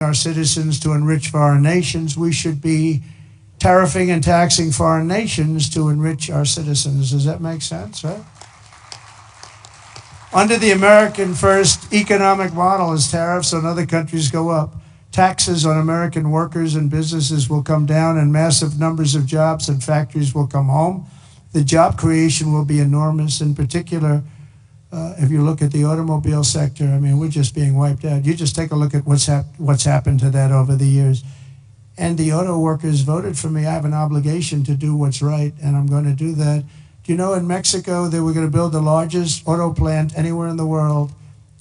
our citizens to enrich foreign nations, we should be tariffing and taxing foreign nations to enrich our citizens. Does that make sense, right? Under the American first economic model, as tariffs on other countries go up, taxes on American workers and businesses will come down and massive numbers of jobs and factories will come home. The job creation will be enormous. In particular, if you look at the automobile sector, I mean, we're just being wiped out. You just take a look at what's happened to that over the years. And the auto workers voted for me. I have an obligation to do what's right, and I'm going to do that. Do you know in Mexico they were going to build the largest auto plant anywhere in the world?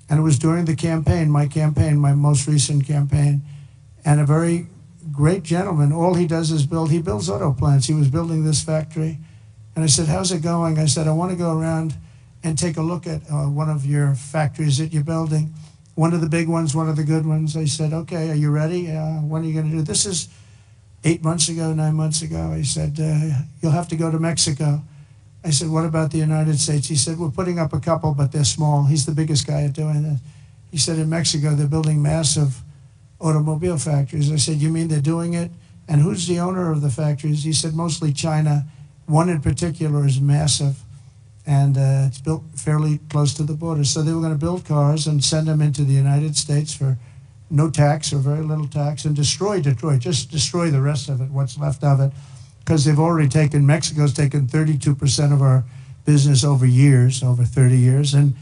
And it was during the campaign, my most recent campaign. And a very great gentleman, all he does is he builds auto plants. He was building this factory. And I said, how's it going? I said, I want to go around and take a look at one of your factories that you're building. One of the big ones, one of the good ones. I said, okay, are you ready? When are you going to do this? Is 9 months ago. I said, you'll have to go to Mexico. I said, what about the United States? He said, we're putting up a couple, but they're small. He's the biggest guy at doing this. He said, in Mexico, they're building massive automobile factories. I said, you mean they're doing it? And who's the owner of the factories? He said, mostly China. One in particular is massive, and it's built fairly close to the border. So they were going to build cars and send them into the United States for no tax or very little tax and destroy Detroit, just destroy the rest of it, what's left of it. Because they've already Mexico's taken 32% of our business over 30 years. And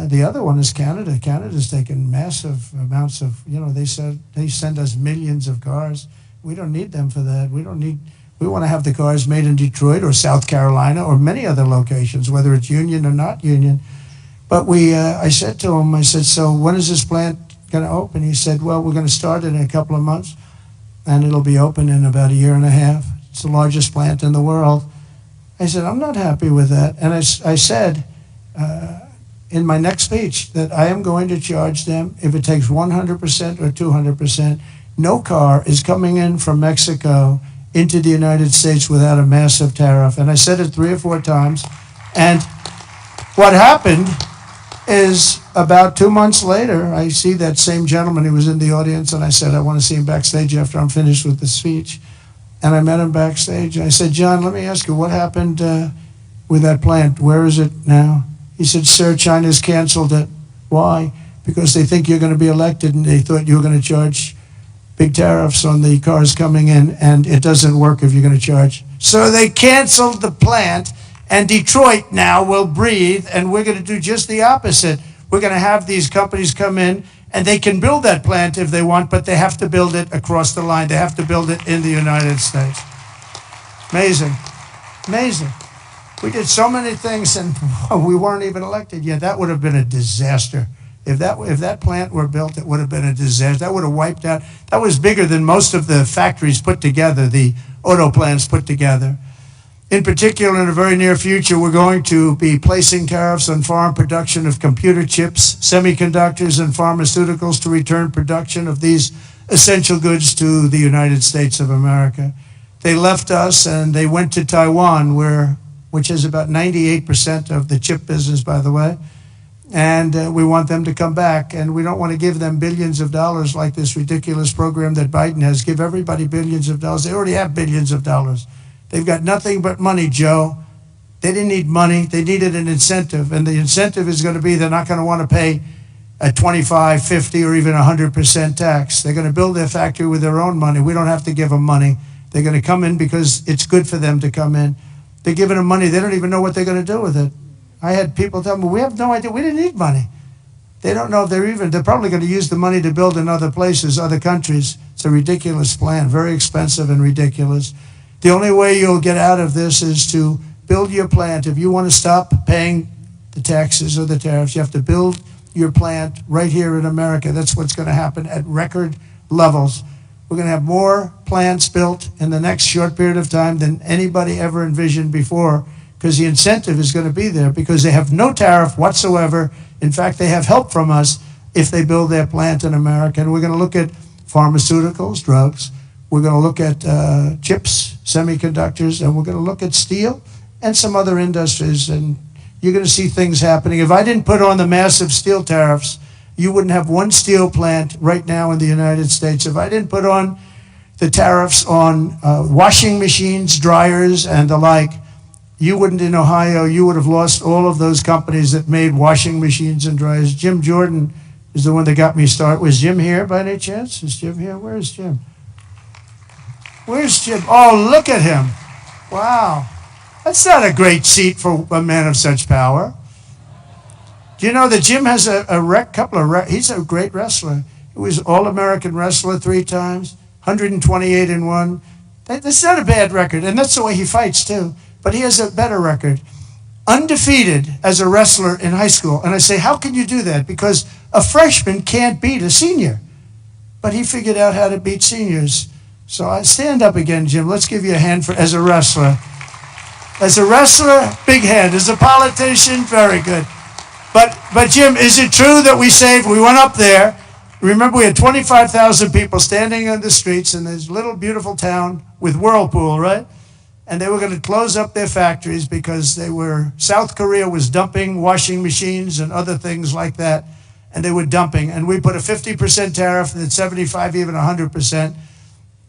the other one is Canada. Canada's taken massive amounts of, they send us millions of cars. We don't need them for that. We want to have the cars made in Detroit or South Carolina or many other locations, whether it's union or not union. But I said to him, so when is this plant going to open? He said, well, we're going to start it in a couple of months, and it'll be open in about a year and a half. It's the largest plant in the world. I said, I'm not happy with that. And I said in my next speech that I am going to charge them, if it takes 100% or 200%, no car is coming in from Mexico into the United States without a massive tariff. And I said it 3 or 4 times. And what happened is about 2 months later, I see that same gentleman who was in the audience, and I said, I want to see him backstage after I'm finished with the speech. And I met him backstage. I said, John, let me ask you, what happened with that plant? Where is it now? He said, sir, China's canceled it. Why? Because they think you're going to be elected, and they thought you were going to charge big tariffs on the cars coming in, and it doesn't work if you're going to charge. So they canceled the plant, and Detroit now will breathe, and we're going to do just the opposite. We're going to have these companies come in, and they can build that plant if they want, but they have to build it across the line. They have to build it in the United States. Amazing. Amazing. We did so many things, and we weren't even elected yet. That would have been a disaster. If that plant were built, it would have been a disaster. That would have wiped out. That was bigger than most of the factories put together, the auto plants put together. In particular, in the very near future, we're going to be placing tariffs on foreign production of computer chips, semiconductors, and pharmaceuticals to return production of these essential goods to the United States of America. They left us and they went to Taiwan, which is about 98% of the chip business, by the way. And we want them to come back, and we don't want to give them billions of dollars like this ridiculous program that Biden has. Give everybody billions of dollars. They already have billions of dollars. They've got nothing but money, Joe. They didn't need money. They needed an incentive, and the incentive is going to be they're not going to want to pay a 25, 50, or even 100% tax. They're going to build their factory with their own money. We don't have to give them money. They're going to come in because it's good for them to come in. They're giving them money. They don't even know what they're going to do with it. I had people tell me, we have no idea. We didn't need money. They don't know if they're probably going to use the money to build in other places, other countries. It's a ridiculous plan, very expensive and ridiculous. The only way you'll get out of this is to build your plant. If you want to stop paying the taxes or the tariffs, you have to build your plant right here in America. That's what's going to happen at record levels. We're going to have more plants built in the next short period of time than anybody ever envisioned before, because the incentive is going to be there, because they have no tariff whatsoever. In fact, they have help from us if they build their plant in America. And we're going to look at pharmaceuticals, drugs. We're going to look at chips, semiconductors, and we're going to look at steel and some other industries. And you're going to see things happening. If I didn't put on the massive steel tariffs you wouldn't have one steel plant right now in the United States. If I didn't put on the tariffs on washing machines, dryers, and the like, you wouldn't, in Ohio, you would have lost all of those companies that made washing machines and dryers. Jim Jordan is the one that got me started. Was Jim here by any chance? Is Jim here? Where's Jim? Where's Jim? Oh, look at him. Wow. That's not a great seat for a man of such power. Do you know that Jim has he's a great wrestler. He was All-American wrestler 3 times, 128 and 1. That's not a bad record, and that's the way he fights too. But he has a better record. Undefeated as a wrestler in high school. And I say, how can you do that? Because a freshman can't beat a senior. But he figured out how to beat seniors. So I stand up again, Jim. Let's give you a hand as a wrestler. As a wrestler, big hand. As a politician, very good. But Jim, is it true that we went up there, remember we had 25,000 people standing on the streets in this little beautiful town with Whirlpool, right? And they were going to close up their factories because South Korea was dumping washing machines and other things like that, and they were dumping. And we put a 50% tariff, and then 75, even 100%,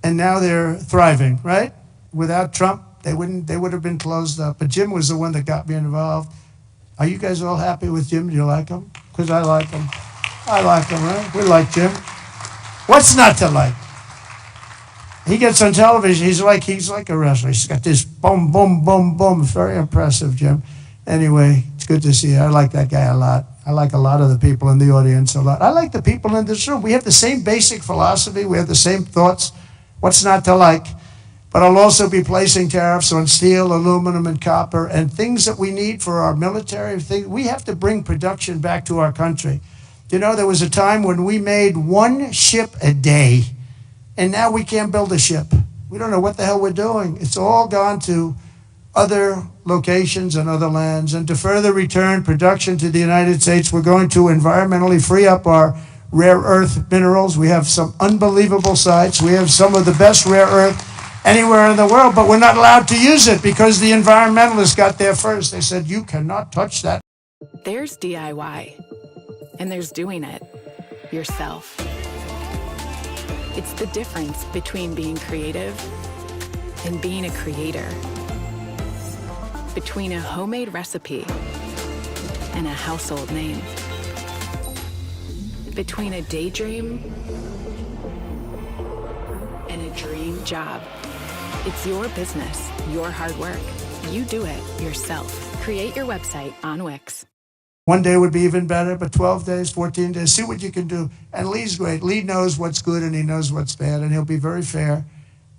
and now they're thriving, right? Without Trump, they would have been closed up. But Jim was the one that got me involved. Are you guys all happy with Jim? Do you like him? Because I like him. I like him, right? We like Jim. What's not to like? He gets on television, he's like a wrestler. He's got this boom, boom, boom, boom. Very impressive, Jim. Anyway, it's good to see you. I like that guy a lot. I like a lot of the people in the audience a lot. I like the people in this room. We have the same basic philosophy. We have the same thoughts. What's not to like? But I'll also be placing tariffs on steel, aluminum, and copper, and things that we need for our military. We have to bring production back to our country. You know, there was a time when we made 1 ship a day. And now we can't build a ship. We don't know what the hell we're doing. It's all gone to other locations and other lands. And to further return production to the United States, we're going to environmentally free up our rare earth minerals. We have some unbelievable sites. We have some of the best rare earth anywhere in the world, but we're not allowed to use it because the environmentalists got there first. They said, you cannot touch that. There's DIY, and there's doing it yourself. It's the difference between being creative and being a creator. Between a homemade recipe and a household name. Between a daydream and a dream job. It's your business, your hard work. You do it yourself. Create your website on Wix. 1 day would be even better, but 12 days, 14 days, see what you can do. And Lee's great. Lee knows what's good and he knows what's bad, and he'll be very fair,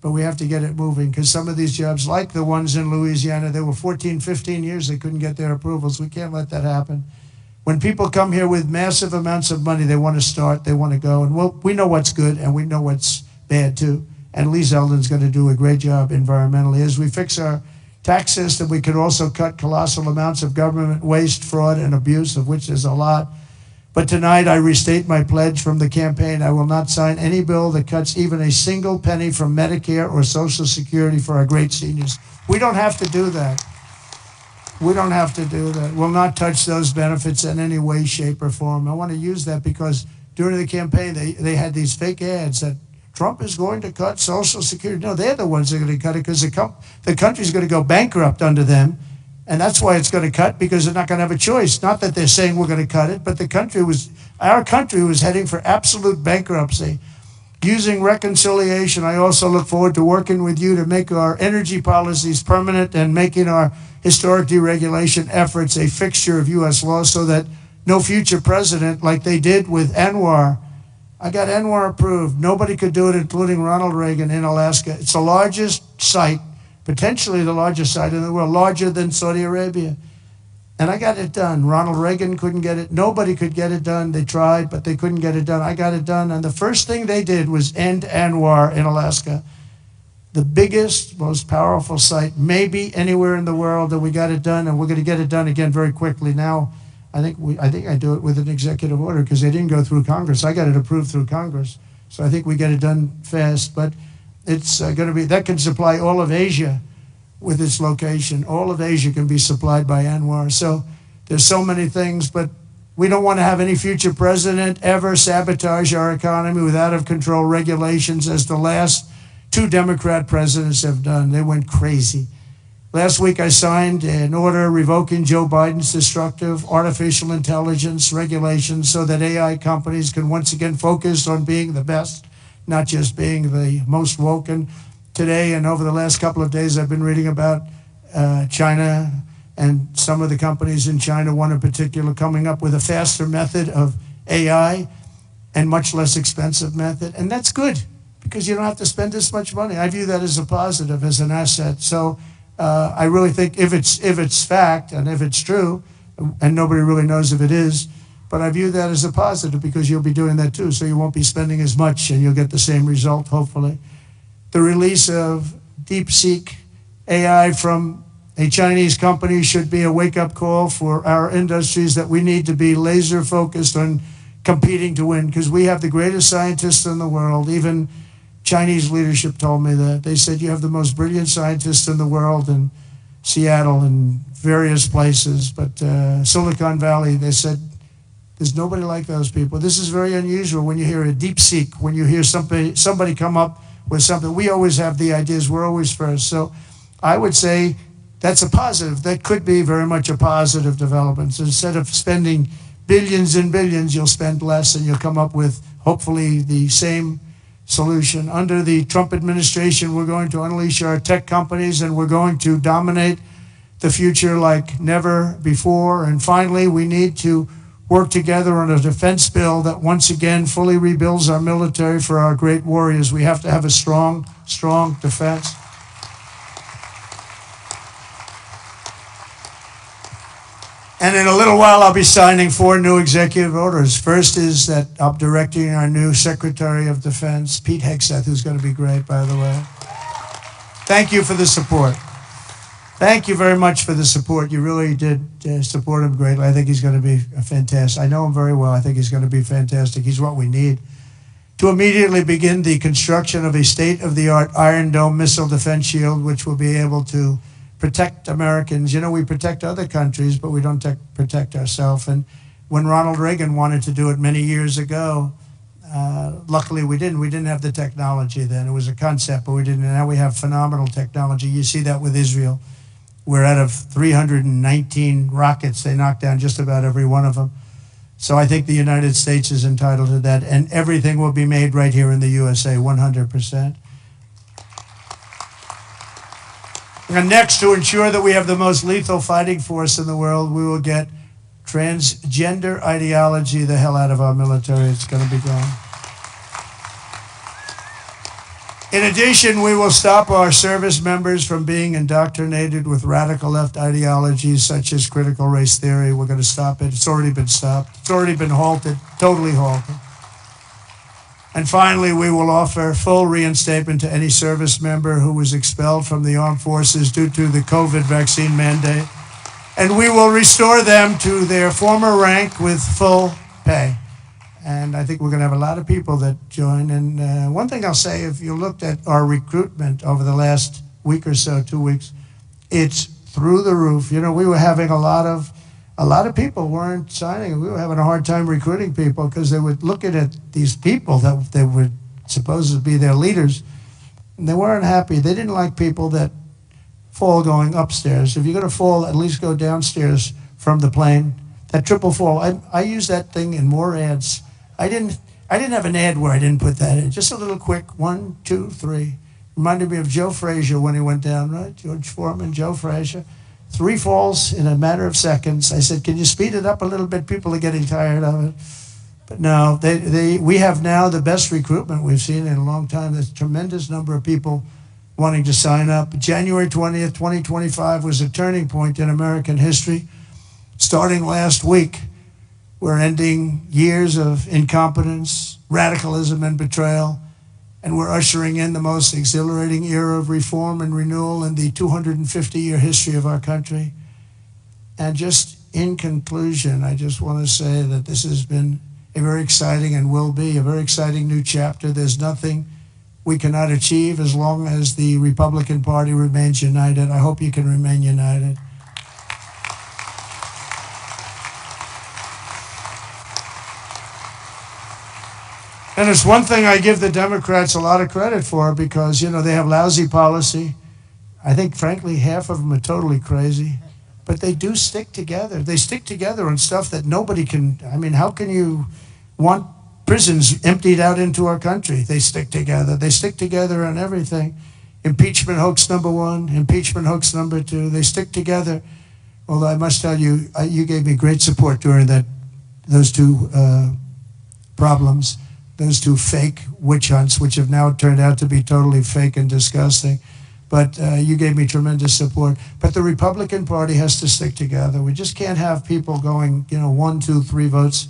but we have to get it moving because some of these jobs, like the ones in Louisiana, they were 14, 15 years, they couldn't get their approvals. We can't let that happen. When people come here with massive amounts of money, they want to start, they want to go, and we know what's good and we know what's bad too. And Lee Zeldin's going to do a great job environmentally. As we fix our tax system, we could also cut colossal amounts of government waste, fraud, and abuse, of which there's a lot. But tonight, I restate my pledge from the campaign. I will not sign any bill that cuts even a single penny from Medicare or Social Security for our great seniors. We don't have to do that. We don't have to do that. We'll not touch those benefits in any way, shape, or form. I want to use that because during the campaign, they had these fake ads that Trump is going to cut Social Security. No, they're the ones that are going to cut it because the country's going to go bankrupt under them. And that's why it's going to cut, because they're not going to have a choice. Not that they're saying we're going to cut it, but our country was heading for absolute bankruptcy. Using reconciliation, I also look forward to working with you to make our energy policies permanent and making our historic deregulation efforts a fixture of U.S. law so that no future president, like they did with ANWR, I got ANWR approved. Nobody could do it, including Ronald Reagan in Alaska. It's the largest site, potentially the largest site in the world, larger than Saudi Arabia. And I got it done. Ronald Reagan couldn't get it. Nobody could get it done. They tried, but they couldn't get it done. I got it done. And the first thing they did was end ANWR in Alaska. The biggest, most powerful site, maybe anywhere in the world, that we got it done. And we're going to get it done again very quickly. Now, I think I do it with an executive order because they didn't go through Congress. I got it approved through Congress. So I think we get it done fast. But it's going to be, that can supply all of Asia with its location. All of Asia can be supplied by ANWR. So there's so many things, but We don't want to have any future president ever sabotage our economy with out-of-control regulations as the last two Democrat presidents have done. They went crazy. Last week, I signed an order revoking Joe Biden's destructive artificial intelligence regulations so that AI companies can once again focus on being the best, not just being the most woke. And today and over the last couple of days, I've been reading about China and some of the companies in China, one in particular, coming up with a faster method of AI and much less expensive method. And that's good because you don't have to spend this much money. I view that as a positive, as an asset. So I really think if it's fact and if it's true, and nobody really knows if it is, but I view that as a positive because you'll be doing that too, so you won't be spending as much and you'll get the same result, hopefully. The release of DeepSeek AI from a Chinese company should be a wake-up call for our industries that we need to be laser focused on competing to win because we have the greatest scientists in the world. Even Chinese leadership told me that. They said you have the most brilliant scientists in the world in Seattle and various places, but Silicon Valley, they said, there's nobody like those people. This is very unusual when you hear a DeepSeek, when you hear somebody come up with something. We always have the ideas. We're always first. So I would say that's a positive. That could be very much a positive development. So instead of spending billions and billions, you'll spend less and you'll come up with, hopefully, the same solution. Under the Trump administration, we're going to unleash our tech companies and we're going to dominate the future like never before. And finally, we need to work together on a defense bill that once again fully rebuilds our military for our great warriors. We have to have a strong, strong defense. And in a little while, I'll be signing 4 new executive orders. First is that I'm directing our new Secretary of Defense, Pete Hegseth, who's going to be great, by the way. Thank you for the support. Thank you very much for the support. You really did support him greatly. I think he's going to be fantastic. I know him very well. I think he's going to be fantastic. He's what we need to immediately begin the construction of a state-of-the-art Iron Dome missile defense shield, which will be able to protect Americans. You know, we protect other countries, but we don't protect ourselves. And when Ronald Reagan wanted to do it many years ago, luckily we didn't. We didn't have the technology then. It was a concept, but we didn't. And now we have phenomenal technology. You see that with Israel. We're out of 319 rockets. They knocked down just about every one of them. So I think the United States is entitled to that. And everything will be made right here in the USA, 100%. And next, to ensure that we have the most lethal fighting force in the world, we will get transgender ideology the hell out of our military. It's going to be gone. In addition, we will stop our service members from being indoctrinated with radical left ideologies such as critical race theory. We're going to stop it. It's already been stopped. It's already been halted, totally halted. And finally, we will offer full reinstatement to any service member who was expelled from the armed forces due to the COVID vaccine mandate. And we will restore them to their former rank with full pay. And I think we're going to have a lot of people that join. And one thing I'll say, if you looked at our recruitment over the last week or so, 2 weeks, it's through the roof. You know, we were having a lot of people weren't signing. We were having a hard time recruiting people because they would look at these people that they were supposed to be their leaders, and they weren't happy. They didn't like people that fall going upstairs. If you're going to fall, at least go downstairs from the plane. That triple fall. I use that thing in more ads. I didn't have an ad where I didn't put that in. Just a little quick 1, 2, 3. Reminded me of Joe Frazier when he went down, right? George Foreman, Joe Frazier. 3 falls in a matter of seconds. I said, can you speed it up a little bit? People are getting tired of it. But no, we have now the best recruitment we've seen in a long time. There's a tremendous number of people wanting to sign up. January 20th, 2025 was a turning point in American history. Starting last week, we're ending years of incompetence, radicalism, and betrayal. And we're ushering in the most exhilarating era of reform and renewal in the 250-year history of our country. And just in conclusion, I just want to say that this has been a very exciting and will be a very exciting new chapter. There's nothing we cannot achieve as long as the Republican Party remains united. I hope you can remain united. I hope you can remain united. And it's one thing I give the Democrats a lot of credit for because, you know, they have lousy policy. I think, frankly, half of them are totally crazy. But they do stick together. They stick together on stuff that nobody can. I mean, how can you want prisons emptied out into our country? They stick together. They stick together on everything. Impeachment hoax number one, impeachment hoax number two. They stick together. Although I must tell you, you gave me great support during those two problems. Those two fake witch hunts, which have now turned out to be totally fake and disgusting. But you gave me tremendous support. But the Republican Party has to stick together. We just can't have people going, you know, 1, 2, 3 votes.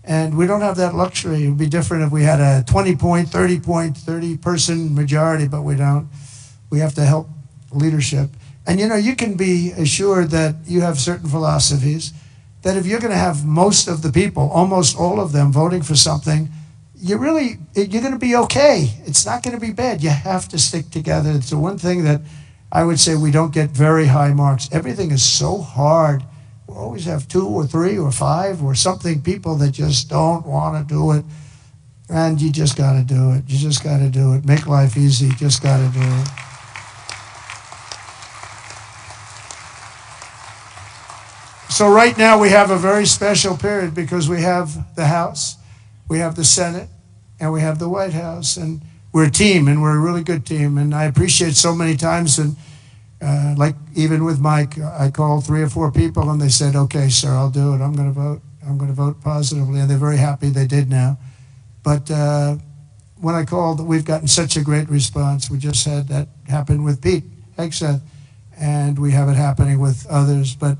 And we don't have that luxury. It would be different if we had a 20-point, 30-person majority, but we don't. We have to help leadership. And, you know, you can be assured that you have certain philosophies, that if you're going to have most of the people, almost all of them, voting for something, you're going to be okay. It's not going to be bad. You have to stick together. It's the one thing that I would say we don't get very high marks. Everything is so hard. We always have 2 or 3 or 5 or something, people that just don't want to do it. And you just got to do it. You just got to do it. Make life easy. You just got to do it. So right now we have a very special period because we have the House, we have the Senate, and we have the White House. And we're a team, and we're a really good team. And I appreciate so many times, and like even with Mike, I called 3 or 4 people, and they said, okay, sir, I'll do it. I'm going to vote. I'm going to vote positively. And they're very happy they did now. But when I called, we've gotten such a great response. We just had that happen with Pete Hegseth, and we have it happening with others. But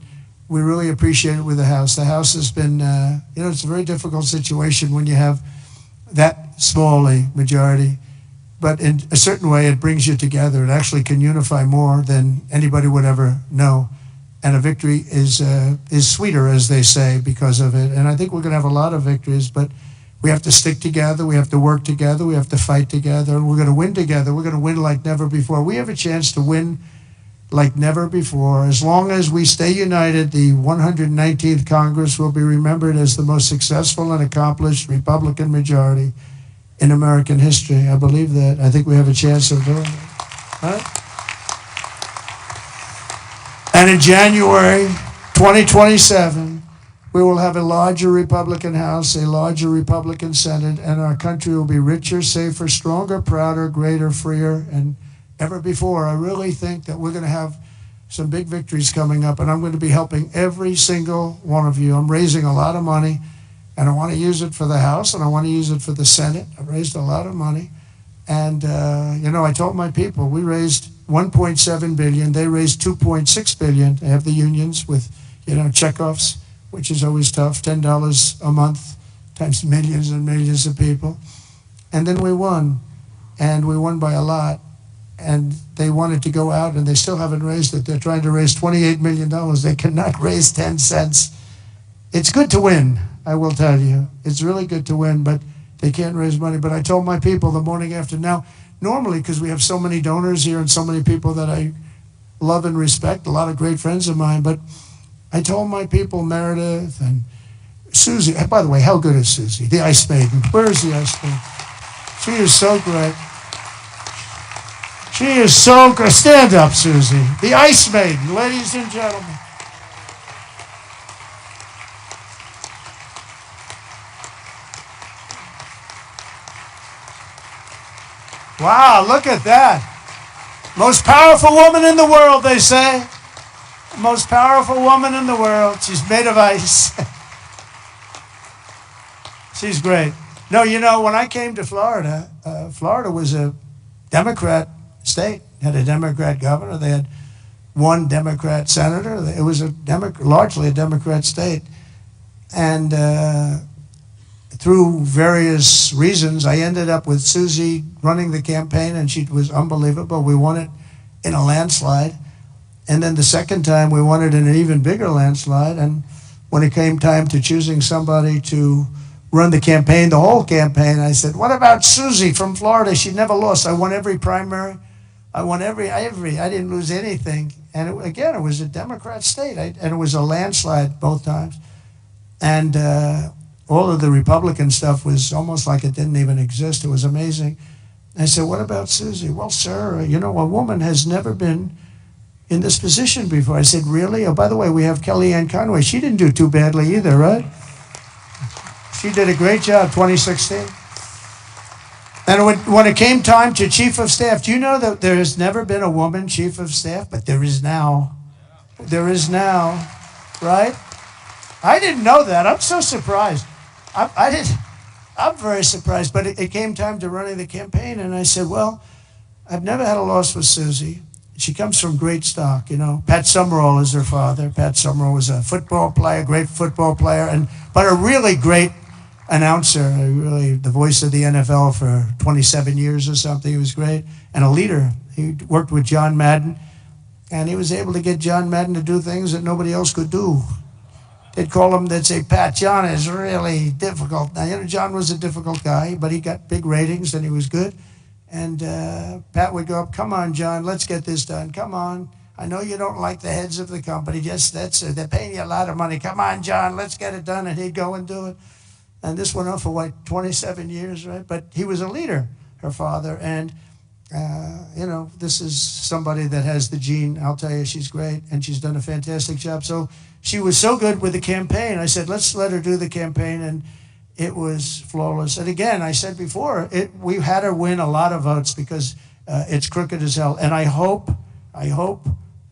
we really appreciate it with the House. The House has been, you know, it's a very difficult situation when you have that small a majority. But in a certain way, it brings you together. It actually can unify more than anybody would ever know. And a victory is sweeter, as they say, because of it. And I think we're going to have a lot of victories, but we have to stick together. We have to work together. We have to fight together. And we're going to win together. We're going to win like never before. We have a chance to win like never before. As long as we stay united, the 119th Congress will be remembered as the most successful and accomplished Republican majority in American history. I believe that. I think we have a chance of doing it. Right? And in January 2027, we will have a larger Republican House, a larger Republican Senate, and our country will be richer, safer, stronger, prouder, greater, freer, and ever before. I really think that we're going to have some big victories coming up, and I'm going to be helping every single one of you. I'm raising a lot of money, and I want to use it for the House, and I want to use it for the Senate. I've raised a lot of money, and you know, I told my people, we raised $1.7 billion. They raised $2.6 billion. They have the unions with, you know, checkoffs, which is always tough, $10 a month times millions and millions of people. And then we won, and we won by a lot. And they wanted to go out, and they still haven't raised it. They're trying to raise $28 million. They cannot raise 10 cents. It's good to win, I will tell you. It's really good to win, but they can't raise money. But I told my people the morning after. Now, normally, because we have so many donors here and so many people that I love and respect, a lot of great friends of mine, but I told my people, Meredith and Susie, by the way, how good is Susie, the Ice Maiden? Where is the Ice Maiden? She is so great. She is so good. Stand up, Susie. The Ice Maiden, ladies and gentlemen. Wow, look at that. Most powerful woman in the world, they say. Most powerful woman in the world. She's made of ice. She's great. No, you know, when I came to Florida, Florida was a Democrat state, had a Democrat governor. They had one Democrat senator. It was largely a Democrat state. And through various reasons, I ended up with Susie running the campaign, and she was unbelievable. We won it in a landslide. And then the second time, we won it in an even bigger landslide. And when it came time to choosing somebody to run the campaign, the whole campaign, I said, what about Susie from Florida? She never lost. I won every primary. I won every, I didn't lose anything. And it was a Democrat state. And it was a landslide both times. And all of the Republican stuff was almost like it didn't even exist. It was amazing. I said, what about Susie? Well, sir, you know, a woman has never been in this position before. I said, really? Oh, by the way, we have Kellyanne Conway. She didn't do too badly either, right? She did a great job, 2016. And when it came time to chief of staff, do you know that there has never been a woman chief of staff? But there is now. There is now, right? I didn't know that. I'm so surprised. I'm very surprised. But it came time to running the campaign, and I said, well, I've never had a loss with Susie. She comes from great stock, you know. Pat Summerall is her father. Pat Summerall was a football player, great football player, but a really great announcer, really the voice of the NFL for 27 years or something. He was great, and a leader. He worked with John Madden, and he was able to get John Madden to do things that nobody else could do. They'd call him, they'd say, Pat, John is really difficult. Now, you know, John was a difficult guy, but he got big ratings and he was good. And Pat would go up, come on, John, let's get this done. Come on. I know you don't like the heads of the company. Yes, they're paying you a lot of money. Come on, John, let's get it done. And he'd go and do it. And this went on for, what, 27 years, right? But he was a leader, her father. And, you know, this is somebody that has the gene. I'll tell you, she's great. And she's done a fantastic job. So she was so good with the campaign. I said, let's let her do the campaign. And it was flawless. And again, I said before, we had her win a lot of votes because it's crooked as hell. And I hope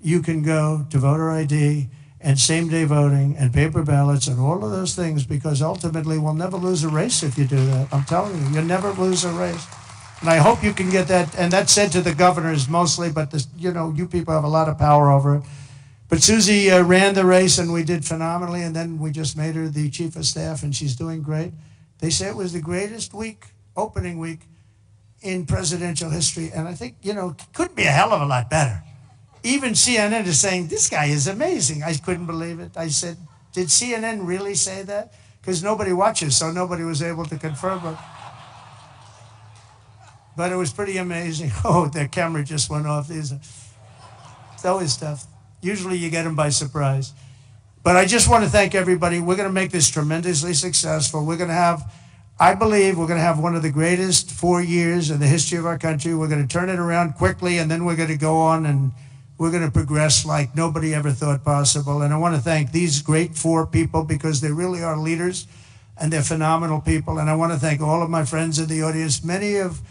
you can go to voter ID and same-day voting and paper ballots and all of those things, because ultimately we'll never lose a race if you do that. I'm telling you, you'll never lose a race. And I hope you can get that. And that's said to the governors mostly, but this, you know, you people have a lot of power over it. But Susie ran the race, and we did phenomenally, and then we just made her the chief of staff, and she's doing great. They say it was the greatest week, opening week, in presidential history, and I think, you know, couldn't be a hell of a lot better. Even CNN is saying, this guy is amazing. I couldn't believe it. I said, did CNN really say that? Because nobody watches, so nobody was able to confirm it. But it was pretty amazing. Oh, their camera just went off. It's always tough. Usually you get them by surprise. But I just want to thank everybody. We're going to make this tremendously successful. We're going to have, I believe, we're going to have one of the greatest 4 years in the history of our country. We're going to turn it around quickly, and then we're going to go on and we're going to progress like nobody ever thought possible. And I want to thank these great 4 people, because they really are leaders and they're phenomenal people. And I want to thank all of my friends in the audience, many of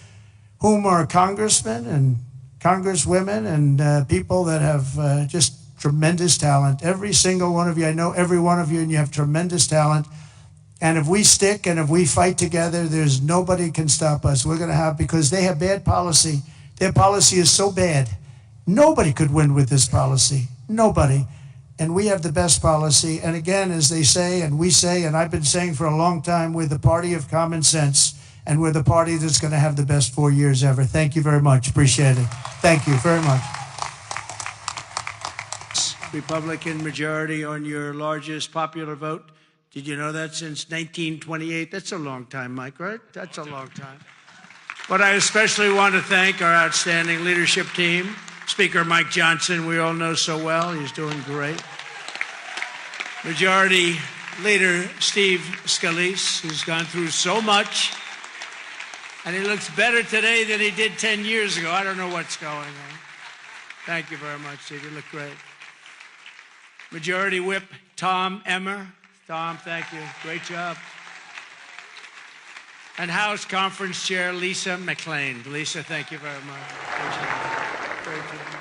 whom are congressmen and congresswomen and people that have just tremendous talent. Every single one of you, I know every one of you, and you have tremendous talent. And if we stick and if we fight together, there's nobody can stop us. We're going to have, because they have bad policy. Their policy is so bad. Nobody could win with this policy. Nobody. And we have the best policy. And again, as they say, and we say, and I've been saying for a long time, we're the party of common sense. And we're the party that's going to have the best 4 years ever. Thank you very much. Appreciate it. Thank you very much. Republican majority on your largest popular vote. Did you know that since 1928? That's a long time, Mike, right? That's a long time. But I especially want to thank our outstanding leadership team. Speaker Mike Johnson, we all know so well. He's doing great. Majority Leader Steve Scalise, who's gone through so much. And he looks better today than he did 10 years ago. I don't know what's going on. Thank you very much, Steve. You look great. Majority Whip Tom Emmer. Tom, thank you. Great job. And House Conference Chair Lisa McClain. Lisa, thank you very much. Great job. Great job.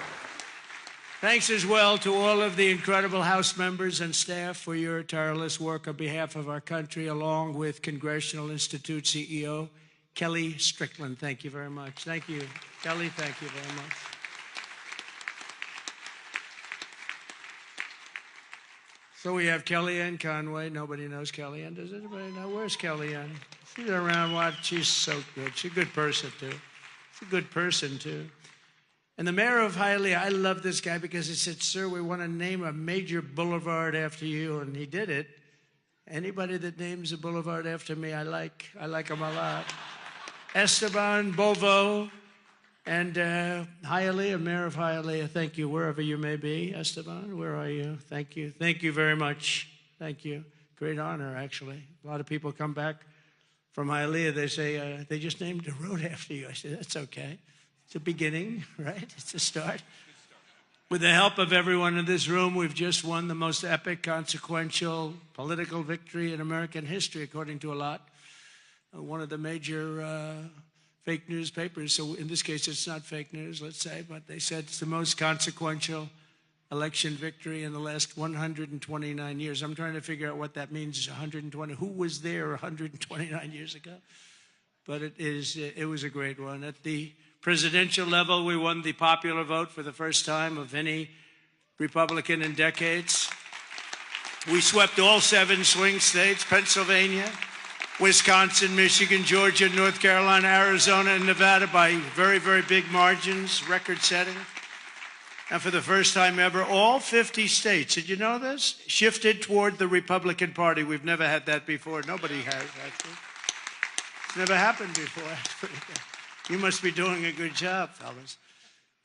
Thanks as well to all of the incredible House members and staff for your tireless work on behalf of our country, along with Congressional Institute CEO Kelly Strickland. Thank you very much. Thank you. Kelly, thank you very much. So we have Kellyanne Conway. Nobody knows Kellyanne. Does anybody know? Where's Kellyanne? She's around. What? She's so good. She's a good person, too. She's a good person, too. And the mayor of Hialeah, I love this guy because he said, sir, we want to name a major boulevard after you. And he did it. Anybody that names a boulevard after me, I like them a lot. Esteban Bovo and Hialeah, Mayor of Hialeah, thank you, wherever you may be. Esteban, where are you? Thank you. Thank you very much. Thank you. great honor, actually. A lot of people come back from Hialeah, they say, they just named a road after you. I said, that's okay. It's a beginning, right? It's a start. With the help of everyone in this room, we've just won the most epic, consequential political victory in American history, according to a lot. One of the major fake newspapers, so in this case it's not fake news, let's say, but they said it's the most consequential election victory in the last 129 years. I'm trying to figure out what that means, 120. Who was there 129 years ago? But it was a great one. At the presidential level, we won the popular vote for the first time of any Republican in decades. We swept all 7 swing states, Pennsylvania, Wisconsin, Michigan, Georgia, North Carolina, Arizona, and Nevada by very, very big margins, record-setting. And for the first time ever, all 50 states, did you know this? Shifted toward the Republican Party. We've never had that before. Nobody has, actually. It's never happened before. That's pretty good. You must be doing a good job, fellas.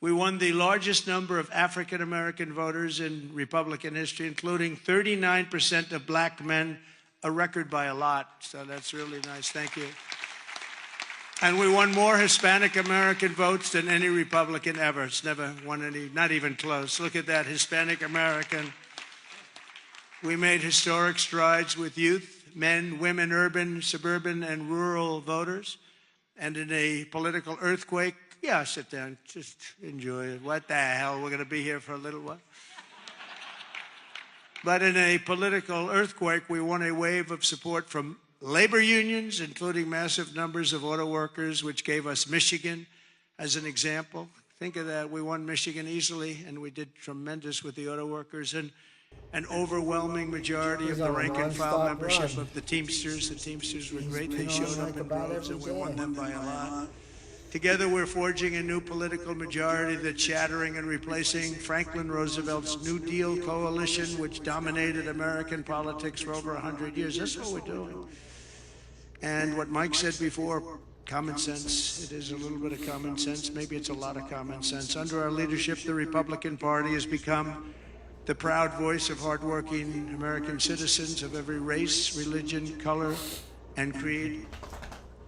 We won the largest number of African-American voters in Republican history, including 39% of black men, a record by a lot. So that's really nice. Thank you. And we won more Hispanic American votes than any Republican ever. It's never won any, not even close. Look at that, Hispanic American. We made historic strides with youth, men, women, urban, suburban, and rural voters. And in a political earthquake, yeah, sit down, just enjoy it. What the hell, we're gonna be here for a little while. But in a political earthquake, we won a wave of support from labor unions, including massive numbers of auto workers, which gave us Michigan as an example. Think of that. We won Michigan easily, and we did tremendous with the auto workers. And an overwhelming majority of the rank-and-file membership of the Teamsters. The Teamsters were great. They showed up in droves, and we won them by a lot. Together, we're forging a new political majority that's shattering and replacing Franklin Roosevelt's New Deal coalition, which dominated American politics for over 100 years. That's what we're doing. And what Mike said before, common sense. It is a little bit of common sense. Maybe it's a lot of common sense. Under our leadership, the Republican Party has become the proud voice of hardworking American citizens of every race, religion, color, and creed.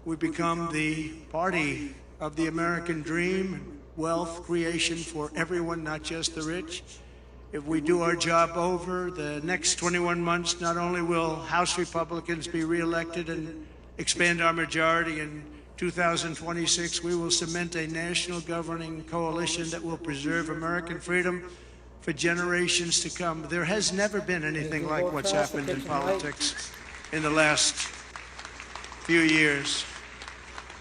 We've become the party of the American dream, wealth creation for everyone, not just the rich. If we do our job over the next 21 months, not only will House Republicans be reelected and expand our majority in 2026, we will cement a national governing coalition that will preserve American freedom for generations to come. There has never been anything like what's happened in politics in the last few years.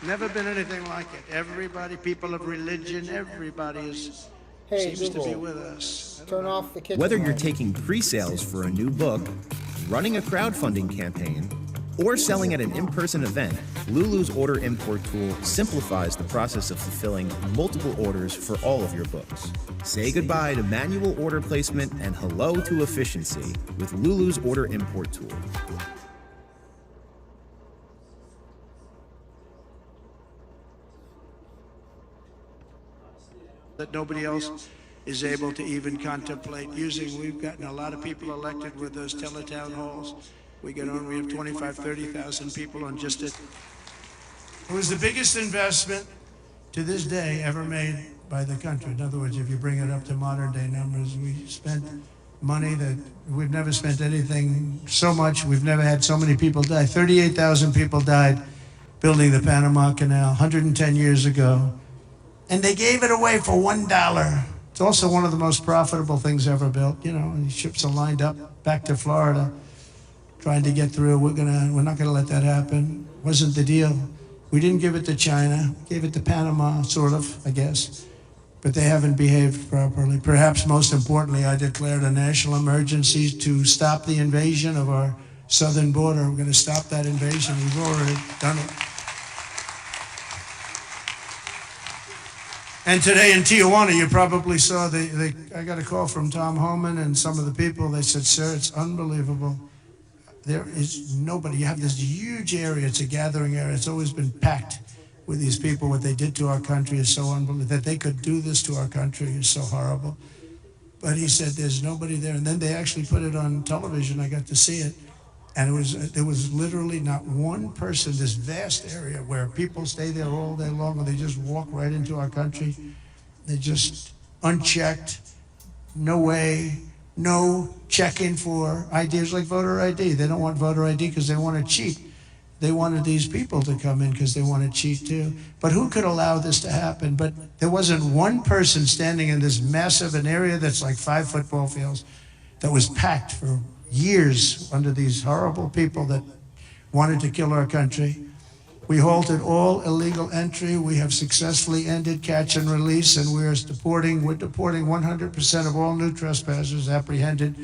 Never been anything like it. Everybody, people of religion, everybody seems to be with us. Turn off the kitchen. Whether you're taking pre-sales for a new book, running a crowdfunding campaign, or selling at an in-person event, Lulu's Order Import tool simplifies the process of fulfilling multiple orders for all of your books. Say goodbye to manual order placement and hello to efficiency with Lulu's Order Import tool. That nobody else is able to even contemplate using. We've gotten a lot of people elected with those teletown halls. We have 25, 30,000 people on just it. It was the biggest investment to this day ever made by the country. In other words, if you bring it up to modern day numbers, we spent money that we've never spent anything so much. We've never had so many people die. 38,000 people died building the Panama Canal 110 years ago. And they gave it away for $1. It's also one of the most profitable things ever built. You know, the ships are lined up back to Florida, trying to get through. We're not gonna let that happen. Wasn't the deal. We didn't give it to China. Gave it to Panama, sort of, I guess. But they haven't behaved properly. Perhaps most importantly, I declared a national emergency to stop the invasion of our southern border. We're gonna stop that invasion. We've already done it. And today in Tijuana, you probably saw I got a call from Tom Homan and some of the people. They said, sir, it's unbelievable. There is nobody. You have this huge area. It's a gathering area. It's always been packed with these people. What they did to our country is so unbelievable. That they could do this to our country is so horrible. But he said there's nobody there. And then they actually put it on television. I got to see it. And there was literally not one person, this vast area where people stay there all day long and they just walk right into our country. They're just unchecked, no way, no checking for ideas like voter ID. They don't want voter ID because they want to cheat. They wanted these people to come in because they want to cheat too. But who could allow this to happen? But there wasn't one person standing in this massive an area that's like 5 football fields that was packed for years under these horrible people that wanted to kill our country. We halted all illegal entry. We have successfully ended catch and release, and we're deporting 100% of all new trespassers apprehended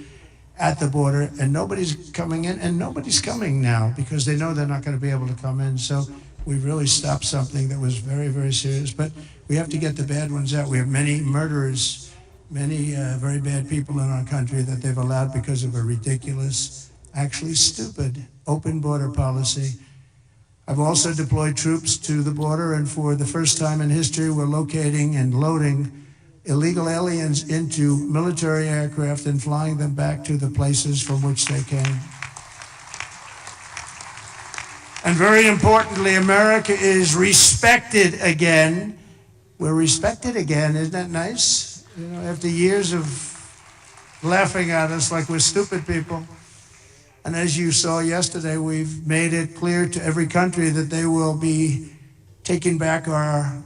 at the border, and nobody's coming in, and nobody's coming now because they know they're not going to be able to come in. So we really stopped something that was very, very serious. But we have to get the bad ones out. We have many murderers, many very bad people in our country that they've allowed because of a ridiculous, actually stupid, open border policy. I've also deployed troops to the border, and for the first time in history, we're locating and loading illegal aliens into military aircraft and flying them back to the places from which they came. And very importantly, America is respected again. We're respected again. Isn't that nice? You know, after years of laughing at us like we're stupid people. And as you saw yesterday, we've made it clear to every country that they will be taking back our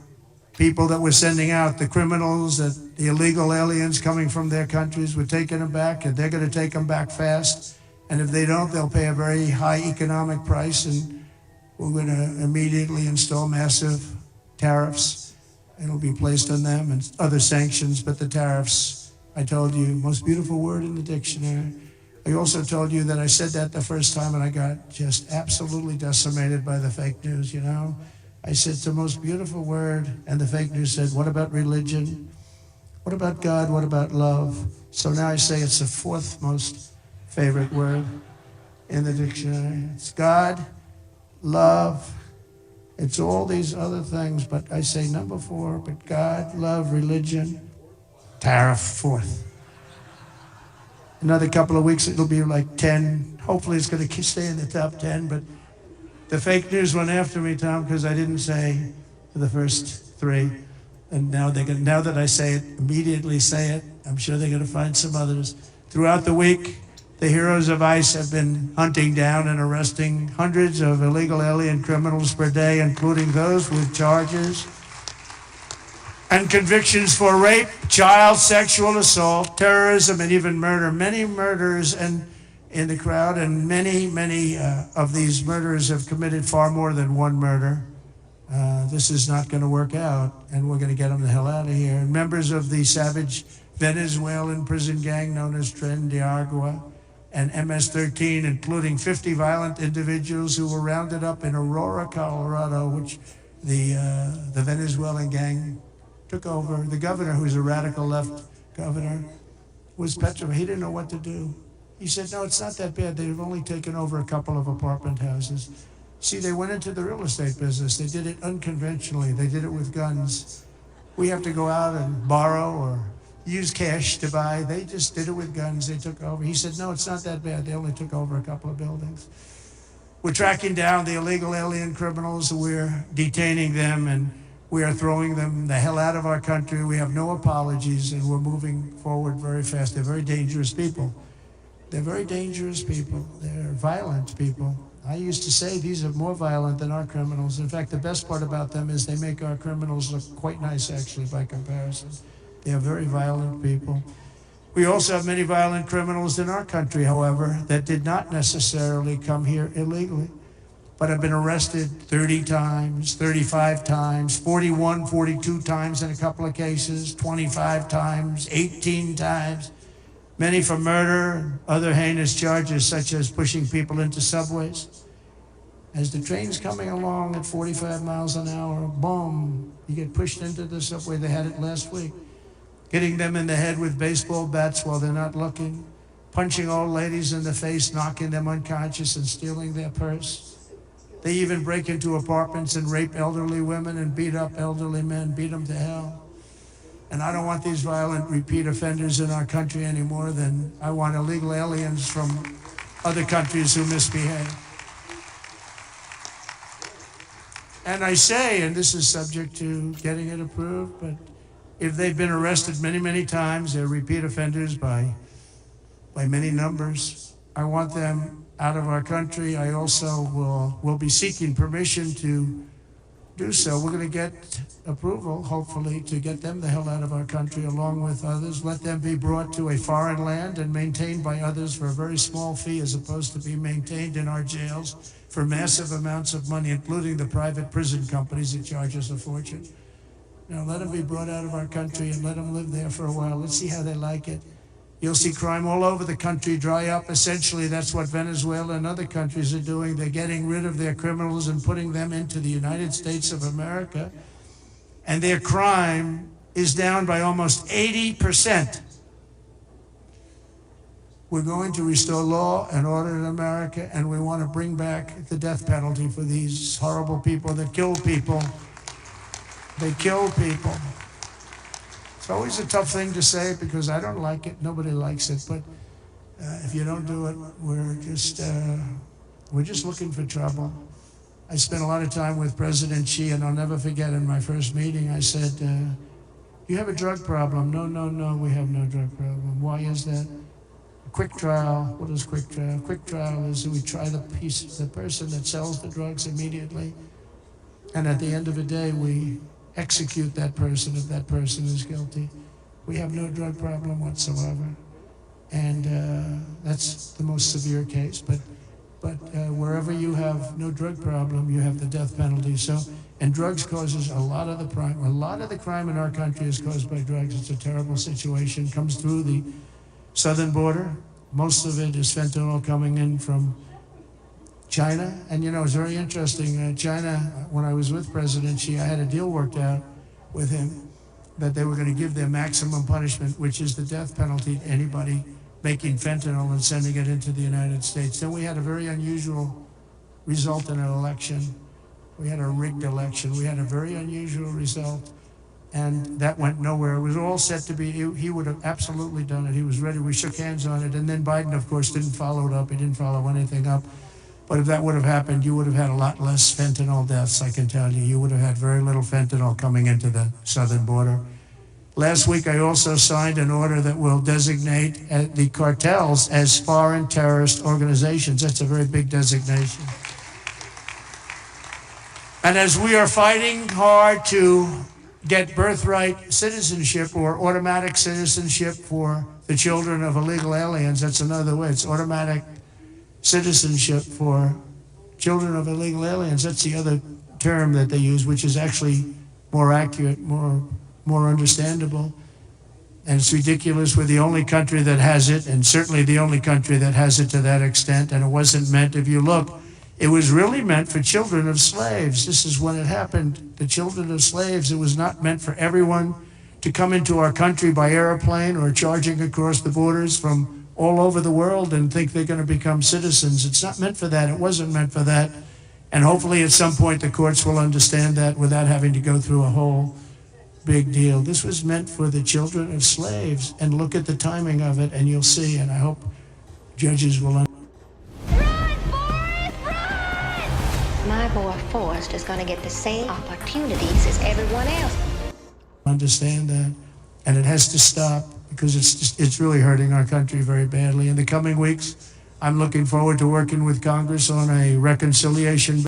people that we're sending out, the criminals, the illegal aliens coming from their countries. We're taking them back, and they're going to take them back fast. And if they don't, they'll pay a very high economic price, and we're going to immediately install massive tariffs. It'll be placed on them and other sanctions, but the tariffs, I told you, most beautiful word in the dictionary. I also told you that I said that the first time and I got just absolutely decimated by the fake news, you know? I said it's the most beautiful word, and the fake news said, what about religion? What about God? What about love? So now I say it's the 4th most favorite word in the dictionary. It's God, love, it's all these other things, but I say number 4, but God, love, religion, tariff, 4th. Another couple of weeks, it'll be like 10. Hopefully it's going to stay in the top 10, but the fake news went after me, Tom, because I didn't say the first 3. And now that I say it, immediately say it. I'm sure they're going to find some others. Throughout the week, the heroes of ICE have been hunting down and arresting hundreds of illegal alien criminals per day, including those with charges and convictions for rape, child sexual assault, terrorism, and even murder. Many murders in the crowd, and many of these murderers have committed far more than one murder. This is not going to work out, and we're going to get them the hell out of here. And members of the savage Venezuelan prison gang known as Tren de Aragua and MS-13, including 50 violent individuals who were rounded up in Aurora, Colorado, which the Venezuelan gang took over. The governor, who's a radical left governor, was petrified. He didn't know what to do. He said, no, it's not that bad. They've only taken over a couple of apartment houses. See, they went into the real estate business. They did it unconventionally. They did it with guns. We have to go out and borrow or use cash to buy. They just did it with guns. They took over. He said, no, it's not that bad. They only took over a couple of buildings. We're tracking down the illegal alien criminals. We're detaining them, and we are throwing them the hell out of our country. We have no apologies, and we're moving forward very fast. They're very dangerous people. They're very dangerous people. They're violent people. I used to say these are more violent than our criminals. In fact, the best part about them is they make our criminals look quite nice, actually, by comparison. They are very violent people. We also have many violent criminals in our country, however, that did not necessarily come here illegally, but have been arrested 30 times, 35 times, 41, 42 times in a couple of cases, 25 times, 18 times. Many for murder and other heinous charges, such as pushing people into subways. As the train's coming along at 45 miles an hour, boom, you get pushed into the subway. They had it last week. Hitting them in the head with baseball bats while they're not looking. Punching old ladies in the face, knocking them unconscious and stealing their purse. They even break into apartments and rape elderly women and beat up elderly men, beat them to hell. And I don't want these violent repeat offenders in our country any more than I want illegal aliens from other countries who misbehave. And I say, and this is subject to getting it approved, but if they've been arrested many, many times, they're repeat offenders by many numbers, I want them out of our country. I also will be seeking permission to do so. We're going to get approval, hopefully, to get them the hell out of our country along with others. Let them be brought to a foreign land and maintained by others for a very small fee, as opposed to be maintained in our jails for massive amounts of money, including the private prison companies that charge us a fortune. Now, let them be brought out of our country and let them live there for a while. Let's see how they like it. You'll see crime all over the country dry up. Essentially, that's what Venezuela and other countries are doing. They're getting rid of their criminals and putting them into the United States of America. And their crime is down by almost 80%. We're going to restore law and order in America, and we want to bring back the death penalty for these horrible people that kill people. They kill people. It's always a tough thing to say because I don't like it. Nobody likes it. But if you don't do it, we're just looking for trouble. I spent a lot of time with President Xi, and I'll never forget in my first meeting, I said, you have a drug problem? No, we have no drug problem. Why is that? A quick trial. What is quick trial? Quick trial is we try the person that sells the drugs immediately. And at the end of the day, we execute that person if that person is guilty. We have no drug problem whatsoever. And that's the most severe case. But wherever you have no drug problem, you have the death penalty. So, and drugs causes a lot of the crime. A lot of the crime in our country is caused by drugs. It's a terrible situation. Comes through the southern border. Most of it is fentanyl coming in from China. And you know, it's very interesting. China, when I was with President Xi, I had a deal worked out with him that they were going to give their maximum punishment, which is the death penalty, to anybody making fentanyl and sending it into the United States. Then we had a very unusual result in an election. We had a rigged election. We had a very unusual result, and that went nowhere. It was all set to be, he would have absolutely done it. He was ready. We shook hands on it, and then Biden, of course, didn't follow it up. He didn't follow anything up. But if that would have happened, you would have had a lot less fentanyl deaths, I can tell you. You would have had very little fentanyl coming into the southern border. Last week, I also signed an order that will designate the cartels as foreign terrorist organizations. That's a very big designation. And as we are fighting hard to get birthright citizenship or automatic citizenship for the children of illegal aliens, that's another way. It's automatic citizenship for children of illegal aliens. That's the other term that they use, which is actually more accurate, more understandable. And it's ridiculous. We're the only country that has it, and certainly the only country that has it to that extent. And it wasn't meant, if you look, it was really meant for children of slaves. This is when it happened. The children of slaves, it was not meant for everyone to come into our country by airplane or charging across the borders from all over the world and think they're going to become citizens. It's not meant for that. It wasn't meant for that. And hopefully at some point the courts will understand that without having to go through a whole big deal. This was meant for the children of slaves. And look at the timing of it and you'll see. And I hope judges will understand. Run, Forrest, run! My boy Forrest is going to get the same opportunities as everyone else. Understand that. And it has to stop, because it's really hurting our country very badly. In the coming weeks, I'm looking forward to working with Congress on a reconciliation.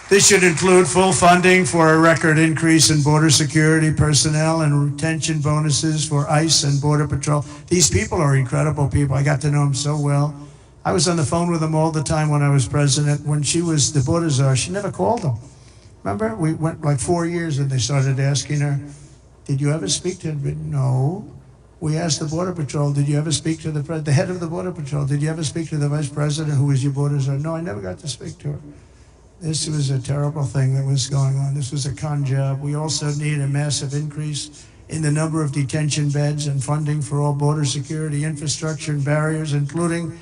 This should include full funding for a record increase in border security personnel and retention bonuses for ICE and Border Patrol. These people are incredible people. I got to know them so well. I was on the phone with them all the time when I was president. When she was the border czar, she never called them. Remember? We went like 4 years and they started asking her, did you ever speak to him? No. We asked the Border Patrol, did you ever speak to the head of the Border Patrol? Did you ever speak to the Vice President who was your border czar? No, I never got to speak to her. This was a terrible thing that was going on. This was a con job. We also need a massive increase in the number of detention beds and funding for all border security infrastructure and barriers, including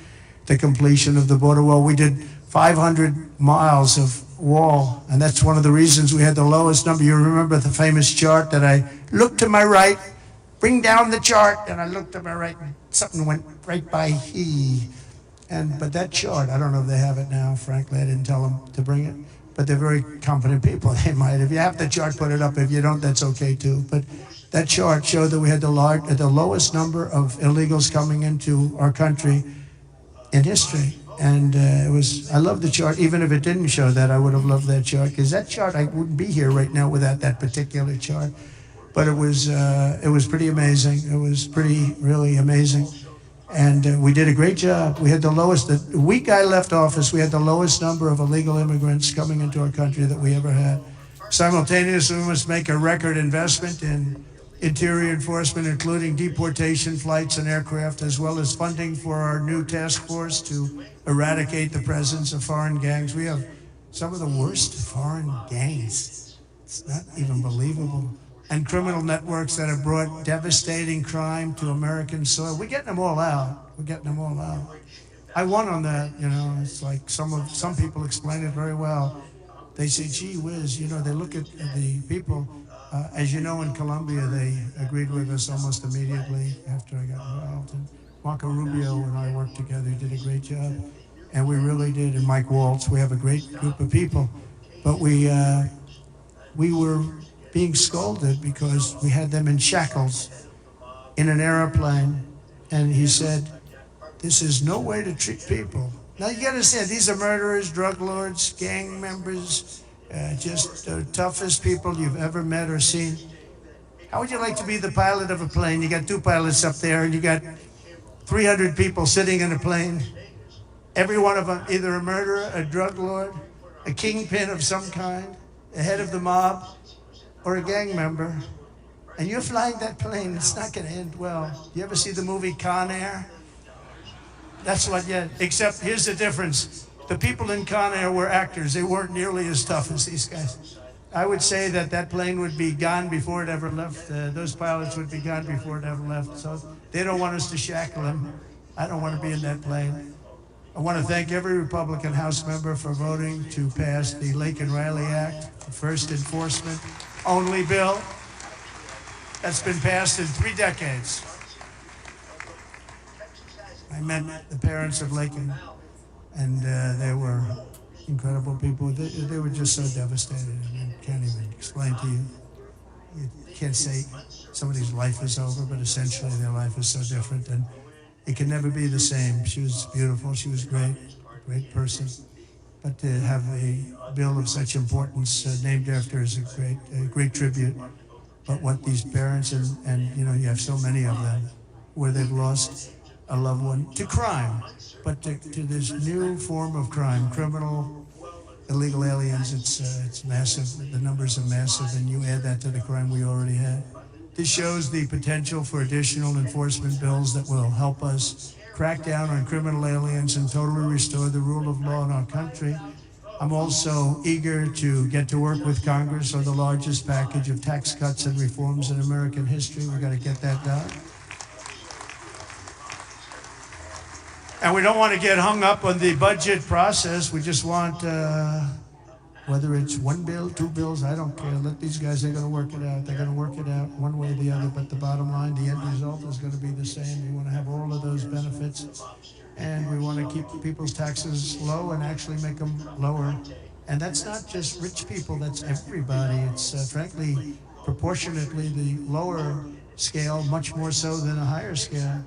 the completion of the border wall. We did 500 miles of wall, and that's one of the reasons we had the lowest number. You remember the famous chart that I looked to my right, bring down the chart, and I looked to my right, and something went right by he. But that chart, I don't know if they have it now. Frankly, I didn't tell them to bring it. But they're very competent people. They might. If you have the chart, put it up. If you don't, that's okay too. But that chart showed that we had the lowest number of illegals coming into our country in history. And I love the chart. Even if it didn't show that, I would have loved that chart, because that chart, I wouldn't be here right now without that particular chart. But it was pretty amazing. It was really amazing. And we did a great job. We had the lowest, the week I left office, we had the lowest number of illegal immigrants coming into our country that we ever had. Simultaneously, we must make a record investment in interior enforcement, including deportation flights and aircraft, as well as funding for our new task force to eradicate the presence of foreign gangs. We have some of the worst foreign gangs. It's not even believable. And criminal networks that have brought devastating crime to American soil. We're getting them all out. We're getting them all out. I won on that, you know. It's like some people explain it very well. They say, gee whiz, you know, they look at the people. As you know, in Colombia, they agreed with us almost immediately after I got involved. And Marco Rubio and I worked together, did a great job. And we really did. And Mike Waltz, we have a great group of people. But we were being scolded because we had them in shackles in an airplane. And he said, this is no way to treat people. Now you gotta understand, these are murderers, drug lords, gang members, just the toughest people you've ever met or seen. How would you like to be the pilot of a plane? You got two pilots up there and you got 300 people sitting in a plane. Every one of them either a murderer, a drug lord, a kingpin of some kind, the head of the mob, or a gang member, and you're flying that plane. It's not going to end well. You ever see the movie Con Air? That's what, yeah. Except here's the difference. The people in Con Air were actors. They weren't nearly as tough as these guys. I would say that plane would be gone before it ever left. Those pilots would be gone before it ever left. So they don't want us to shackle them. I don't want to be in that plane. I want to thank every Republican House member for voting to pass the Laken Riley Act, the first enforcement only bill that's been passed in 3 decades. I met the parents of Laken, and they were incredible people. They were just so devastated. I mean, can't even explain to you. You can't say somebody's life is over, but essentially their life is so different, and it can never be the same. She was beautiful. She was great, great person. But to have a bill of such importance named after her is a great tribute. But what these parents, and you know, you have so many of them, where they've lost a loved one to crime, but to this new form of crime, criminal, illegal aliens, it's massive. The numbers are massive, and you add that to the crime we already had. This shows the potential for additional enforcement bills that will help us crack down on criminal aliens and totally restore the rule of law in our country. I'm also eager to get to work with Congress on the largest package of tax cuts and reforms in American history. We've got to get that done. And we don't want to get hung up on the budget process. We just want, whether it's one bill, 2 bills, I don't care. Let these guys, they're going to work it out. They're going to work it out one way or the other. But the bottom line, the end result is going to be the same. We want to have all of those benefits. And we want to keep people's taxes low and actually make them lower. And that's not just rich people, that's everybody. It's frankly, proportionately the lower scale, much more so than a higher scale.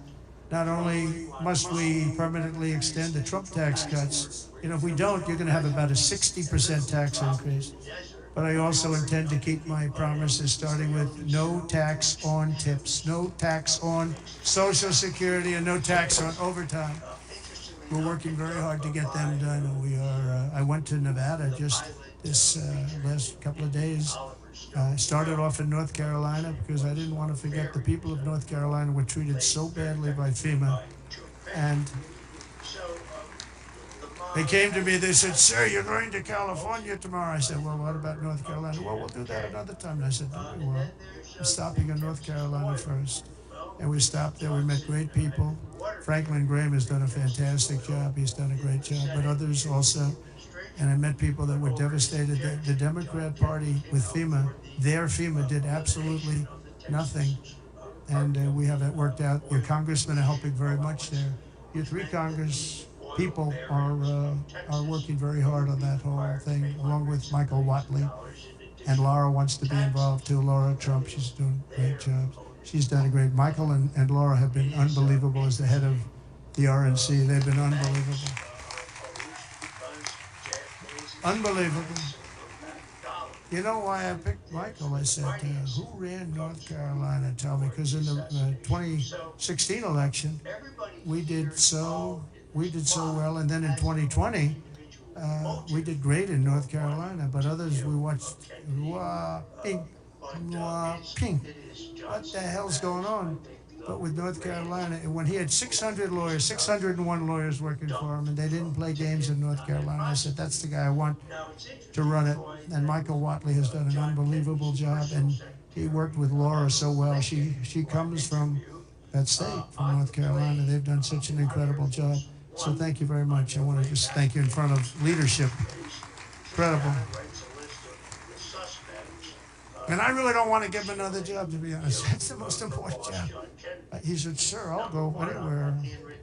Not only must we permanently extend the Trump tax cuts, you know, if we don't, you're going to have about a 60% tax increase. But I also intend to keep my promises, starting with no tax on tips, no tax on Social Security, and no tax on overtime. We're working very hard to get them done. We are. I went to Nevada just this last couple of days. I started off in North Carolina because I didn't want to forget the people of North Carolina were treated so badly by FEMA. And they came to me, they said, sir, you're going to California tomorrow. I said, well, what about North Carolina? Well, we'll do that another time. And I said, no, we won't. I'm stopping in North Carolina first. And we stopped there, we met great people. Franklin Graham has done a fantastic job. He's done a great job, but others also. And I met people that were devastated. The Democrat Party with FEMA, their FEMA did absolutely nothing. And we have that worked out. Your congressmen are helping very much there. Your 3 people are working very hard on that whole thing, along with Michael Watley. And Laura wants to be involved too. Laura Trump, she's doing a great job. She's done a great. Michael and Laura have been unbelievable as the head of the RNC. They've been unbelievable. Unbelievable. You know why I picked Michael? I said, who ran North Carolina? Tell me, because in the 2016 election, we did so well, and then in 2020, we did great in North Carolina. But others, we watched, ping. What the hell's going on? But with North Carolina, when he had 601 lawyers working for him, and they didn't play games in North Carolina, I said, that's the guy I want to run it. And Michael Watley has done an unbelievable job, and he worked with Laura so well. She comes from that state, from North Carolina. They've done such an incredible job. So thank you very much. I want to just thank you in front of leadership. Incredible. And I really don't want to give him another job, to be honest. That's the most important job. He said, sure, I'll go anywhere.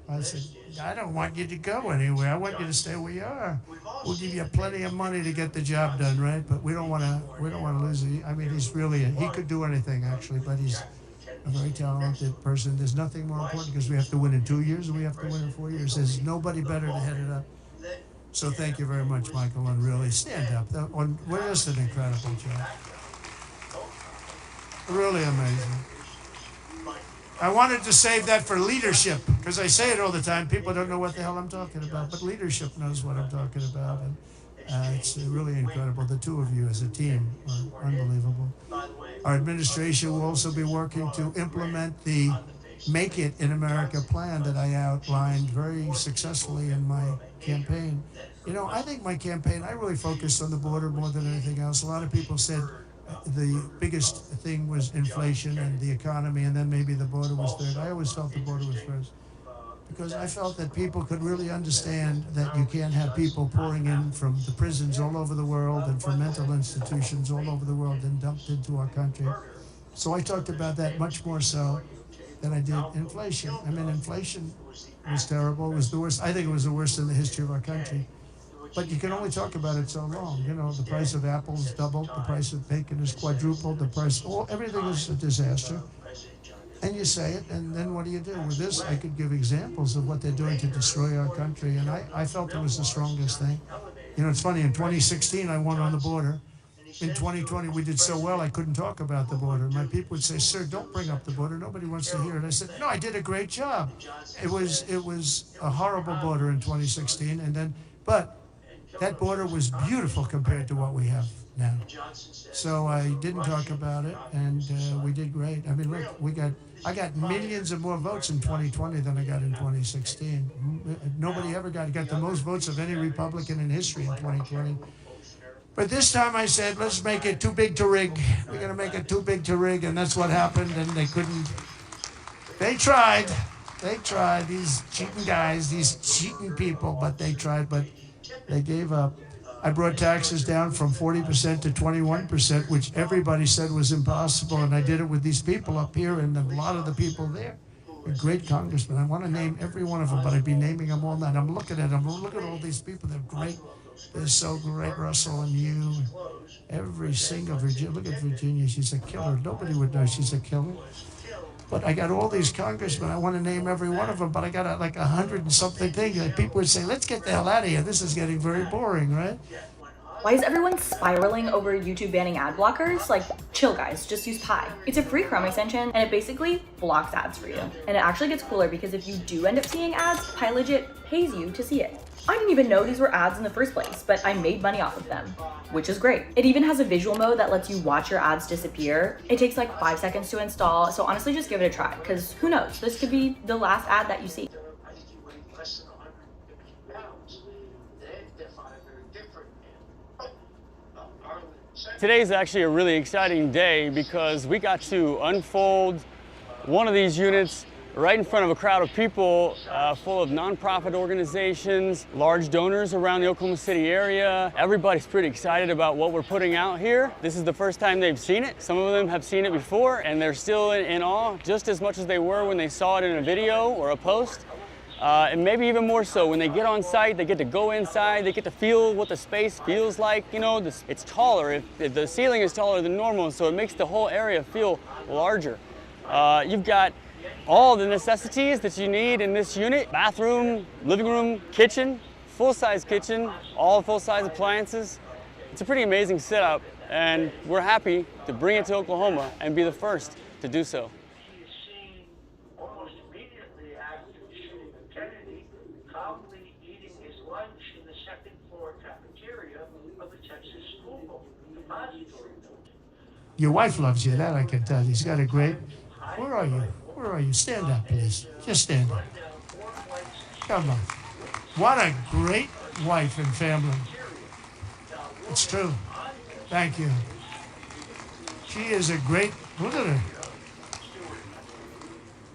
I said, I don't want you to go anywhere. I want you to stay where you are. We'll give you plenty of money to get the job done, right? But we don't want to lose it. I mean, he could do anything, actually, but he's a very talented person. There's nothing more important because we have to win in 2 years and we have to win in 4 years. There's nobody better to head it up. So thank you very much, Michael, and really stand up. We're just an incredible job. Really amazing. I wanted to save that for leadership, because I say it all the time. People don't know what the hell I'm talking about, but leadership knows what I'm talking about. And it's really incredible. The two of you as a team are unbelievable. Our administration will also be working to implement the Make It in America plan that I outlined very successfully in my campaign. You know, I think my campaign, I really focused on the border more than anything else. A lot of people said the biggest thing was inflation and the economy, and then maybe the border was third. I always felt the border was first, because I felt that people could really understand that you can't have people pouring in from the prisons all over the world and from mental institutions all over the world and dumped into our country. So I talked about that much more so than I did inflation. I mean, inflation was terrible. It was the worst. I think it was the worst in the history of our country. But you can only talk about it so long. You know, the price of apples doubled, the price of bacon is quadrupled, everything is a disaster. And you say it, and then what do you do? With this, I could give examples of what they're doing to destroy our country, and I felt it was the strongest thing. You know, it's funny, in 2016, I won on the border. In 2020, we did so well, I couldn't talk about the border. My people would say, sir, don't bring up the border. Nobody wants to hear it. I said, no, I did a great job. It was a horrible border in 2016, but that border was beautiful compared to what we have now. So I didn't talk about it, and we did great. I mean, look, I got millions of more votes in 2020 than I got in 2016. Nobody ever got the most votes of any Republican in history in 2020. But this time I said, let's make it too big to rig. We're going to make it too big to rig, and that's what happened, and they couldn't. They tried, these cheating guys, these cheating people, but they tried, but they gave up. I brought taxes down from 40% to 21%, which everybody said was impossible, and I did it with these people up here and a lot of the people there. A great congressman. I want to name every one of them, but I'd be naming them all night. I'm looking at them. Look at all these people. They're great. They're so great. Russell and you. Every single Virginia. Look at Virginia. She's a killer. Nobody would know she's a killer. But I got all these congressmen. I want to name every one of them, but I got like 100 and something things. Like people would say, let's get the hell out of here. This is getting very boring, right? Why is everyone spiraling over YouTube banning ad blockers? Like, chill guys, just use Pi. It's a free Chrome extension, and it basically blocks ads for you. And it actually gets cooler because if you do end up seeing ads, Pi legit pays you to see it. I didn't even know these were ads in the first place, but I made money off of them, which is great. It even has a visual mode that lets you watch your ads disappear. It takes like 5 seconds to install, so honestly just give it a try, because who knows, this could be the last ad that you see. Today is actually a really exciting day because we got to unfold one of these units right in front of a crowd of people full of nonprofit organizations, large donors around the Oklahoma City area. Everybody's pretty excited about what we're putting out here. This is the first time they've seen it. Some of them have seen it before and they're still in awe just as much as they were when they saw it in a video or a post. and maybe even more so when they get on site, they get to go inside, they get to feel what the space feels like. You know, it's taller. If the ceiling is taller than normal, so it makes the whole area feel larger. You've got all the necessities that you need in this unit: bathroom, living room, kitchen, full-size kitchen, all full-size appliances. It's a pretty amazing setup, and we're happy to bring it to Oklahoma and be the first to do so. Almost immediately after the shooting of Kennedy, calmly eating his lunch in the second-floor cafeteria of the Texas School Depository Building. Your wife loves you, that I can tell. He's got a great... Where are you? Where are you? Stand up, please. Just stand up. Come on. What a great wife and family. It's true. Thank you. She is a great... Look at her.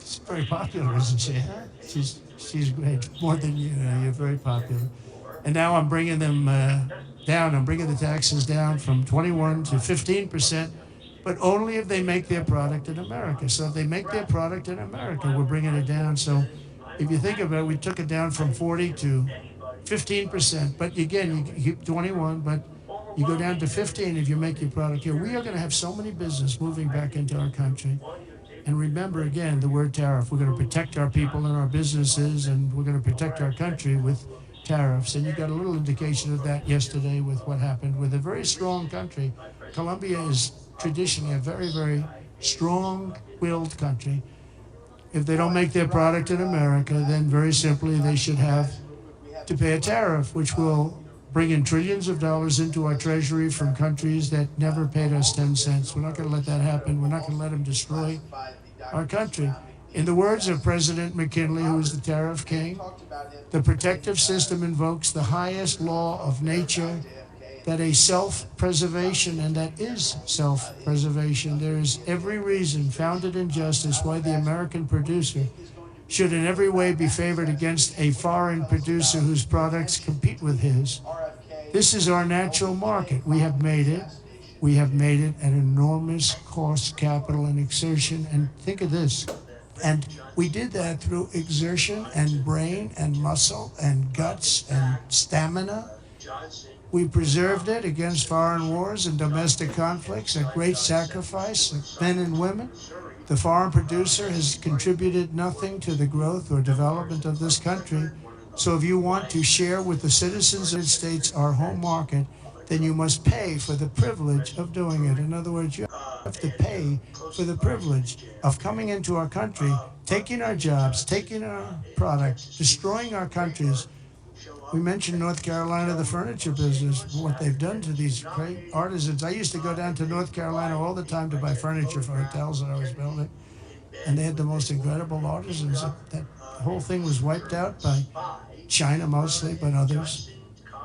She's very popular, isn't she? Huh? She's great. More than you. You're very popular. And now I'm bringing them down. I'm bringing the taxes down from 21 to 15%, but only if they make their product in America. So if they make their product in America, we're bringing it down. So if you think about it, we took it down from 40 to 15%. But again, you keep 21, but you go down to 15 if you make your product here. We are going to have so many business moving back into our country. And remember, again, the word tariff. We're going to protect our people and our businesses, and we're going to protect our country with tariffs. And you got a little indication of that yesterday with what happened with a very strong country. Colombia is traditionally a very, very strong-willed country. If they don't make their product in America, then very simply they should have to pay a tariff, which will bring in trillions of dollars into our treasury from countries that never paid us 10 cents. We're not going to let that happen. We're not going to let them destroy our country. In the words of President McKinley, who is the tariff king, the protective system invokes the highest law of nature, that a self-preservation, and that is self-preservation. There is every reason, founded in justice, why the American producer should in every way be favored against a foreign producer whose products compete with his. This is our natural market. We have made it. We have made it an enormous cost, capital, and exertion. And think of this. And we did that through exertion and brain and muscle and guts and stamina. We preserved it against foreign wars and domestic conflicts, a great sacrifice of men and women. The foreign producer has contributed nothing to the growth or development of this country. So if you want to share with the citizens of the United States our home market, then you must pay for the privilege of doing it. In other words, you have to pay for the privilege of coming into our country, taking our jobs, taking our product, destroying our countries. We mentioned North Carolina, the furniture business, what they've done to these great artisans. I used to go down to North Carolina all the time to buy furniture for hotels that I was building. And they had the most incredible artisans. That whole thing was wiped out by China mostly, but others.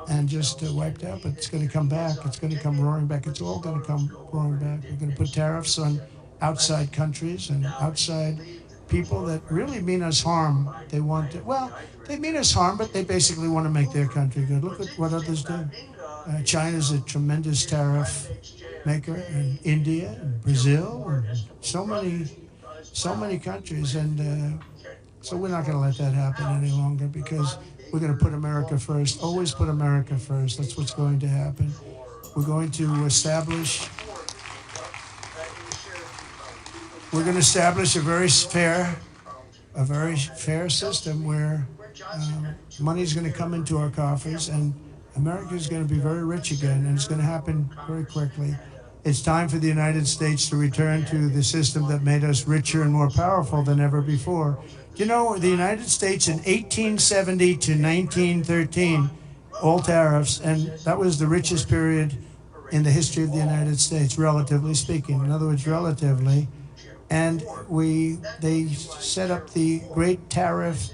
And just wiped out, but it's going to come back. It's going to come roaring back. It's all going to come roaring back. We're going to put tariffs on outside countries and outside people that really mean us harm. They want to, well, they mean us harm, but they basically want to make their country good. Look at what others do. China's a tremendous tariff maker, and India, and Brazil, and so many countries. And so we're not going to let that happen any longer, because we're going to put America first. Always put America first. That's what's going to happen. We're going to establish a very fair system where money is going to come into our coffers, and America is going to be very rich again, and it's going to happen very quickly. It's time for the United States to return to the system that made us richer and more powerful than ever before. You know, the United States in 1870 to 1913, all tariffs, and that was the richest period in the history of the United States, relatively speaking. In other words, relatively. And they set up the Great Tariff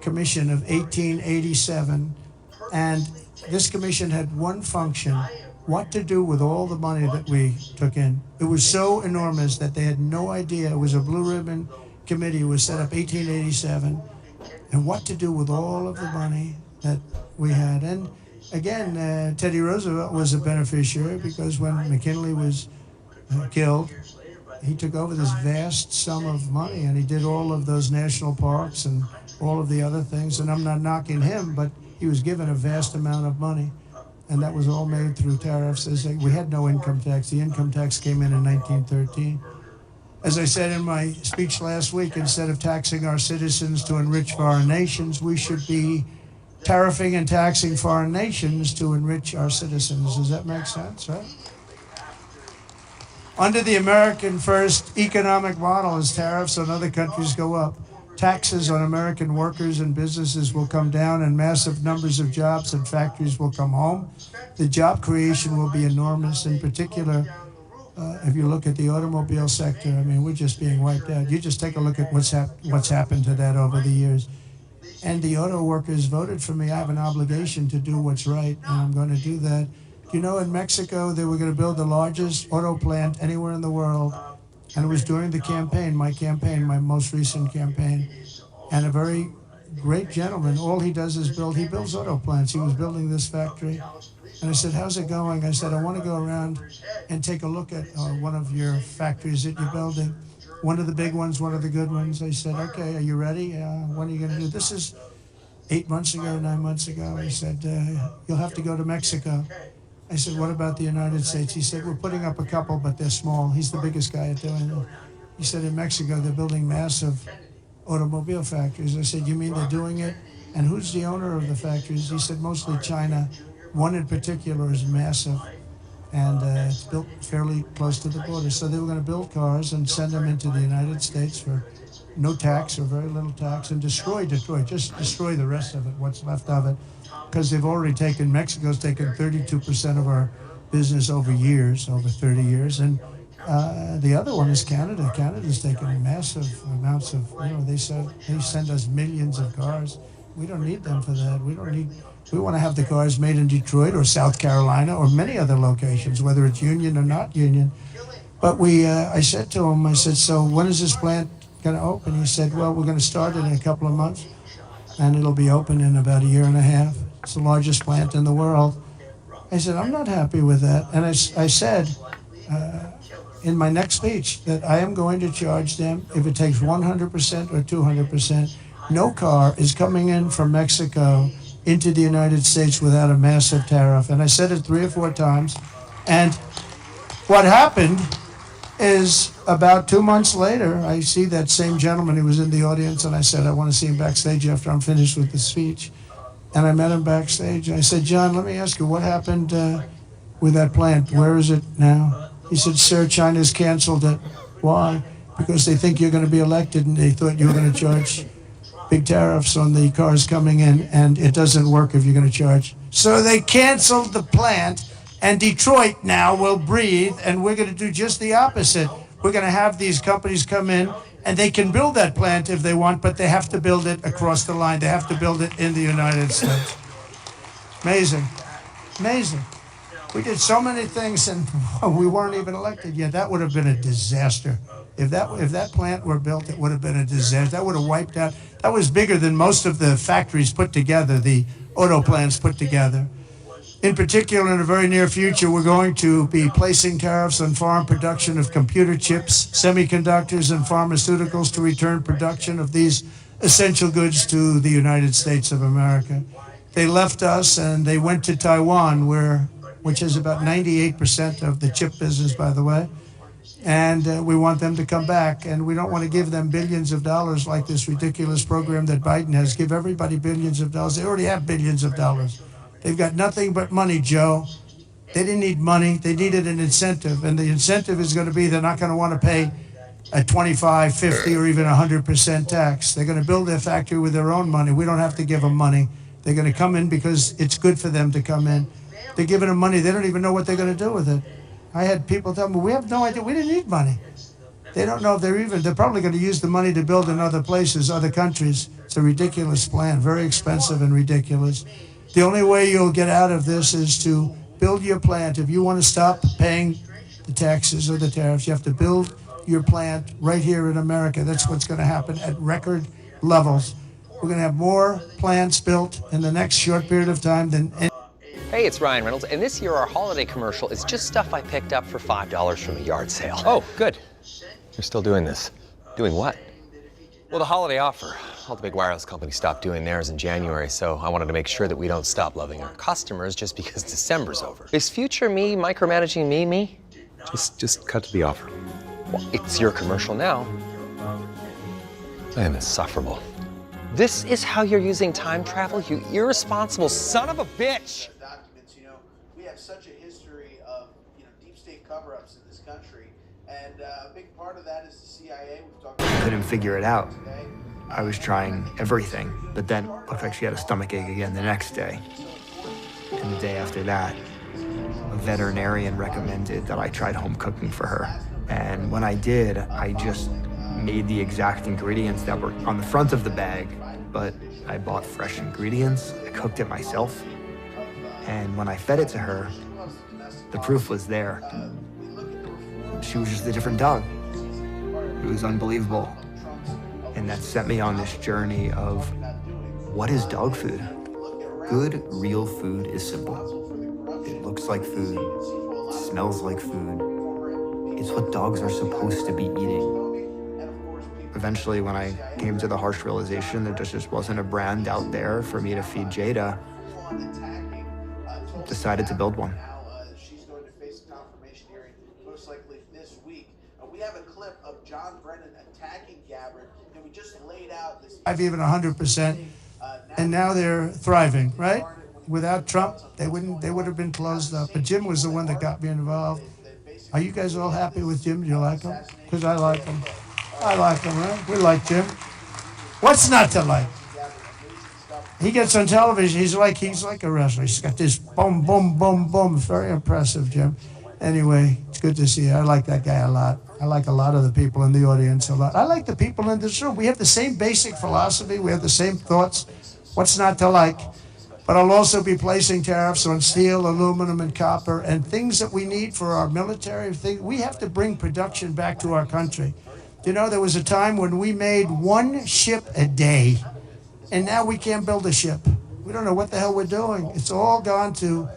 Commission of 1887, and this commission had one function: what to do with all the money that we took in. It was so enormous that they had no idea. It was a blue ribbon committee. It was set up 1887, and what to do with all of the money that we had. And again, Teddy Roosevelt was a beneficiary, because when McKinley was killed, he took over this vast sum of money, and he did all of those national parks and all of the other things. And I'm not knocking him, but he was given a vast amount of money, and that was all made through tariffs. We had no income tax. The income tax came in 1913. As I said in my speech last week, instead of taxing our citizens to enrich foreign nations, we should be tariffing and taxing foreign nations to enrich our citizens. Does that make sense, right? Under the American First economic model, as tariffs on other countries go up, taxes on American workers and businesses will come down, and massive numbers of jobs and factories will come home. The job creation will be enormous. In particular, if you look at the automobile sector, I mean, we're just being wiped out. You just take a look at what's happened to that over the years. And the auto workers voted for me. I have an obligation to do what's right, and I'm going to do that. You know, in Mexico, they were going to build the largest auto plant anywhere in the world. And it was during the campaign, my most recent campaign. And a very great gentleman, all he does is he builds auto plants. He was building this factory. And I said, how's it going? I said, I want to go around and take a look at one of your factories that you're building. One of the big ones, one of the good ones. I said, okay, are you ready? When are you going to do this? Is 9 months ago. He said, you'll have to go to Mexico. I said, what about the United States? He said, we're putting up a couple, but they're small. He's the biggest guy at doing it. He said, in Mexico, they're building massive automobile factories. I said, you mean they're doing it? And who's the owner of the factories? He said, mostly China. One in particular is massive, and it's built fairly close to the border. So they were going to build cars and send them into the United States for no tax or very little tax, and destroy Detroit, just destroy the rest of it, what's left of it, because they've already taken, Mexico's taken 32% of our business over 30 years, and the other one is Canada. Canada's taken massive amounts of, they send us millions of cars. We don't need them for that. We want to have the cars made in Detroit or South Carolina or many other locations, whether it's union or not union. But I said to him, so when is this plant going to open? He said, well, we're going to start it in a couple of months, and it'll be open in about a year and a half. It's the largest plant in the world. I said, I'm not happy with that. And I said in my next speech that I am going to charge them, if it takes 100% or 200%, no car is coming in from Mexico into the United States without a massive tariff. And I said it 3 or 4 times. And what happened is about 2 months later, I see that same gentleman who was in the audience, and I said, I want to see him backstage after I'm finished with the speech. And I met him backstage. I said, John, let me ask you, what happened with that plant? Where is it now? He said, sir, China's canceled it. Why? Because they think you're going to be elected, and they thought you were going to charge big tariffs on the cars coming in, and it doesn't work if you're going to charge. So they canceled the plant, and Detroit now will breathe, and we're going to do just the opposite. We're going to have these companies come in, and they can build that plant if they want, but they have to build it across the line. They have to build it in the United States. Amazing. Amazing. We did so many things, and we weren't even elected yet. That would have been a disaster. If that plant were built, it would have been a disaster. That would have wiped out. That was bigger than most of the factories put together, the auto plants put together. In particular, in the very near future, we're going to be placing tariffs on foreign production of computer chips, semiconductors, and pharmaceuticals to return production of these essential goods to the United States of America. They left us and they went to Taiwan, which is about 98% of the chip business, by the way. And we want them to come back, and we don't want to give them billions of dollars like this ridiculous program that Biden has. Give everybody billions of dollars. They already have billions of dollars. They've got nothing but money, Joe. They didn't need money. They needed an incentive, and the incentive is going to be they're not going to want to pay a 25, 50, or even 100% tax. They're going to build their factory with their own money. We don't have to give them money. They're going to come in because it's good for them to come in. They're giving them money. They don't even know what they're going to do with it. I had people tell me, we have no idea. We didn't need money. They don't know if they're probably going to use the money to build in other places, other countries. It's a ridiculous plan, very expensive and ridiculous. The only way you'll get out of this is to build your plant. If you want to stop paying the taxes or the tariffs, you have to build your plant right here in America. That's what's going to happen at record levels. We're going to have more plants built in the next short period of time than any. Hey, it's Ryan Reynolds, and this year our holiday commercial is just stuff I picked up for $5 from a yard sale. Oh, good. You're still doing this. Doing what? Well, the holiday offer. All the big wireless companies stopped doing theirs in January, so I wanted to make sure that we don't stop loving our customers just because December's over. Is future me micromanaging me? Just cut to the offer. Well, it's your commercial now. I am insufferable. This is how you're using time travel, you irresponsible son of a bitch! Documents, we have such a history of, deep state cover-ups in this country, and a big part of that is the CIA. We've talked about. Couldn't figure it out. I was trying everything, but then looked like she had a stomachache again the next day. And the day after that, a veterinarian recommended that I tried home cooking for her. And when I did, I just made the exact ingredients that were on the front of the bag, but I bought fresh ingredients, I cooked it myself, and when I fed it to her, the proof was there. She was just a different dog. It was unbelievable. And that set me on this journey of, what is dog food? Good, real food is simple. It looks like food, it smells like food. It's what dogs are supposed to be eating. Eventually, when I came to the harsh realization that there just wasn't a brand out there for me to feed Jada, decided to build one. She's going to face a confirmation hearing, most likely this week. We have a clip of John Brennan attacking Gabbard, and we just laid out this. I've even 100%, and now they're thriving, right? Without Trump, they would have been closed up. But Jim was the one that got me involved. Are you guys all happy with Jim? Do you like him? Because I like him. I like him, right? We like Jim. What's not to like? He gets on television, he's like a wrestler. He's got this boom, boom, boom, boom. Very impressive, Jim. Anyway, it's good to see you. I like that guy a lot. I like a lot of the people in the audience a lot. I like the people in this room. We have the same basic philosophy. We have the same thoughts. What's not to like? But I'll also be placing tariffs on steel, aluminum, and copper, and things that we need for our military. We have to bring production back to our country. There was a time when we made one ship a day, and now we can't build a ship. We don't know what the hell we're doing. It's all gone to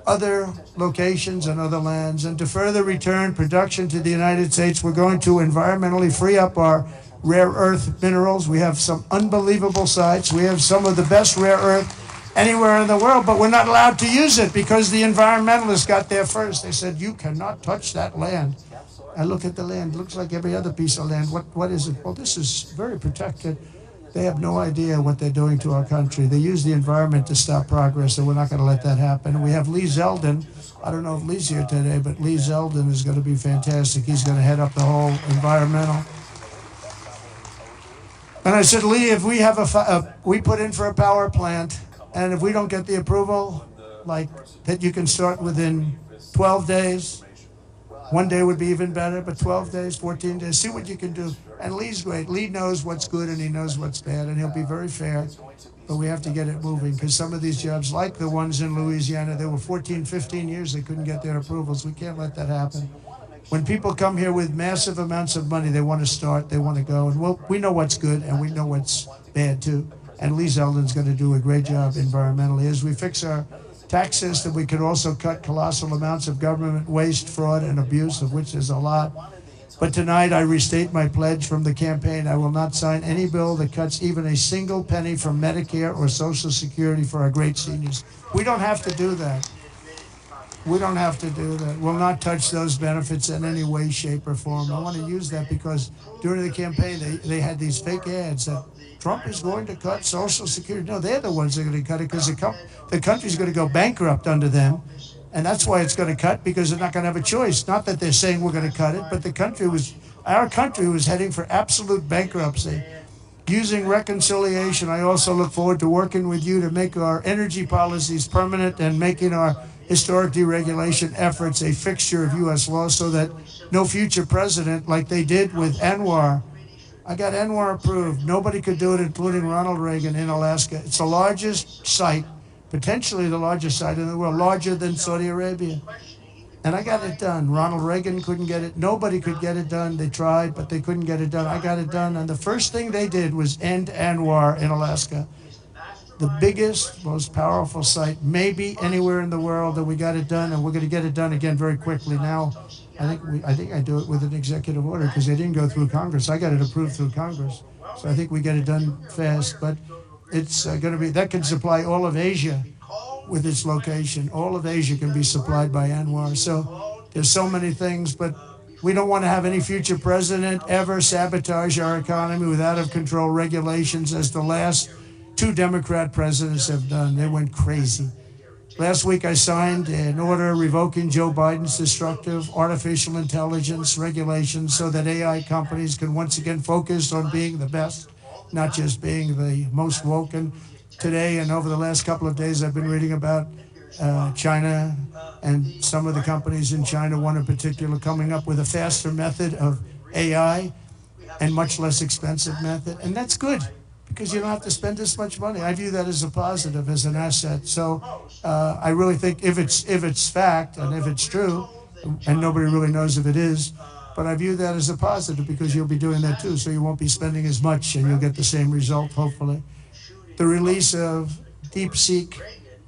other locations and other lands. And to further return production to the United States, we're going to environmentally free up our rare earth minerals. We have some unbelievable sites. We have some of the best rare earth anywhere in the world, but we're not allowed to use it because the environmentalists got there first. They said, you cannot touch that land. I look at the land, it looks like every other piece of land. What is it? Well, this is very protected. They have no idea what they're doing to our country. They use the environment to stop progress, and we're not going to let that happen. We have Lee Zeldin. I don't know if Lee's here today, but Lee Zeldin is going to be fantastic. He's going to head up the whole environmental. And I said, Lee, if we have we put in for a power plant, and if we don't get the approval, like that you can start within 12 days, one day would be even better, but 12 days, 14 days, see what you can do. And Lee's great. Lee knows what's good and he knows what's bad, and he'll be very fair. But we have to get it moving, because some of these jobs, like the ones in Louisiana, they were 14, 15 years, they couldn't get their approvals. We can't let that happen. When people come here with massive amounts of money, they want to start, they want to go. And we know what's good and we know what's bad too. And Lee Zeldin's going to do a great job environmentally. As we fix our tax system, we could also cut colossal amounts of government waste, fraud, and abuse, of which there's a lot. But tonight I restate my pledge from the campaign. I will not sign any bill that cuts even a single penny from Medicare or Social Security for our great seniors. We don't have to do that. We don't have to do that. We'll not touch those benefits in any way, shape, or form. I want to use that because during the campaign, they had these fake ads that Trump is going to cut Social Security. No, they're the ones that are going to cut it, because the country's going to go bankrupt under them. And that's why it's going to cut, because they're not going to have a choice. Not that they're saying we're going to cut it, but our country was heading for absolute bankruptcy. Using reconciliation, I also look forward to working with you to make our energy policies permanent and making our historic deregulation efforts a fixture of U.S. law, so that no future president, like they did with ANWR. I got ANWR approved. Nobody could do it, including Ronald Reagan in Alaska. It's the largest site, potentially the largest site in the world, larger than Saudi Arabia. And I got it done. Ronald Reagan couldn't get it. Nobody could get it done. They tried, but they couldn't get it done. I got it done. And the first thing they did was end ANWR in Alaska. The biggest, most powerful site maybe anywhere in the world, that we got it done, and we're going to get it done again very quickly. Now, I think I do it with an executive order because they didn't go through Congress. I got it approved through Congress. So I think we get it done fast, but it's going to be, that can supply all of Asia with its location. All of Asia can be supplied by ANWR. So there's so many things, but we don't want to have any future president ever sabotage our economy with out-of-control regulations as the last 2 Democrat presidents have done. They went crazy. Last week I signed an order revoking Joe Biden's destructive artificial intelligence regulations so that AI companies can once again focus on being the best, not just being the most woke. And today and over the last couple of days I've been reading about China and some of the companies in China, one in particular, coming up with a faster method of AI and much less expensive method. And that's good because you don't have to spend this much money. I view that as a positive, as an asset. So I really think if it's fact and if it's true, and nobody really knows if it is, but I view that as a positive because you'll be doing that too. So you won't be spending as much and you'll get the same result, hopefully. The release of DeepSeek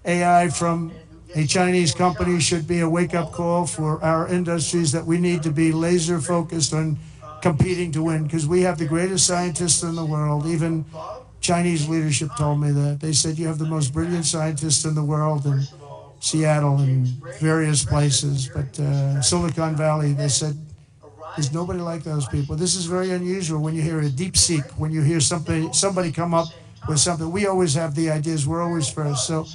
AI from a Chinese company should be a wake-up call for our industries that we need to be laser focused on competing to win because we have the greatest scientists in the world. Even Chinese leadership told me that. They said you have the most brilliant scientists in the world in Seattle and various places, but Silicon Valley, they said, there's nobody like those people. This is very unusual when you hear a DeepSeek, when you hear somebody come up with something. We always have the ideas, we're always first. So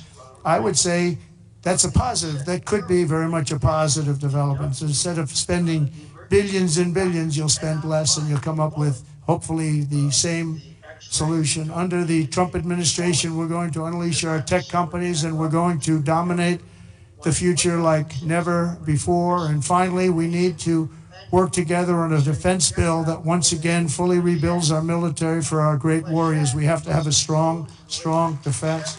I would say that's a positive. That could be very much a positive development. So instead of spending billions and billions, you'll spend less and you'll come up with, hopefully, the same solution. Under the Trump administration, we're going to unleash our tech companies and we're going to dominate the future like never before. And finally, we need to work together on a defense bill that once again fully rebuilds our military for our great warriors. We have to have a strong, strong defense.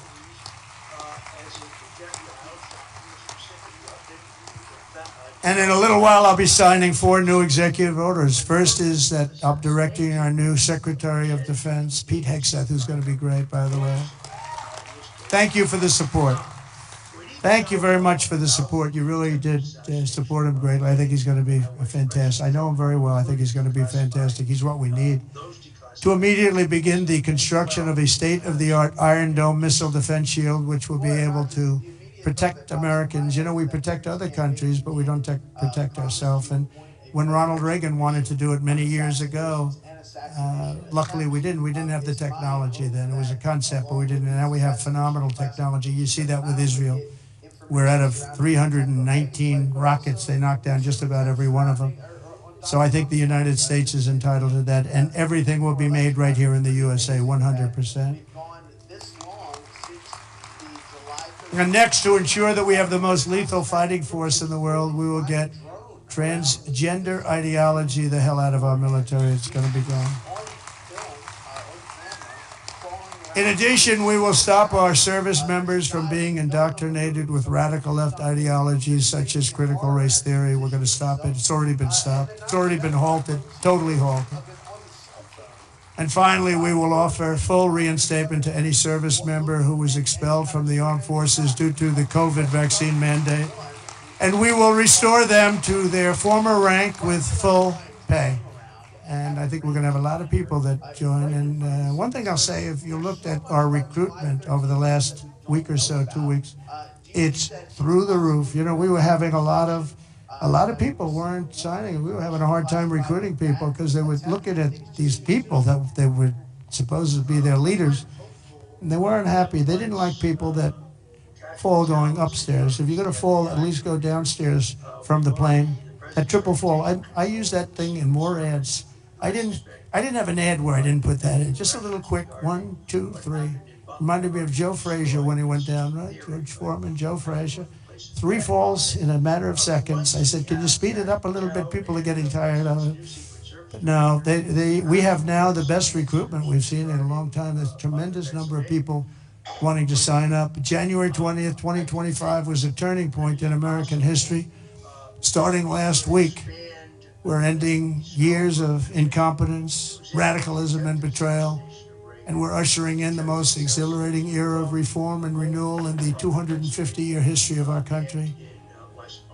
And in a little while, I'll be signing 4 new executive orders. First is that I'm directing our new Secretary of Defense, Pete Hegseth, who's going to be great, by the way. Thank you for the support. Thank you very much for the support. You really did support him greatly. I think he's going to be fantastic. I know him very well. I think he's going to be fantastic. He's what we need. To immediately begin the construction of a state-of-the-art Iron Dome missile defense shield, which will be able to protect Americans. You know, we protect other countries, but we don't protect ourselves. And when Ronald Reagan wanted to do it many years ago, luckily we didn't. We didn't have the technology then. It was a concept, but we didn't. And now we have phenomenal technology. You see that with Israel. We're out of 319 rockets. They knocked down just about every one of them. So I think the United States is entitled to that. And everything will be made right here in the USA, 100%. And next, to ensure that we have the most lethal fighting force in the world, we will get transgender ideology the hell out of our military. It's going to be gone. In addition, we will stop our service members from being indoctrinated with radical left ideologies such as critical race theory. We're going to stop it. It's already been stopped. It's already been halted, totally halted. And finally, we will offer full reinstatement to any service member who was expelled from the armed forces due to the COVID vaccine mandate. And we will restore them to their former rank with full pay. And I think we're going to have a lot of people that join. And one thing I'll say, if you looked at our recruitment over the last week or so, 2 weeks, it's through the roof. You know, we were having a lot of people weren't signing. We were having a hard time recruiting people because they would look at these people that they were supposed to be their leaders, and they weren't happy. They didn't like people that fall going upstairs. If you're going to fall, at least go downstairs from the plane. That triple fall. I use that thing in more ads. I didn't have an ad where I didn't put that in. Just a little quick 1, 2, 3. Reminded me of Joe Frazier when he went down, right? George Foreman, Joe Frazier. 3 falls in a matter of seconds. I said, can you speed it up a little bit? People are getting tired of it. But no, we have now the best recruitment we've seen in a long time. There's a tremendous number of people wanting to sign up. January 20th, 2025 was a turning point in American history. Starting last week, we're ending years of incompetence, radicalism, and betrayal. And we're ushering in the most exhilarating era of reform and renewal in the 250-year history of our country.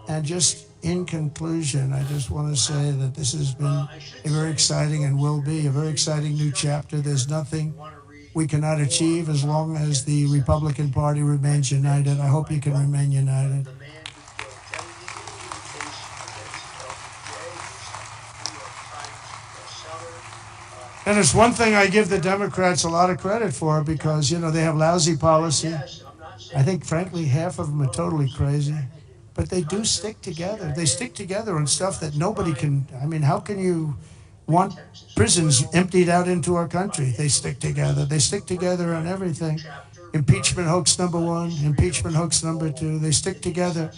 And just in conclusion, I just want to say that this has been a very exciting and will be a very exciting new chapter. There's nothing we cannot achieve as long as the Republican Party remains united. I hope you can remain united. And it's one thing I give the Democrats a lot of credit for because, you know, they have lousy policy. I think, frankly, half of them are totally crazy. But they do stick together. They stick together on stuff that nobody can. I mean, how can you want prisons emptied out into our country? They stick together. They stick together on everything. Impeachment hoax number 1, impeachment hoax number 2. They stick together.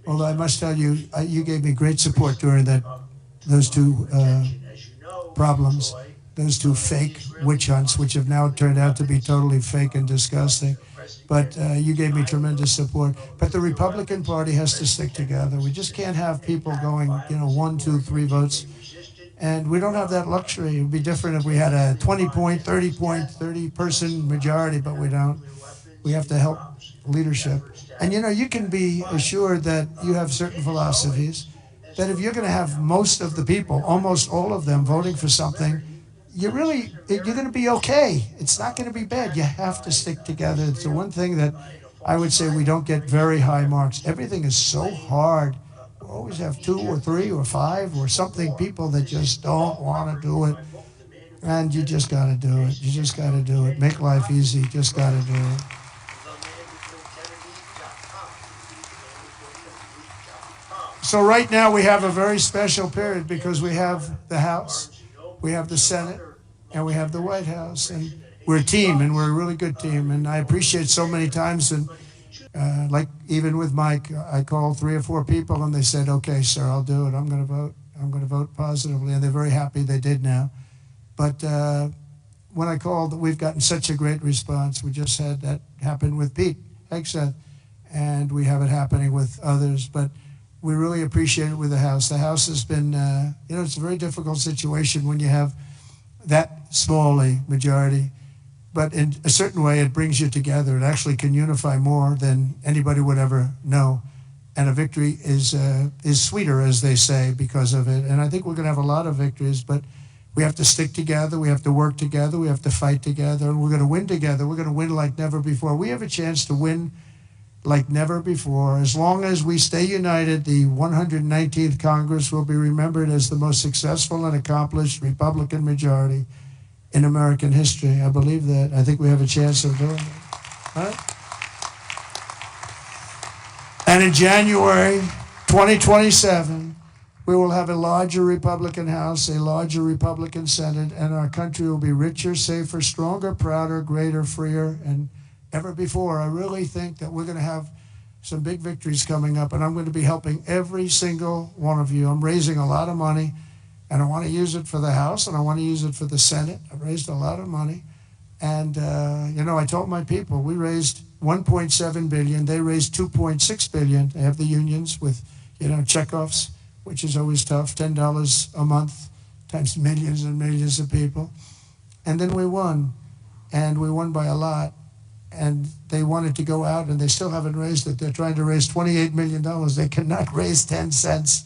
Although I must tell you, you gave me great support during those two problems. Those two fake witch hunts, which have now turned out to be totally fake and disgusting. But you gave me tremendous support. But the Republican Party has to stick together. We just can't have people going, 1, 2, 3 votes. And we don't have that luxury. It would be different if we had a 20-point, 30-person majority, but we don't. We have to help leadership. And, you can be assured that you have certain philosophies, that if you're going to have most of the people, almost all of them, voting for something, you're going to be okay. It's not going to be bad. You have to stick together. It's the one thing that I would say we don't get very high marks. Everything is so hard. We always have 2 or 3 or 5 or something, people that just don't want to do it. And you just got to do it. You just got to do it. Make life easy. You just got to do it. So right now we have a very special period because we have the House, we have the Senate, and we have the White House. And we're a team, and we're a really good team. And I appreciate so many times, and like even with Mike, I called 3 or 4 people, and they said, okay, sir, I'll do it. I'm going to vote. I'm going to vote positively. And they're very happy they did now. But when I called, we've gotten such a great response. We just had that happen with Pete Hegseth, and we have it happening with others. But we really appreciate it with the House. The House has been, it's a very difficult situation when you have that small a majority. But in a certain way, it brings you together. It actually can unify more than anybody would ever know. And a victory is sweeter, as they say, because of it. And I think we're going to have a lot of victories, but we have to stick together. We have to work together. We have to fight together. And we're going to win together. We're going to win like never before. We have a chance to win like never before. As long as we stay united, the 119th Congress will be remembered as the most successful and accomplished Republican majority in American history. I believe that. I think we have a chance of doing it. Right? And in January 2027, we will have a larger Republican House, a larger Republican Senate, and our country will be richer, safer, stronger, prouder, greater, freer, and ever before. I really think that we're going to have some big victories coming up, and I'm going to be helping every single one of you. I'm raising a lot of money, and I want to use it for the House, and I want to use it for the Senate. I've raised a lot of money, and I told my people, we raised $1.7 billion. They raised $2.6 billion. They have the unions with, checkoffs, which is always tough, $10 a month times millions and millions of people. And then we won, and we won by a lot. And they wanted to go out, and they still haven't raised it. They're trying to raise $28 million. They cannot raise 10 cents.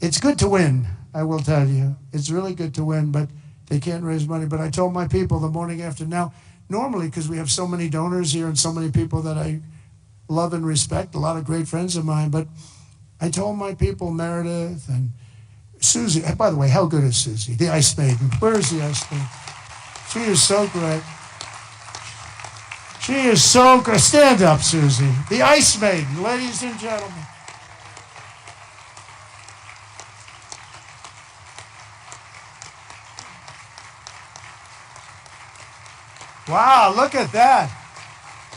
It's good to win, I will tell you. It's really good to win, but they can't raise money. But I told my people the morning after. Now, normally, because we have so many donors here and so many people that I love and respect, a lot of great friends of mine, but I told my people, Meredith and Susie, and by the way, how good is Susie? The Ice Maiden. Where is the Ice Maiden? She is so great. She is so good. Stand up, Susie. The Ice Maiden, ladies and gentlemen. Wow, look at that.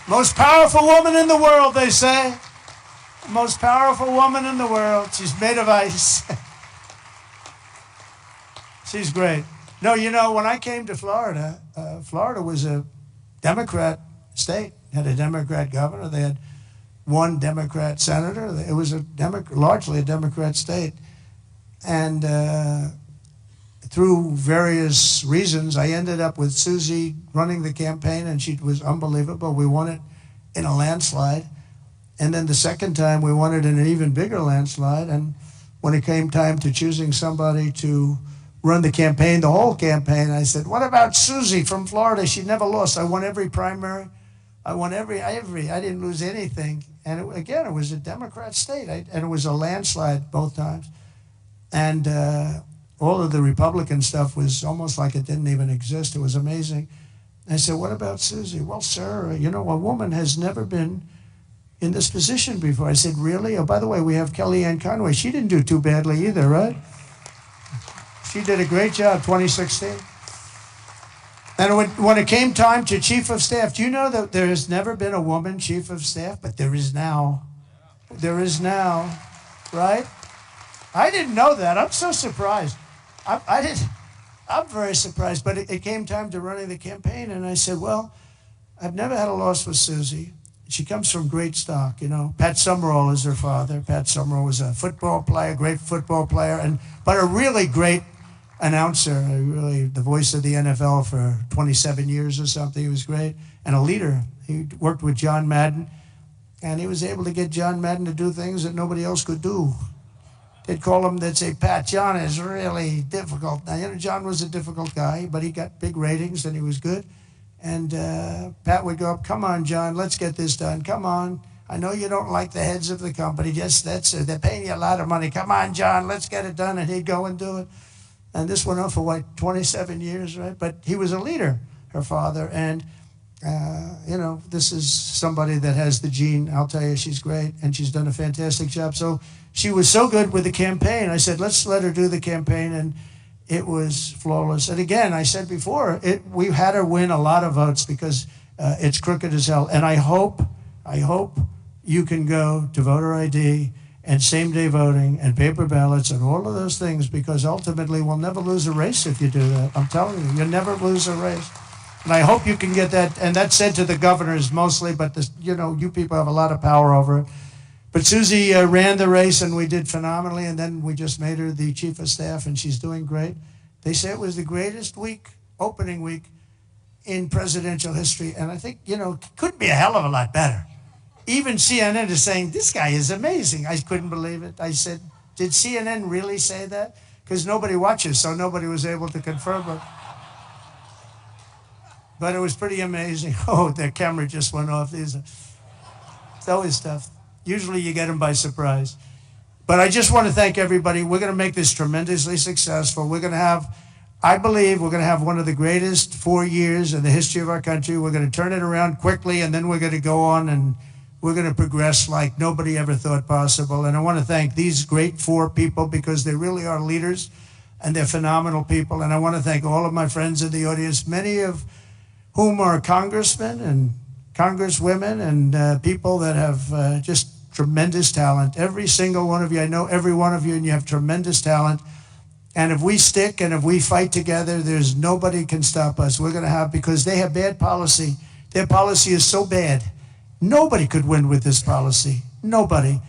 Most powerful woman in the world, they say. Most powerful woman in the world. She's made of ice. She's great. No, when I came to Florida, Florida was a Democrat state, had a Democrat governor. They had one Democrat senator. It was largely a Democrat state. And through various reasons, I ended up with Susie running the campaign, and she was unbelievable. We won it in a landslide. And then the second time, we won it in an even bigger landslide. And when it came time to choosing somebody to run the campaign, the whole campaign, I said, what about Susie from Florida? She never lost. I won every primary. I won every, I didn't lose anything. And it was a Democrat state, and it was a landslide both times. And all of the Republican stuff was almost like it didn't even exist. It was amazing. I said, what about Susie? Well, sir, you know, a woman has never been in this position before. I said, really? Oh, by the way, we have Kellyanne Conway. She didn't do too badly either, right? She did a great job, 2016. And when it came time to chief of staff, do you know that there has never been a woman chief of staff? But there is now. There is now, right? I didn't know that. I'm so surprised. I'm very surprised. But it came time to running the campaign, and I said, well, I've never had a loss with Susie. She comes from great stock, you know. Pat Summerall is her father. Pat Summerall was a football player, great football player, but a really great announcer, really the voice of the NFL for 27 years or something. He was great, and a leader. He worked with John Madden, and he was able to get John Madden to do things that nobody else could do. They'd call him, they'd say, Pat, John is really difficult. Now, you know, John was a difficult guy, but he got big ratings, and he was good. And Pat would go up, come on, John, let's get this done. Come on. I know you don't like the heads of the company. Just they're paying you a lot of money. Come on, John, let's get it done. And he'd go and do it. And this went on for, what, 27 years, right? But he was a leader, her father. And, you know, this is somebody that has the gene. I'll tell you, she's great. And she's done a fantastic job. So she was so good with the campaign. I said, let's let her do the campaign. And it was flawless. And again, I said before, we had her win a lot of votes because it's crooked as hell. And I hope you can go to voter ID and same-day voting and paper ballots and all of those things, because ultimately we'll never lose a race if you do that. I'm telling you, you'll never lose a race. And I hope you can get that. And that's said to the governors mostly, but you know, you people have a lot of power over it. But Susie ran the race, and we did phenomenally, and then we just made her the chief of staff, and she's doing great. They say it was the greatest week, opening week, in presidential history, and I think, you know, couldn't be a hell of a lot better. Even CNN is saying, this guy is amazing. I couldn't believe it. I said, did CNN really say that? Because nobody watches, so nobody was able to confirm it. But it was pretty amazing. Oh, their camera just went off. It's always tough. Usually you get them by surprise. But I just want to thank everybody. We're going to make this tremendously successful. We're going to have, I believe, we're going to have one of the greatest 4 years in the history of our country. We're going to turn it around quickly, and then we're going to go on and we're going to progress like nobody ever thought possible. And I want to thank these great 4 people, because they really are leaders and they're phenomenal people. And I want to thank all of my friends in the audience, many of whom are congressmen and congresswomen and people that have just tremendous talent. Every single one of you, I know every one of you, and you have tremendous talent. And if we stick and if we fight together, there's nobody can stop us. We're going to have, because they have bad policy. Their policy is so bad. Nobody could win with this policy. Nobody.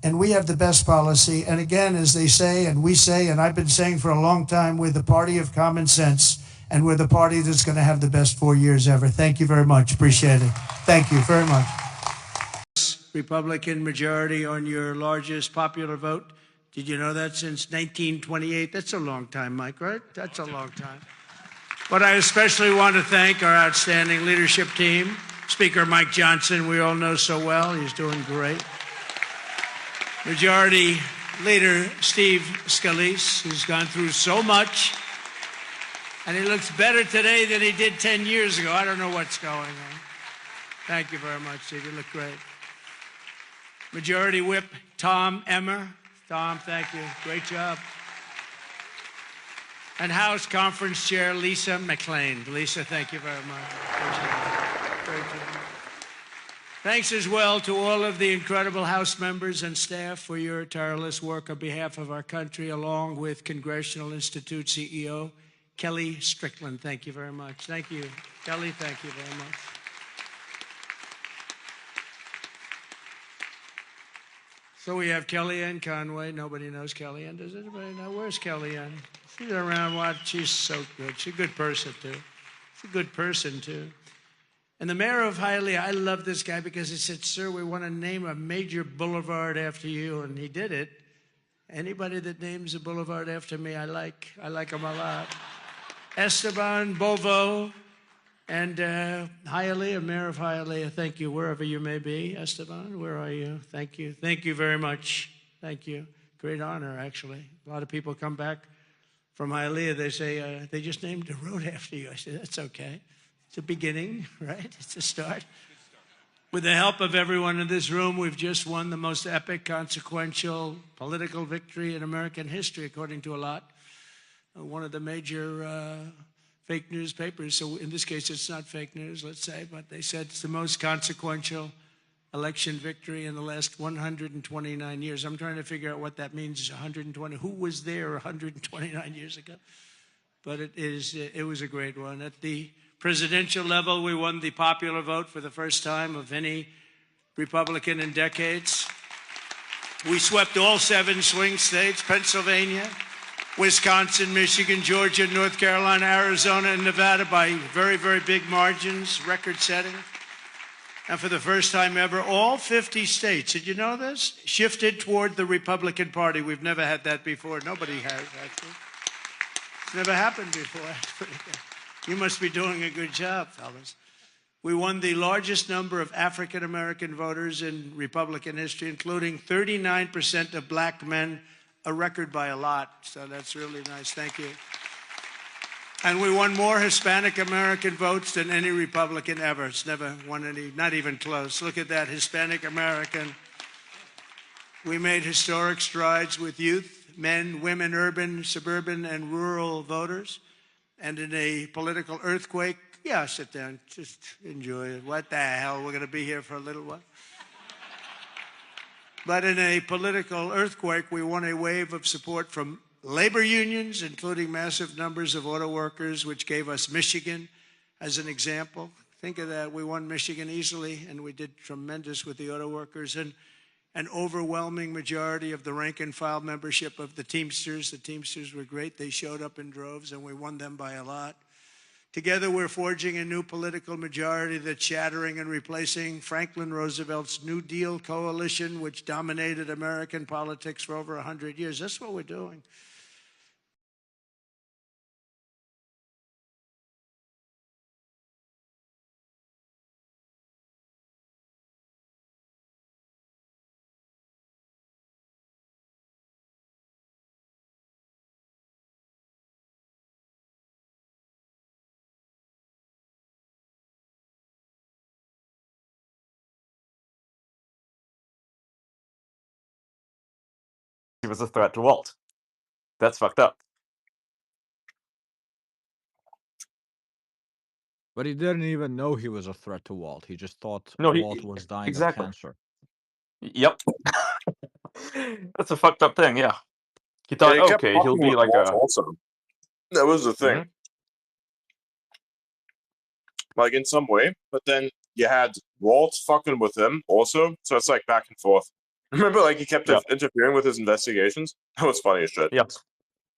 And we have the best policy. And again, as they say, and we say, and I've been saying for a long time, we're the party of common sense. And we're the party that's going to have the best 4 years ever. Thank you very much. Appreciate it. Thank you very much. Republican majority on your largest popular vote. Did you know that? Since 1928? That's a long time, Mike, right? That's a long time. But I especially want to thank our outstanding leadership team. Speaker Mike Johnson, we all know so well. He's doing great. Majority Leader Steve Scalise, who's gone through so much. And he looks better today than he did 10 years ago. I don't know what's going on. Thank you very much, Steve. You look great. Majority Whip Tom Emmer. Tom, thank you. Great job. And House Conference Chair Lisa McClain. Lisa, thank you very much. Great job. Great job. Thanks as well to all of the incredible House members and staff for your tireless work on behalf of our country, along with Congressional Institute CEO Kelly Strickland. Thank you very much. Thank you. Kelly, thank you very much. So we have Kellyanne Conway. Nobody knows Kellyanne. Does anybody know? Where's Kellyanne? She's around. What? She's so good. She's a good person, too. She's a good person, too. And the mayor of Hialeah, I love this guy because he said, sir, we want to name a major boulevard after you. And he did it. Anybody that names a boulevard after me, I like them a lot. Esteban, Bovo, and Hialeah, Mayor of Hialeah, thank you, wherever you may be. Esteban, where are you? Thank you. Thank you very much. Thank you. Great honor, actually. A lot of people come back from Hialeah. They say, they just named a road after you. I said, that's okay. It's a beginning, right? It's a start. With the help of everyone in this room, we've just won the most epic, consequential political victory in American history, according to a lot. One of the major fake newspapers, so in this case it's not fake news, let's say, but they said it's the most consequential election victory in the last 129 years. I'm trying to figure out what that means, 120. Who was there 129 years ago? But it was a great one. At the presidential level, we won the popular vote for the first time of any Republican in decades. We swept all 7 swing states, Pennsylvania, Wisconsin, Michigan, Georgia, North Carolina, Arizona, and Nevada by very, very big margins, record-setting. And for the first time ever, all 50 states, did you know this? Shifted toward the Republican Party. We've never had that before. Nobody has, actually. It's never happened before. You must be doing a good job, fellas. We won the largest number of African-American voters in Republican history, including 39% of black men, a record by a lot. So that's really nice. Thank you. And we won more Hispanic American votes than any Republican ever. It's never won any, not even close. Look at that, Hispanic American. We made historic strides with youth, men, women, urban, suburban, and rural voters. And in a political earthquake, yeah, sit down, just enjoy it. What the hell, we're going to be here for a little while. But in a political earthquake, we won a wave of support from labor unions, including massive numbers of auto workers, which gave us Michigan as an example. Think of that. We won Michigan easily, and we did tremendous with the auto workers. And an overwhelming majority of the rank and file membership of the Teamsters. The Teamsters were great. They showed up in droves, and we won them by a lot. Together, we're forging a new political majority that's shattering and replacing Franklin Roosevelt's New Deal coalition, which dominated American politics for over 100 years. That's what we're doing. He was a threat to Walt. That's fucked up. But he didn't even know he was a threat to Walt. He just thought No, Walt was dying exactly. of cancer. Yep. That's a fucked up thing, yeah. He thought, Yeah, he kept okay, he'll fucking be with like Walt a... also. That was the thing. Like, in some way. But then you had Walt fucking with him also. So it's like back and forth. Remember, like, he kept interfering with his investigations? That was funny as shit. Yeah.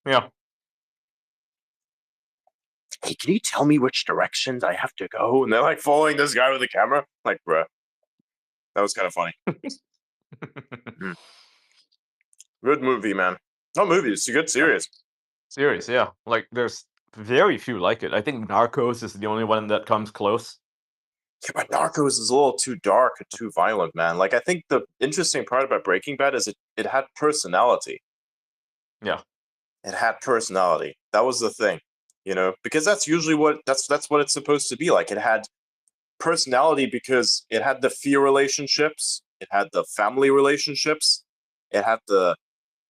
Yeah. Hey, can you tell me which directions I have to go? And they're like following this guy with the camera. Like, bruh. That was kind of funny. Good movie, man. Not movie, it's a good series. Series, yeah. Like, there's very few like it. I think Narcos is the only one that comes close. Yeah, but Narcos is a little too dark and too violent, man. Like, I think the interesting part about Breaking Bad is it had personality. Yeah. It had personality. That was the thing, you know, because that's usually what that's what it's supposed to be like. It had personality because it had the fear relationships, it had the family relationships, it had the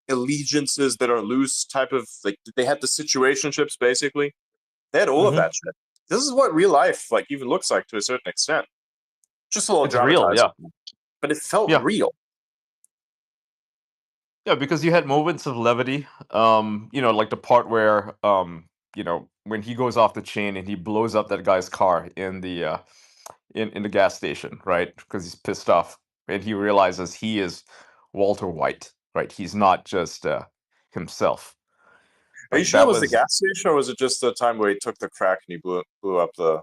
allegiances that are loose type of, like, they had the situationships, basically. They had all of that shit. This is what real life, like, even looks like to a certain extent. Just a little It's real, dramatized. yeah. But it felt real. Yeah, because you had moments of levity. You know, like the part where, you know, when he goes off the chain and he blows up that guy's car in the in the gas station, right? Because he's pissed off and he realizes he is Walter White, right? He's not just himself. Are you Like, sure that it was the gas station, or was it just the time where he took the crack and he blew up the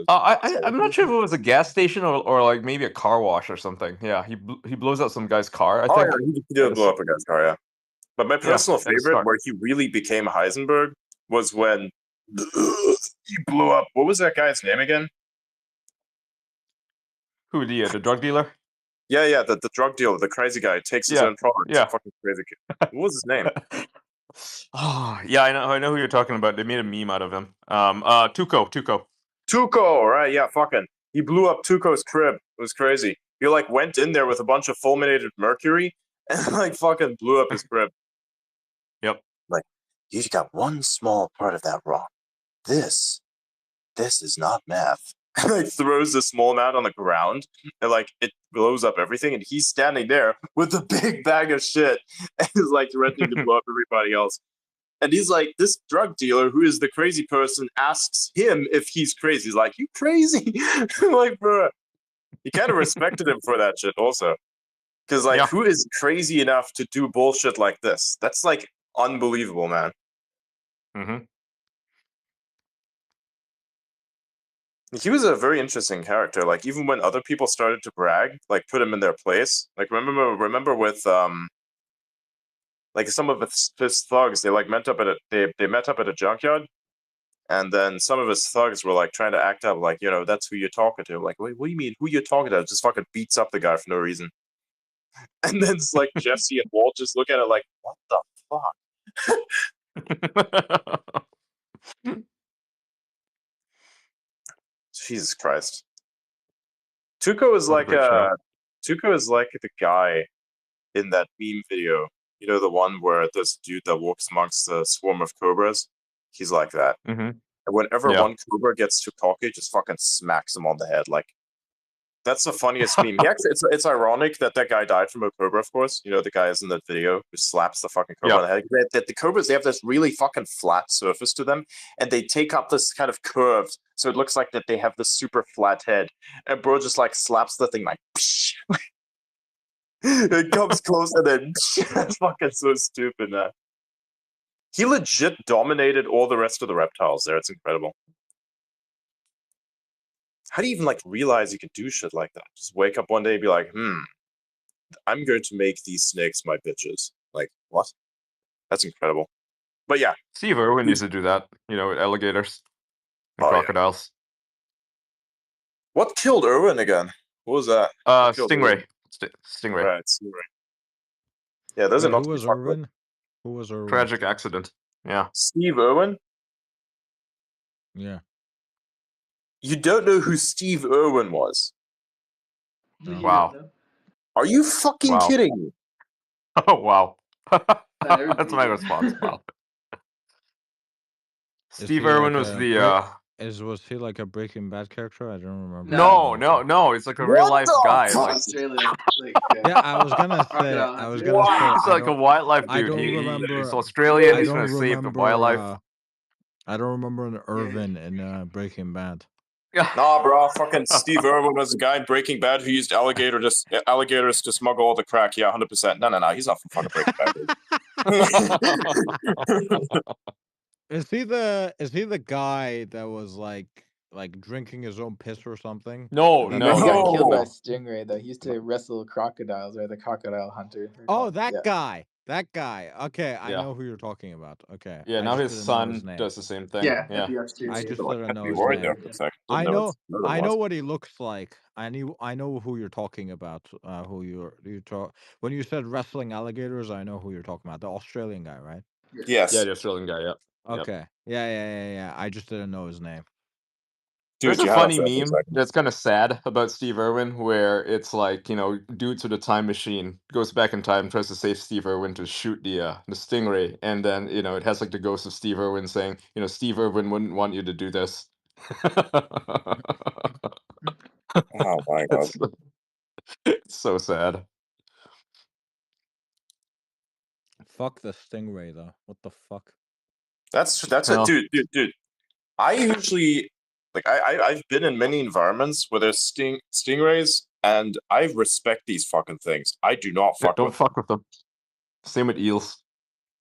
I'm not sure if it was a gas station or like maybe a car wash or something. Yeah, he blows up some guy's car. I Oh think. yeah, he did blow up a guy's car. Yeah, but my personal at the favorite, start. where he really became Heisenberg, was when he blew up. What was that guy's name again? Who, the drug dealer? Yeah, the drug dealer, the crazy guy, takes his Yeah, own product. yeah. Fucking crazy kid. What was his name? Oh, yeah, I know who you're talking about. They made a meme out of him. Tuco. Tuco, right? Yeah, fucking. He blew up Tuco's crib. It was crazy. He like went in there with a bunch of fulminated mercury and like fucking blew up his crib. Yep. Like, you got one small part of that wrong. This is not math. And like throws the small amount on the ground and like it blows up everything, and he's standing there with a big bag of shit and is like threatening to blow up everybody else. And he's like, this drug dealer who is the crazy person asks him if he's crazy. He's like, you crazy? Like, bro. You kind of respected him for that shit also. Because like, who is crazy enough to do bullshit like this? That's like unbelievable, man. Mm-hmm. He was a very interesting character. Like, even when other people started to brag, like put him in their place. Like, remember with like some of his thugs, they like met up at a junkyard, and then some of his thugs were like trying to act up, like, you know, that's who you're talking to. Like, wait, what do you mean? Who you talking to? Just fucking beats up the guy for no reason. And then it's like Jesse and Walt just look at it like, what the fuck? Jesus Christ. Tuco is like the guy in that meme video. You know, the one where this dude that walks amongst the swarm of cobras? He's like that. Mm-hmm. And whenever one cobra gets too cocky, just fucking smacks him on the head. Like, that's the funniest meme. He actually, it's ironic that guy died from a cobra, of course. You know, the guy is in that video who slaps the fucking cobra on the head. That the cobras, they have this really fucking flat surface to them, and they take up this kind of curve, so it looks like that they have this super flat head. And bro just like slaps the thing like, psh. It comes close and then that's fucking so stupid, man. He legit dominated all the rest of the reptiles there. It's incredible. How do you even like realize you can do shit like that? Just wake up one day and be like, I'm going to make these snakes my bitches. Like, what? That's incredible. But yeah. Steve Irwin used to do that, you know, with alligators and crocodiles. Yeah. What killed Irwin again? What was that? Stingray. Stingray. Right, Stingray. Yeah, those are not. Who was Irwin? Who was Irwin? Tragic accident. Yeah. Steve Irwin? Yeah. You don't know who Steve Irwin was? Wow. Are you fucking kidding me? Oh, wow. That's my response. Wow. Steve Irwin was the... Was he like a Breaking Bad character? I don't remember. No. It's like a real life guy. Yeah, I was gonna say. He's like a wildlife dude. He's Australian. He's gonna save the wildlife. I don't remember an Irvin in Breaking Bad. Nah, bro. Fucking Steve Irwin was the guy in Breaking Bad who used alligators to smuggle all the crack. Yeah, 100%. No. He's not from fucking Breaking Bad. Is he the guy that was like drinking his own piss or something? No. He got killed by a stingray though. He used to wrestle crocodiles, or the crocodile hunter. Oh, that guy. That guy. Okay, I know who you're talking about. Okay. Yeah, now his son does the same thing. Yeah. I just didn't know his name. I know what he looks like. I know who you're talking about. When you said wrestling alligators, I know who you're talking about. The Australian guy, right? Yes. Yeah, the Australian guy. Yeah. Okay. Yeah. I just didn't know his name. Dude, there's a funny meme that's kind of sad about Steve Irwin, where it's like, you know, dudes with a time machine goes back in time, tries to save Steve Irwin to shoot the stingray, and then, you know, it has like the ghost of Steve Irwin saying, you know, Steve Irwin wouldn't want you to do this. Oh my god, it's so sad. Fuck the stingray though. What the fuck? That's it, dude. I usually. Like I've been in many environments where there's stingrays, and I respect these fucking things. I do not fuck with them. Fuck with them. Same with eels.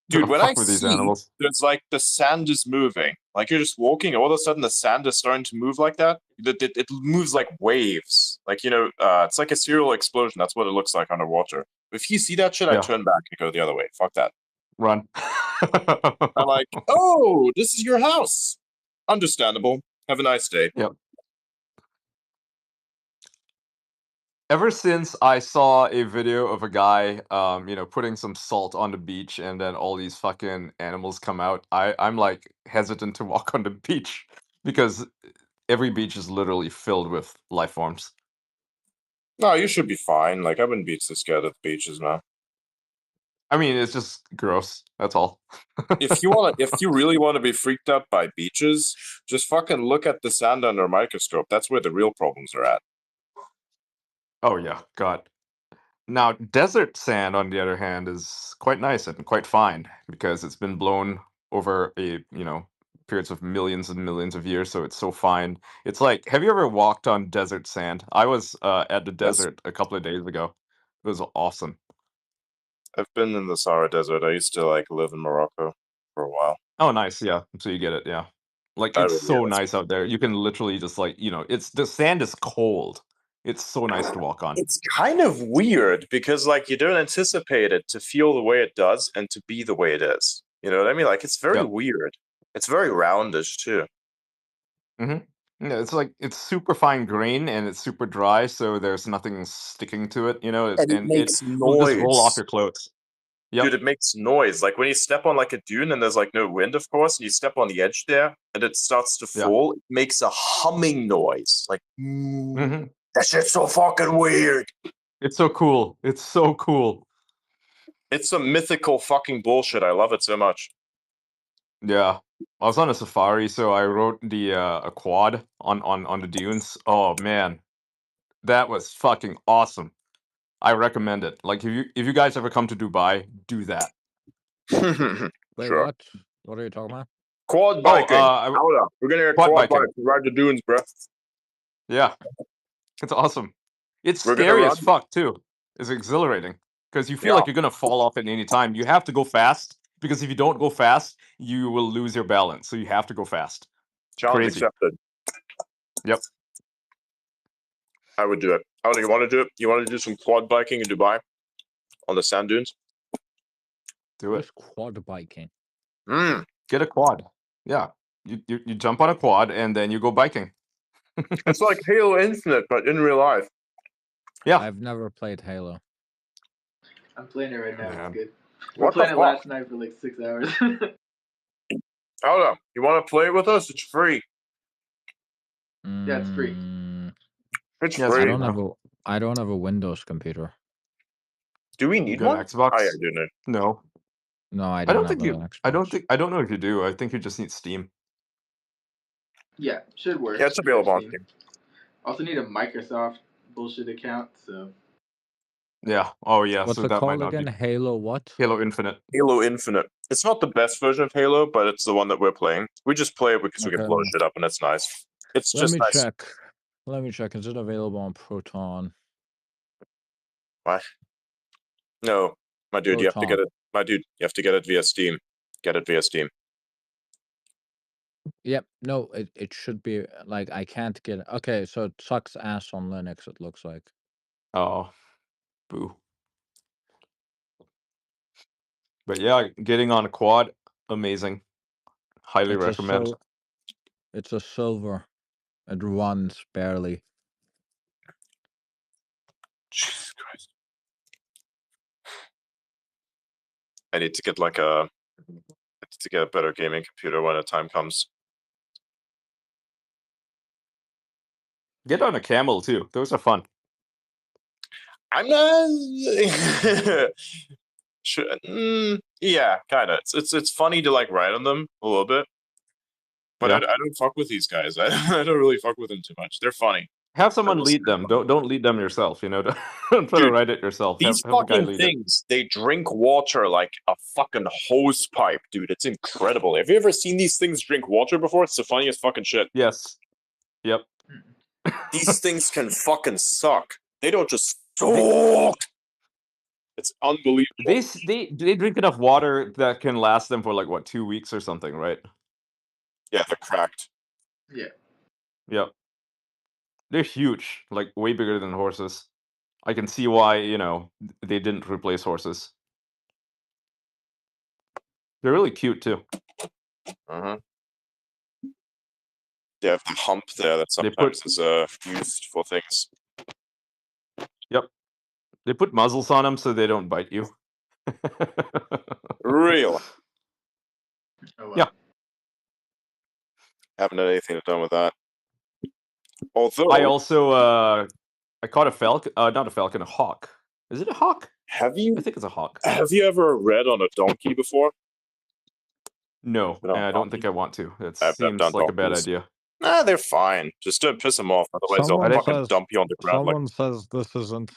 Dude, when I Fuck with these see animals. there's like the sand is moving, like you're just walking, and all of a sudden the sand is starting to move like that. It moves like waves, like it's like a serial explosion. That's what it looks like underwater. If you see that shit, I Yeah. turn back and go the other way. Fuck that. Run. I'm like, oh, this is your house. Understandable. Have a nice day. Yep. Ever since I saw a video of a guy, putting some salt on the beach, and then all these fucking animals come out, I'm like hesitant to walk on the beach because every beach is literally filled with life forms. No, you should be fine. Like, I wouldn't be so scared of beaches, man. I mean, it's just gross. That's all. If you really want to be freaked out by beaches, just fucking look at the sand under a microscope. That's where the real problems are at. Oh yeah, God. Now, desert sand, on the other hand, is quite nice and quite fine because it's been blown over periods of millions and millions of years, so it's so fine. It's like, have you ever walked on desert sand? I was at the Yes. desert a couple of days ago. It was awesome. I've been in the Sahara Desert. I used to live in Morocco for a while. Oh, nice. Yeah. So you get it. Yeah. Like, I it's really so get it. nice out there. You can literally just it's the sand is cold. It's so nice to walk on. It's kind of weird because you don't anticipate it to feel the way it does and to be the way it is. You know what I mean? Like, it's very weird. It's very roundish too. Yeah, it's super fine grain and it's super dry, so there's nothing sticking to it. And it makes will just roll off noise. your clothes. Yep. Dude, it makes noise. Like when you step on a dune and there's no wind, of course, and you step on the edge there and it starts to fall, it makes a humming noise. Like, that shit's so fucking weird. It's so cool. It's so cool. It's some mythical fucking bullshit. I love it so much. Yeah. I was on a safari, so I rode a quad on the dunes. Oh man, that was fucking awesome. I recommend it. Like if you guys ever come to Dubai, do that. Wait, Sure. what? What are you talking about? Quad biking. Hold up. We're gonna Quad quad biking. bike and ride the dunes, bro. Yeah, it's awesome. It's We're gonna scary as run. fuck too. It's exhilarating because you feel like you're gonna fall off at any time. You have to go fast because if you don't go fast, you will lose your balance. So you have to go fast. Challenge Crazy. accepted. Yep. I would do it. How do you want to do it? You want to do some quad biking in Dubai on the sand dunes? Do it. What's quad biking? Get a quad. Yeah. You jump on a quad and then you go biking. It's like Halo Infinite, but in real life. Yeah. I've never played Halo. I'm playing it right now. Yeah. It's good. What We're the playing it fuck? last night for 6 hours. Hold up. You want to play it with us? It's free. Yeah, it's free. It's Yeah, it's free. I don't have a Windows computer. Do we need You got one? an Xbox? I do know. No. No, I I don't don't have think you. an Xbox. I don't know if you do. I think you just need Steam. Yeah, should work. Yeah, it's available on Steam. Steam. Also need a Microsoft bullshit account, so Yeah. Oh yeah. What's so it that might called not again? be Halo what? Halo Infinite. Halo Infinite. It's not the best version of Halo, but it's the one that we're playing. We just play it because we can Okay. blow shit up, and it's nice. It's Let just me nice. check. Let me check. Is it available on Proton? What? No, my dude, you have to get it. My dude, you have to get it via Steam. Get it via Steam. Yep. No, it should be I can't get it. Okay, so it sucks ass on Linux, it looks like. Oh, boo. But yeah, getting on a quad, amazing. Highly It's a recommend. It's a silver. It runs barely. Jesus Christ. I need to get a better gaming computer when the time comes. Get on a camel too. Those are fun. I'm not. Yeah, kind of. It's funny to ride on them a little bit, but Yeah. I don't fuck with these guys. I don't really fuck with them too much. They're funny. Have someone lead them. Don't lead them yourself. Don't try to Dude, ride it yourself. These Have a guy fucking lead it. things, they drink water like a fucking hose pipe, dude. It's incredible. Have you ever seen these things drink water before? It's the funniest fucking shit. Yes. Yep. These things can fucking suck. They don't just suck. It's unbelievable. They drink enough water that can last them for like what 2 weeks or something, right? Yeah, they're cracked. Yeah. Yep. They're huge, like way bigger than horses. I can see why, they didn't replace horses. They're really cute too. Uh-huh. They have the hump there that They put sometimes is used for things. Yep. They put muzzles on them so they don't bite you. Real. Oh, Yeah. Haven't had anything done with that. Although I also I caught a falcon, not a falcon, a hawk. Is it a hawk? have you I think it's a hawk. have you ever read on a donkey before? No, Been on and a I don't donkey? think I want to. It I've seems done like a bad donkeys. idea. Nah, they're fine. Just don't piss them off, otherwise they'll Someone fucking says dump you on the ground like. someone says this isn't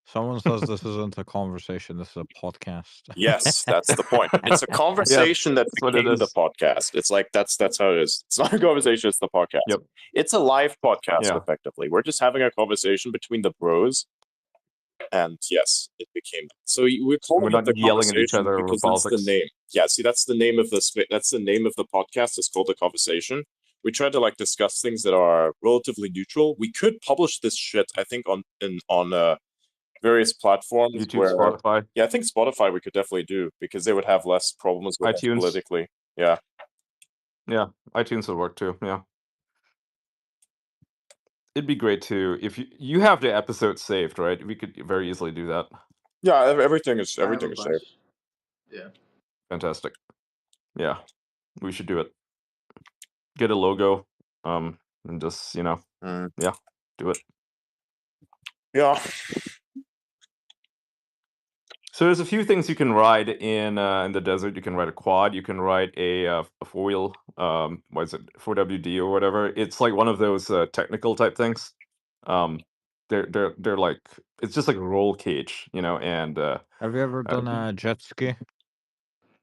someone says this isn't a conversation, this is a podcast. Yes, that's the point. It's a conversation that that's what it became the is. podcast. It's like that's how it is. It's not a conversation, it's the podcast. Yep. It's a live podcast, Yeah. effectively. We're just having a conversation between the bros. And yes, it became that. So we're calling We're it not the yelling at each conversation other over because that's the politics. name. Yeah, see, that's the name of that's the name of the podcast. It's called The Conversation. We try to like discuss things that are relatively neutral. We could publish this shit, I think, on various platforms. YouTube, Spotify. Yeah, I think Spotify we could definitely do because they would have less problems with us iTunes. politically. Yeah. Yeah, iTunes will work too. Yeah. It'd be great too if you have the episode saved, right? We could very easily do that. Yeah, everything is I have a everything is bunch. safe. Yeah. Fantastic. Yeah, we should do it. Get a logo, and just yeah, do it. Yeah. So there's a few things you can ride in the desert. You can ride a quad. You can ride a 4-wheel. What is it? 4WD or whatever. It's like one of those technical type things. They're like it's just like a roll cage, and Have you ever done a jet ski?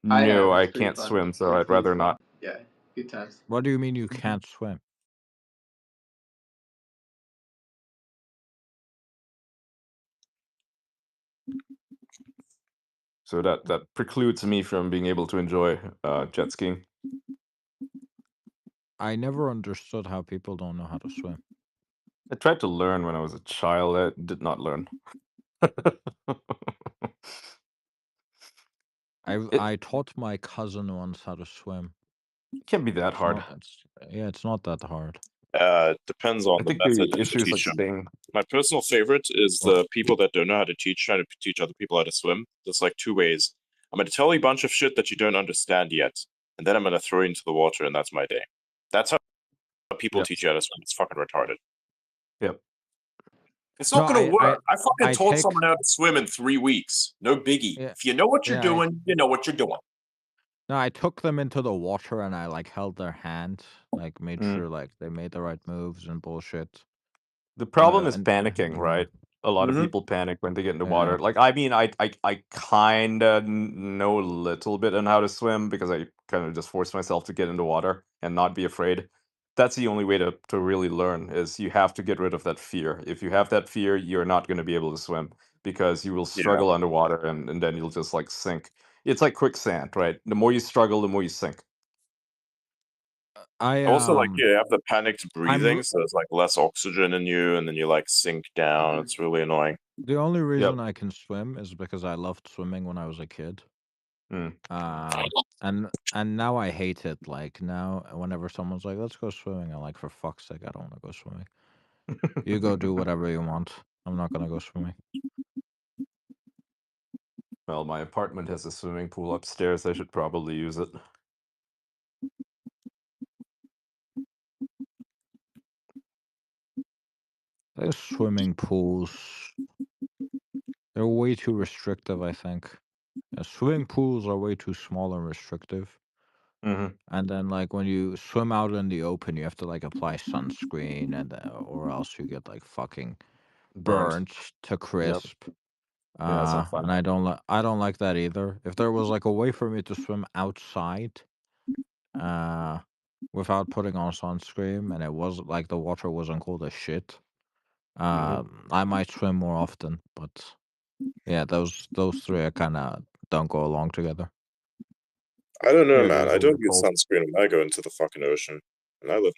I have, no, it's I pretty can't fun. swim, so It's I'd pretty rather fun. not. Yeah, good times. What do you mean you can't swim? So that precludes me from being able to enjoy jet skiing. I never understood how people don't know how to swim. I tried to learn when I was a child. I did not learn. I taught my cousin once how to swim. It can't be that hard. It's not that hard. Depends on I the think method the that you issue is like teach them. staying. My personal favorite is the people that don't know how to teach, trying to teach other people how to swim. There's like two ways. I'm going to tell you a bunch of shit that you don't understand yet, and then I'm going to throw you into the water, and that's my day. That's how people teach you how to swim. It's fucking retarded. Yep. It's not No, going to work. I I fucking taught take- someone how to swim in 3 weeks. No biggie. Yeah. If you know what you're Yeah, doing, you know what you're doing. No, I took them into the water and I like held their hand, like made sure like they made the right moves and bullshit. The problem is and- panicking, right? A lot Mhm. of people panic when they get into Yeah. water. Like, I mean, I kind of know a little bit on how to swim because I kind of just force myself to get into water and not be afraid. That's the only way to really learn is you have to get rid of that fear. If you have that fear, you're not going to be able to swim because you will struggle underwater and then you'll just like sink. It's like quicksand, right? The more you struggle, the more you sink. I Also, like, you have the panicked breathing, so there's like less oxygen in you, and then you like sink down. It's really annoying. The only reason I can swim is because I loved swimming when I was a kid. And now I hate it. Like now, whenever someone's like, "Let's go swimming," I'm like, "For fuck's sake, I don't want to go swimming. You go do whatever you want. I'm not gonna go swimming." Well, my apartment has a swimming pool upstairs. I should probably use it. Those swimming pools, they're way too restrictive, I think. Swimming pools are way too small and restrictive. Mm-hmm. And then, like, when you swim out in the open, you have to, like, apply sunscreen, and or else you get, like, fucking burnt to crisp. Yeah, it's not fun. And I don't like that either. If there was, like, a way for me to swim outside, without putting on sunscreen, and it was, like, the water wasn't cold as shit, I might swim more often, but Yeah, those three are kind of don't go along together. I don't know, Yeah, man. those I are don't the use cold. sunscreen when I go into the fucking ocean, and I live.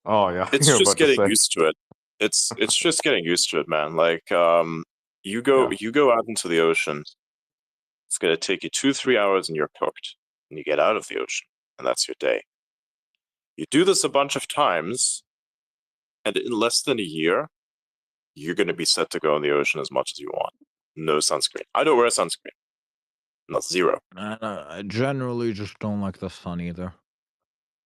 Oh yeah, It's you're just about to getting say. used to it. It's just getting used to it, man. Like you Yeah. go out into the ocean. It's gonna take you 2-3 hours, and you're cooked. And you get out of the ocean, and that's your day. You do this a bunch of times, and in less than a year, you're gonna be set to go in the ocean as much as you want. No sunscreen. I don't wear sunscreen. Not zero. I generally just don't like the sun either.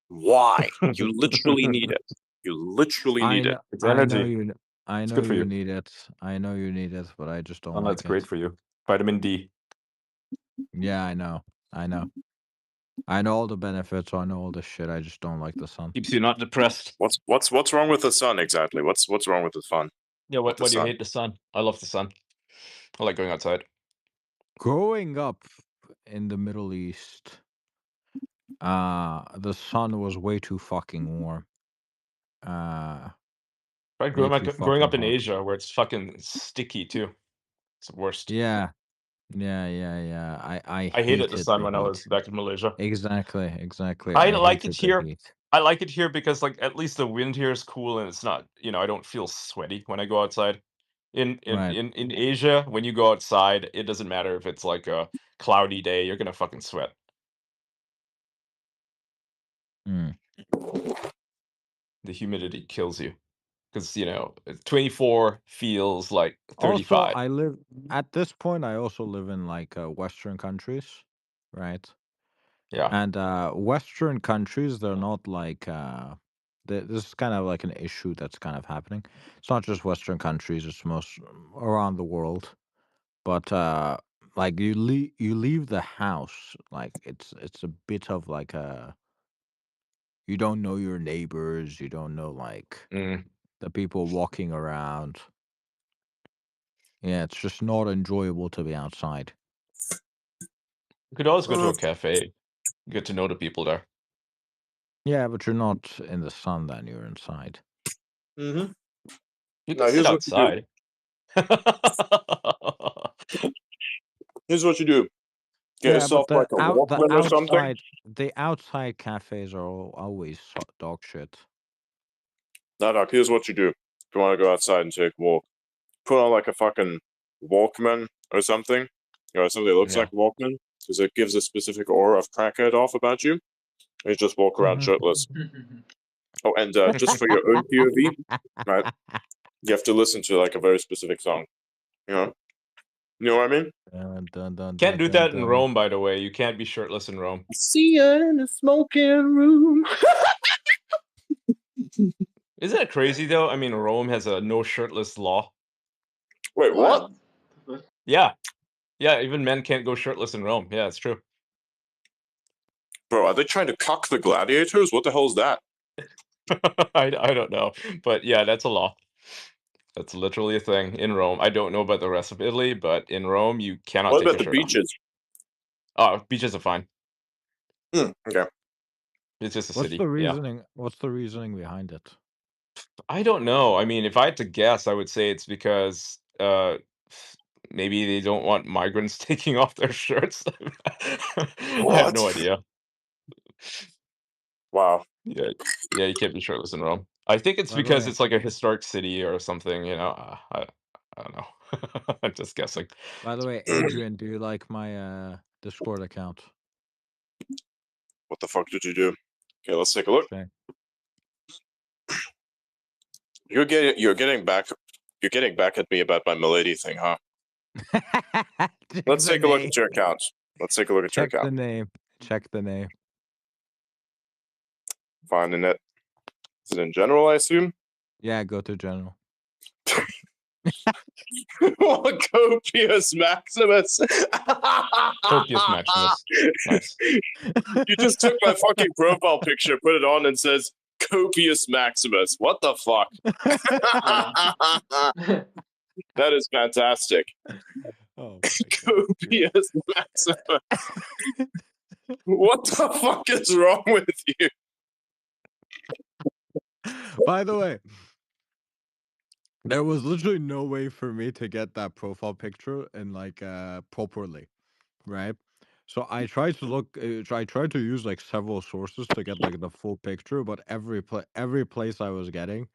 Why? You literally need it. You literally I need it. know, It's I know energy. you, I It's know good for you you. need it. I know you need it, but I just don't And that's like great it. for you. Vitamin D. Yeah, I know. I know. I know all the benefits. I know all the shit. I just don't like the sun. Keeps you not depressed. What's wrong with the sun exactly? What's wrong with the fun? Yeah, With the why do you sun? hate the sun? I love the sun. I like going outside. Growing up in the Middle East, the sun was way too fucking warm. Right, Way too growing fucking up in hot. Asia where it's fucking sticky too. It's the worst. Yeah, yeah. I I hated the hated sun the when I was heat. back in Malaysia. Exactly. I I like it hated the here. heat. I like it here because like at least the wind here is cool and it's not, I don't feel sweaty when I go outside. Right. In Asia, when you go outside, it doesn't matter if it's like a cloudy day, you're gonna fucking sweat. Mm. The humidity kills you. Because 24 feels like Also, 35. I live at this point. I also live in like Western countries, right? Yeah. And Western countries, they're not like this is kind of like an issue that's kind of happening. It's not just Western countries; it's most around the world. But like you leave the house, like it's a bit of like a you don't know your neighbors, you don't know like Mm. the people walking around. Yeah, it's just not enjoyable to be outside. You could always go to a cafe, get to know the people there. Yeah, but you're not in the sun then, you're inside. Mm-hmm. You can Now sit here's what you do. outside. Here's what you do. Get Yeah, but yourself like a Walkman or something. the outside cafes are always dog shit. No, here's what you do. If you want to go outside and take a walk, put on like a fucking Walkman or something. Something that looks Yeah. like a Walkman, because it gives a specific aura of crackhead off about you. And you just walk around shirtless. Oh, and just for your own POV, right? You have to listen to like a very specific song. You know what I mean? Dun, dun, dun, Can't dun, do dun, that in dun. Rome, by the way. You can't be shirtless in Rome. See ya in the smoking room. Isn't that crazy though? I mean, Rome has a no shirtless law. Wait, what? Yeah. Yeah, even men can't go shirtless in Rome. Yeah, it's true. Bro, are they trying to cock the gladiators? What the hell is that? I don't know. But yeah, that's a law. That's literally a thing in Rome. I don't know about the rest of Italy, but in Rome, you cannot What take about your the shirt off. beaches? Oh, beaches are fine. Okay. It's just a What's city. the Yeah. reasoning? What's the reasoning behind it? I don't know. I mean, if I had to guess, I would say it's because maybe they don't want migrants taking off their shirts. I have no What? idea. Wow. Yeah, you can't be shirtless in Rome. I think it's By the because way, it's like a historic city or something, I don't know. I'm just guessing. Adrian, do you like my Discord account? What the fuck did you do? Okay, let's take a look. Okay. You're getting back at me about my milady thing, huh? Let's take a look at your account. Let's take a look at your Check the account. name. Check the name. Finding it. Is it in general, I assume? Yeah, go to general. Copious Maximus. Copious Maximus. Nice. You just took my fucking profile picture, put it on, and says Copious Maximus. What the fuck? That is fantastic. Oh, Copious Maximus. What the fuck is wrong with you? By the way, There was literally no way for me to get that profile picture in like properly, right? So I tried to look. I tried to use like several sources to get like the full picture, but every place I was getting,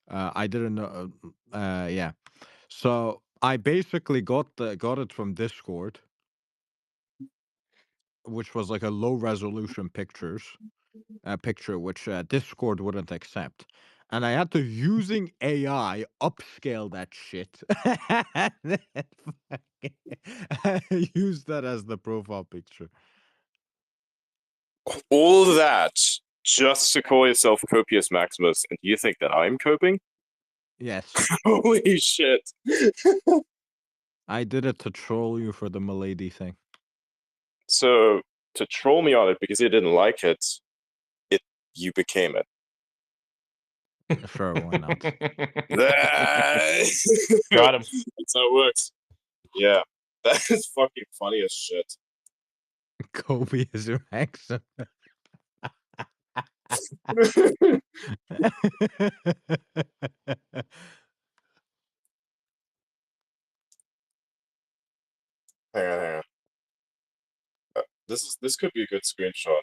I didn't know. Yeah. So I basically got it from Discord, which was like a low resolution picture, which Discord wouldn't accept. And I had to, using AI, upscale that shit. And then use that as the profile picture. All that just to call yourself Copious Maximus, and you think that I'm coping? Yes. Holy shit. I did it to troll you for the milady thing. So, to troll me on it because you didn't like it, you became it. Sure, why not? Got him. That's how it works. Yeah. That is fucking funny as shit. Kobe is Maxim. Hang on. This could be a good screenshot.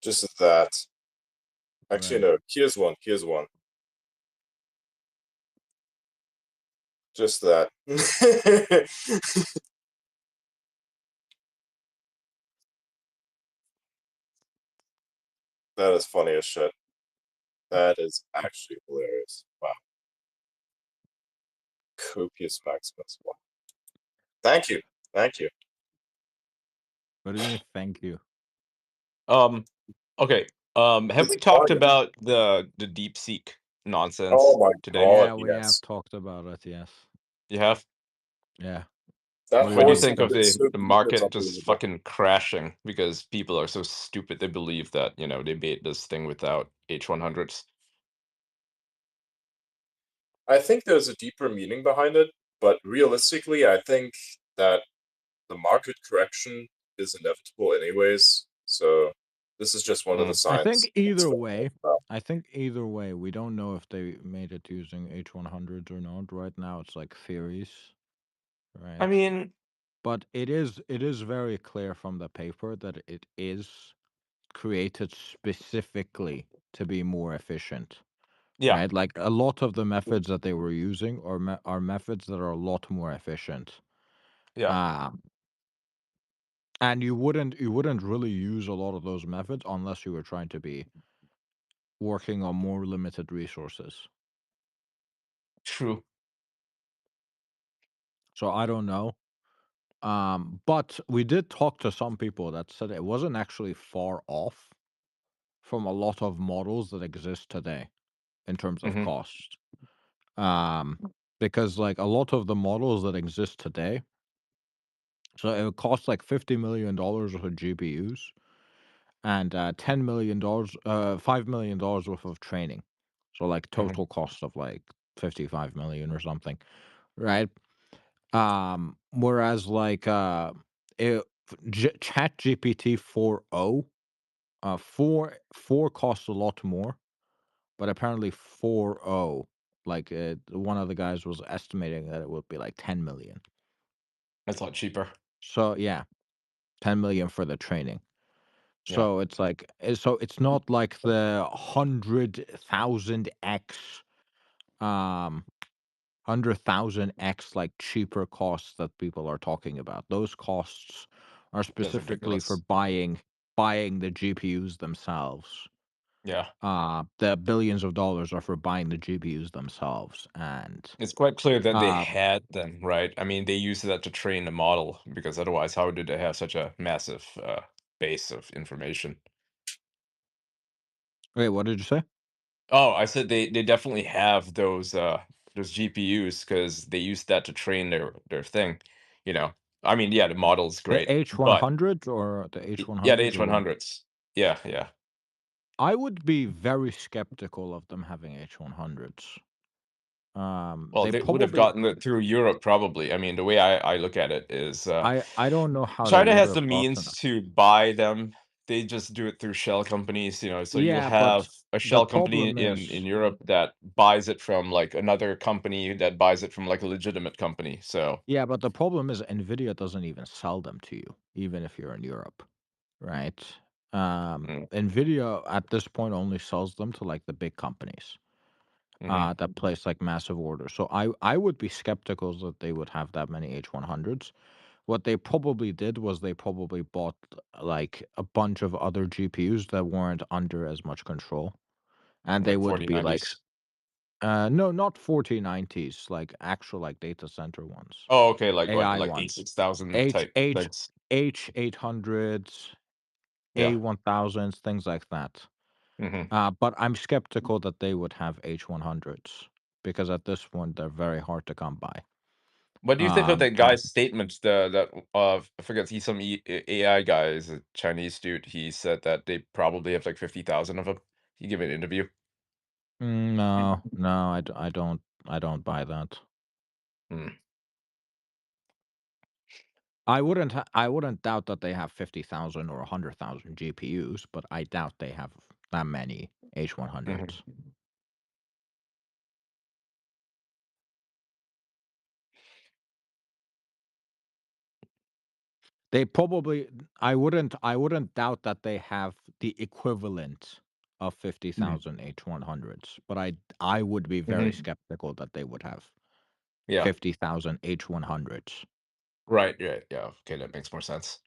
Just that. Actually, no. Here's one. Just that. That is funny as shit. That is actually hilarious. Wow. Copious Maximus. Wow. Thank you. What do you mean, thank you? Okay. Have we talked about the DeepSeek nonsense today? Yeah, we have talked about it. Yes. You have? Yeah. What do you think of the market just fucking crashing because people are so stupid they believe that, they made this thing without H100s? I think there's a deeper meaning behind it, but realistically, I think that the market correction is inevitable anyways. So this is just one of the signs. I think either way, we don't know if they made it using H100s or not. Right now, it's like theories, right? I mean, but it is very clear from the paper that it is created specifically to be more efficient. Yeah. Right? Like a lot of the methods that they were using are methods that are a lot more efficient. Yeah. And you wouldn't really use a lot of those methods unless you were trying to be working on more limited resources. True. So I don't know. But we did talk to some people that said it wasn't actually far off from a lot of models that exist today in terms of cost. Because like a lot of the models that exist today, so it would cost like $50 million worth of GPUs and $10 million, $5 million worth of training. So like total cost of like 55 million or something, right? Whereas like Chat GPT 4.0, 4 costs a lot more, but apparently 4.0, like one of the guys was estimating that it would be like 10 million. That's a lot cheaper. So yeah, 10 million for the training. Yeah. So it's like, so it's not like the 100,000x, 100,000x like cheaper costs that people are talking about. Those costs are specifically for ridiculous. buying the GPUs themselves. Yeah. The billions of dollars are for buying the GPUs themselves, and It's quite clear that they had them, right? I mean, they used that to train the model because otherwise, how did they have such a massive base of information? Wait, what did you say? Oh, I said they definitely have those GPUs because they used that to train their thing. I mean, yeah, the model's The great, but H100 or the H100s? yeah, the H100s. Yeah. I would be very skeptical of them having H100s. Well, They they would have probably gotten it through Europe, probably. I mean, the way I look at it is, I don't know how they China would has have the gotten means them. to buy them. They just do it through shell companies, so you'll Yeah, but have a the shell company problem in is Europe that buys it from like another company that buys it from like a legitimate company. So, yeah, but the problem is Nvidia doesn't even sell them to you, even if you're in Europe, right? mm, Nvidia at this point only sells them to like the big companies mhm. that place like massive orders. So I would be skeptical that they would have that many H100s. What they probably did was they probably bought like a bunch of other GPUs that weren't under as much control, and they Like would be like, 4090s. no, not 4090s, like actual like data center ones, Oh, okay, like what, AI like ones, 86,000 H type H things. H800s, Yeah. A1000s, things like that. Hmm. But I'm skeptical that they would have H100s because at this point they're very hard to come by. What do you think of that So guy's statement? That I forget, he's some AI guy, is a Chinese dude. He said that they probably have like 50,000 of them. He gave an interview. no, no, I don't buy that. Hmm. I wouldn't doubt that they have 50,000 or 100,000 GPUs, but I doubt they have that many Hmm. H100s. They probably I wouldn't doubt that they have the equivalent of 50,000 H100s, but I would be very Hmm. skeptical that they would have Yeah. 50,000 H100s. Right. Right. Yeah. Okay, that makes more sense.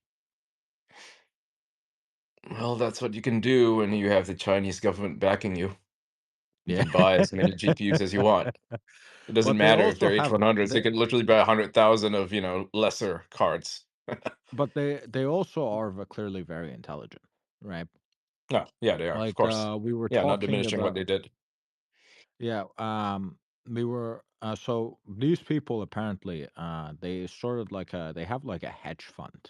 Well, that's what you can do when you have the Chinese government backing you. You Yeah. can buy as many GPUs as you want. It doesn't But they matter if also they're have H100s. They they can literally buy 100,000 of, lesser cards. but they also are clearly very intelligent, right? Yeah, yeah, they are, of Like course. we were Yeah, not talking diminishing what about they did. yeah, we were so these people apparently they started like they have like a hedge fund.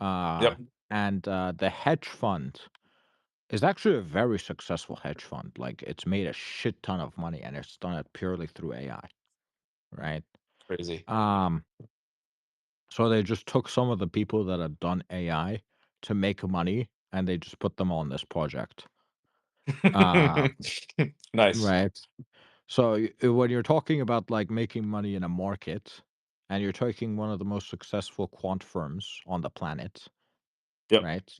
Uh Yep. and the hedge fund is actually a very successful hedge fund. Like it's made a shit ton of money and it's done it purely through AI, right? Crazy. Um so they just took some of the people that have done AI to make money and they just put them on this project. Uh Nice. right. So when you're talking about like making money in a market, and you're taking one of the most successful quant firms on the planet, Yep. right?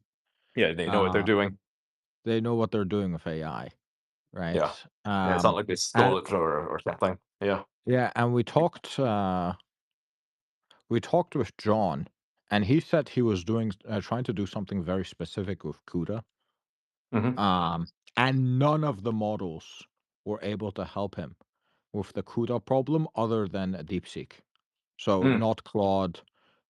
Yeah, they know what they're Uh, doing. they know what they're doing with AI, right? Yeah. Yeah, it's not like they And stole it or something. Yeah. yeah, and we talked with John, and he said he was doing trying to do something very specific with CUDA, Hmm. um, and none of the models were able to help him with the CUDA problem other than DeepSeek. So Mm. not Claude,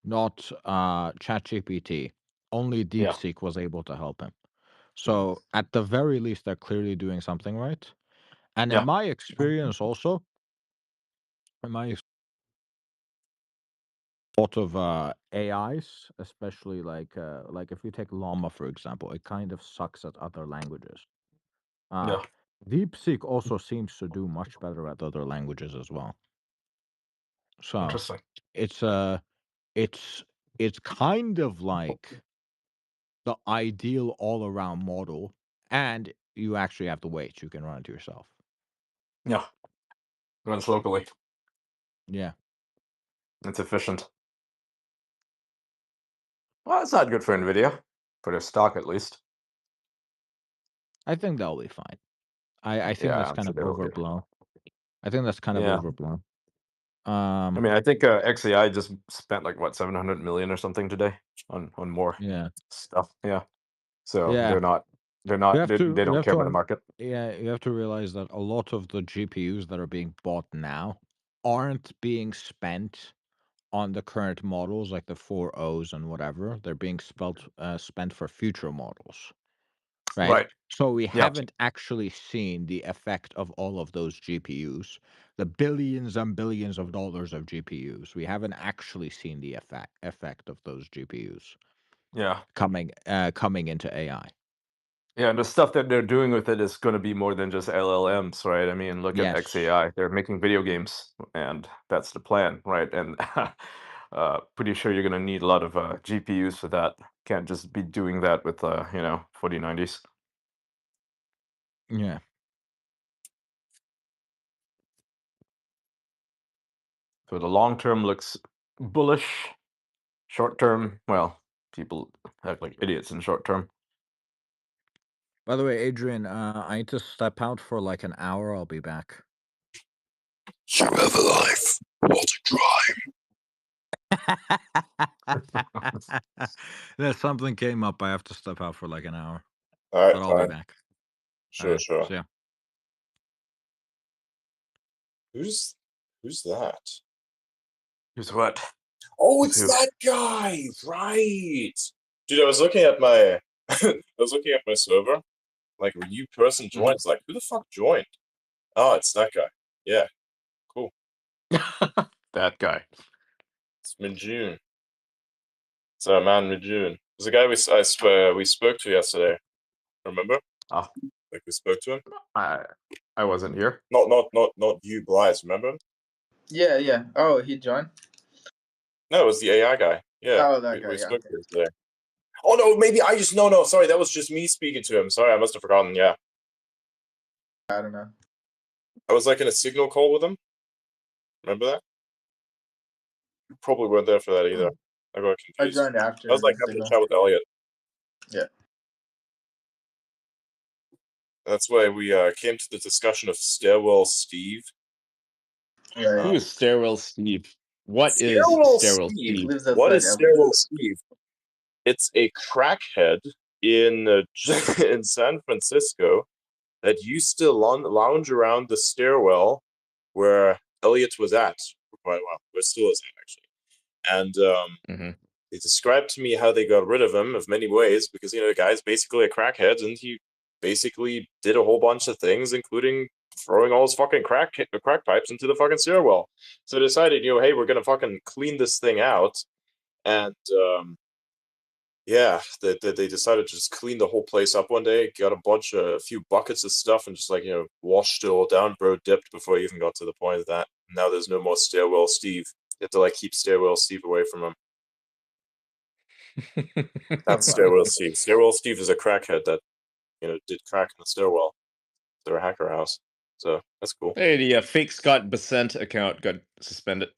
not ChatGPT. Only Yeah. DeepSeek was able to help him. So at the very least, they're clearly doing something right. And in Yeah. my experience, also, in my lot of AIs, especially like if you take Llama for example, it kind of sucks at other languages. Uh, Yeah. DeepSeek also seems to do much better at other languages as well. So Interesting. it's it's it's kind of like the ideal all-around model, and you actually have the weights, you can run it yourself. Yeah. Runs locally. Yeah. It's efficient. Well, it's not good for Nvidia, for their stock at least. I think they'll be fine. I think Yeah, that's I'm kind sure of they will be. overblown. I think that's kind of Yeah. overblown. I mean, I think XAI just spent like what, 700 million or something today on more Yeah. stuff. Yeah. So Yeah. they You don't have care about the to market. yeah, you have to realize that a lot of the GPUs that are being bought now aren't being spent on the current models like the 4.0s and whatever. They're being spent for future models. Right? Right. So we Yeah. haven't actually seen the effect of all of those GPUs, the billions and billions of dollars of GPUs. We haven't actually seen the effect of those GPUs Yeah. coming into AI. Yeah, and the stuff that they're doing with it is going to be more than just LLMs, right? I mean, look at Yes. XAI. They're making video games, and that's the plan, right? And pretty sure you're going to need a lot of GPUs for that. Can't just be doing that with, 4090s. Yeah. So the long term looks bullish. Short term, well, people act like idiots in short term. By the way, Adrian, I need to step out for like an hour. I'll be back. You have a life. What a crime. There's something came up. I have to step out for like an hour. All right, but I'll be back. Sure, sure. So yeah. Who's that? Who's what? Oh, it's Who? that guy, right? Dude, I was looking at my server. Like, a new person joined. It's like, who the fuck joined? Oh, it's that guy. Yeah, cool. That guy. It's Mijun. It's our man Mijun. There's a guy we spoke to yesterday. Remember? Oh, like we spoke to him. I wasn't here. Not you, Blythe. Remember? Yeah, yeah. Oh, he joined. No, it was the AI guy. Yeah. Oh, that guy. We Yeah. spoke to him today. Oh no, maybe I just no. Sorry, that was just me speaking to him. Sorry, I must have forgotten. Yeah. I don't know. I was like in a signal call with him. Remember that? You probably weren't there for that either. I got confused. I joined after. I was like having a chat with Elliot. Yeah. That's why we came to the discussion of Stairwell Steve. Yeah. Who is Stairwell Steve? What is Stairwell Stairwell Steve? Steve? What is Stairwell Steve? It's a crackhead in in San Francisco that used to lounge around the stairwell where Elliot was at for quite a while. Where still is at, actually. And they described to me how they got rid of him of many ways because, the guy's basically a crackhead and he basically did a whole bunch of things, including throwing all his fucking crack pipes into the fucking stairwell. So they decided, hey, we're gonna fucking clean this thing out. And yeah, they decided to just clean the whole place up one day, got a few buckets of stuff and just washed it all down, bro, dipped before he even got to the point of that. Now there's no more Stairwell Steve. You have to keep Stairwell Steve away from him. That's Stairwell Steve. Stairwell Steve is a crackhead that, did crack in the stairwell. They're a hacker house. So that's cool. Hey, the fake Scott Bessent account got suspended.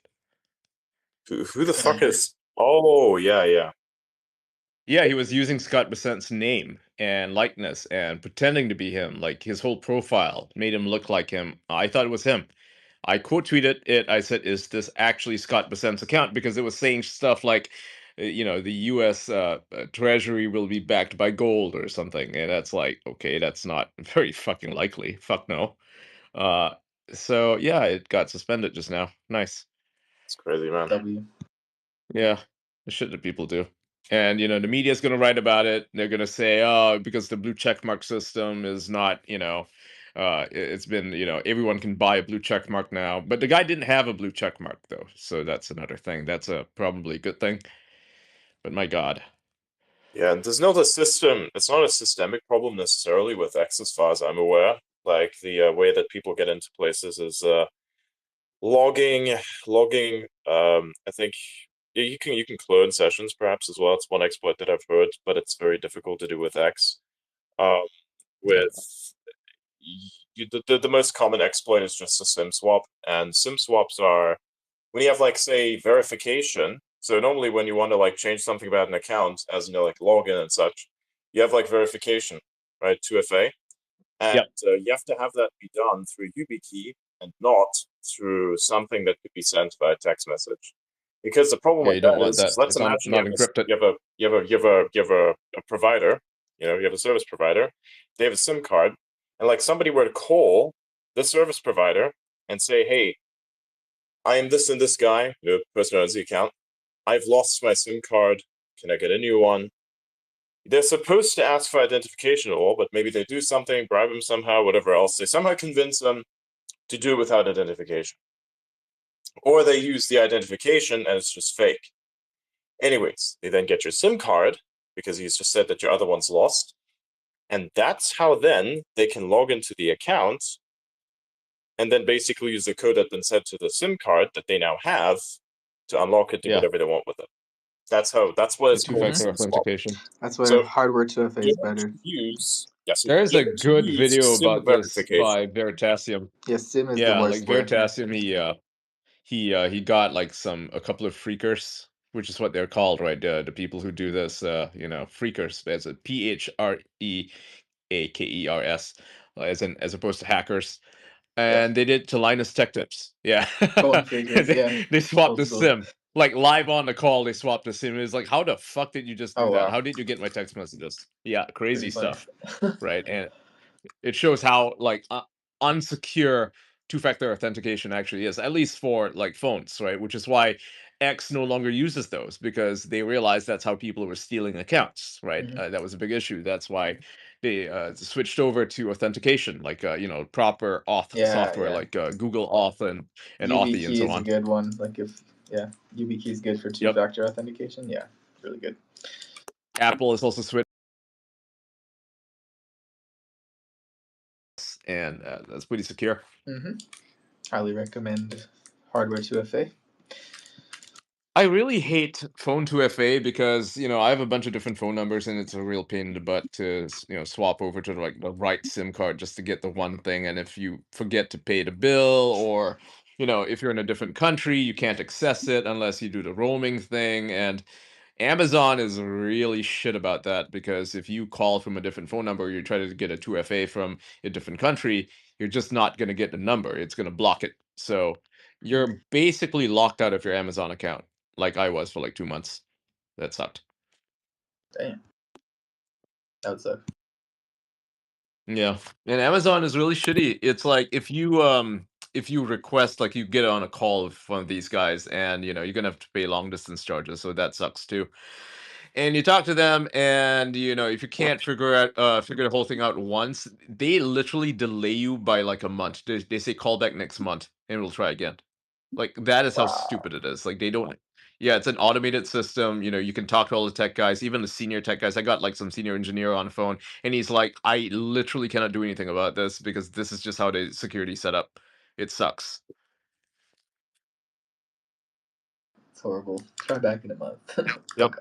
Who the fuck is? Oh, yeah. Yeah, he was using Scott Bessent's name and likeness and pretending to be him. Like his whole profile made him look like him. I thought it was him. I quote tweeted it. I said, "Is this actually Scott Bessent's account?" Because it was saying stuff like, the U.S. Treasury will be backed by gold or something, and that's like, okay, that's not very fucking likely. Fuck no. So yeah, it got suspended just now. Nice. It's crazy, man. Yeah, the shit that people do. And the media's going to write about it. They're going to say, oh, because the blue check mark system is not, it's been, everyone can buy a blue check mark now. But the guy didn't have a blue check mark though, so that's another thing. That's probably a good thing. But my God. Yeah, and there's not a system. It's not a systemic problem necessarily with X, as far as I'm aware. Like the way that people get into places is logging. I think you can clone sessions perhaps as well. It's one exploit that I've heard, but it's very difficult to do with X. The most common exploit is just a SIM swap, and SIM swaps are when you have say verification. So normally when you want to change something about an account, as login and such, you have verification, right? 2FA, and you have to have that be done through YubiKey and not through something that could be sent by text message. Because the problem with that is, let's imagine you have a provider, you have a service provider, they have a SIM card, and somebody were to call the service provider and say, hey, I am this and this guy, the person who owns the account, I've lost my SIM card, can I get a new one? They're supposed to ask for identification at all, but maybe they do something, bribe them somehow, whatever else. They somehow convince them to do it without identification. Or they use the identification and it's just fake. Anyways, they then get your SIM card because he's just said that your other one's lost. And that's how then they can log into the account and then basically use the code that's been sent to the SIM card that they now have to unlock it, do whatever they want with it. That's what it's called. Two-factor authentication. That's why So hardware 2FA is better. There's a good video SIM about this verification. by Veritasium. Yeah, SIM is the Yeah, worst like way. Veritasium, he got like a couple of freakers, which is what they're called, right? The people who do this, freakers, as a PHREAKERS, as opposed to hackers. And they did to Linus Tech Tips. Yeah. Phone freakers, yeah. They swapped the Old school. SIM. Like live on the call, they swapped the SIM. It was like, how the fuck did you just do Oh, that? wow. How did you get my text messages? Yeah, crazy Pretty funny. stuff. Right. And it shows how like unsecure two-factor authentication actually is, at least for like phones, right? Which is why X no longer uses those, because they realized that's how people were stealing accounts, right? That was a big issue. That's why they switched over to authentication, like proper auth software, like Google Auth and Authy and YubiKey so is a on. good one. Like YubiKey is good for two-factor authentication. Yeah, really good. Apple has also switched, and that's pretty secure. Highly recommend hardware 2FA. I really hate phone 2FA because, I have a bunch of different phone numbers and it's a real pain in the butt to, swap over to like the right SIM card just to get the one thing. And if you forget to pay the bill, or, if you're in a different country, you can't access it unless you do the roaming thing. And Amazon is really shit about that, because if you call from a different phone number, you try to get a 2FA from a different country, you're just not going to get the number. It's going to block it. So you're basically locked out of your Amazon account, like I was for like 2 months. That sucked. Damn. That would suck. Yeah. And Amazon is really shitty. It's like if you request, like you get on a call with one of these guys, and you're gonna have to pay long distance charges, so that sucks too. And you talk to them, and if you can't figure the whole thing out once, they literally delay you by like a month. They say call back next month and we'll try again. Like that is how stupid it is. Like they don't. Yeah, it's an automated system. You can talk to all the tech guys, even the senior tech guys. I got like some senior engineer on the phone, and he's like, I literally cannot do anything about this because this is just how the security set up. It sucks. It's horrible. Try back in a month. Yep.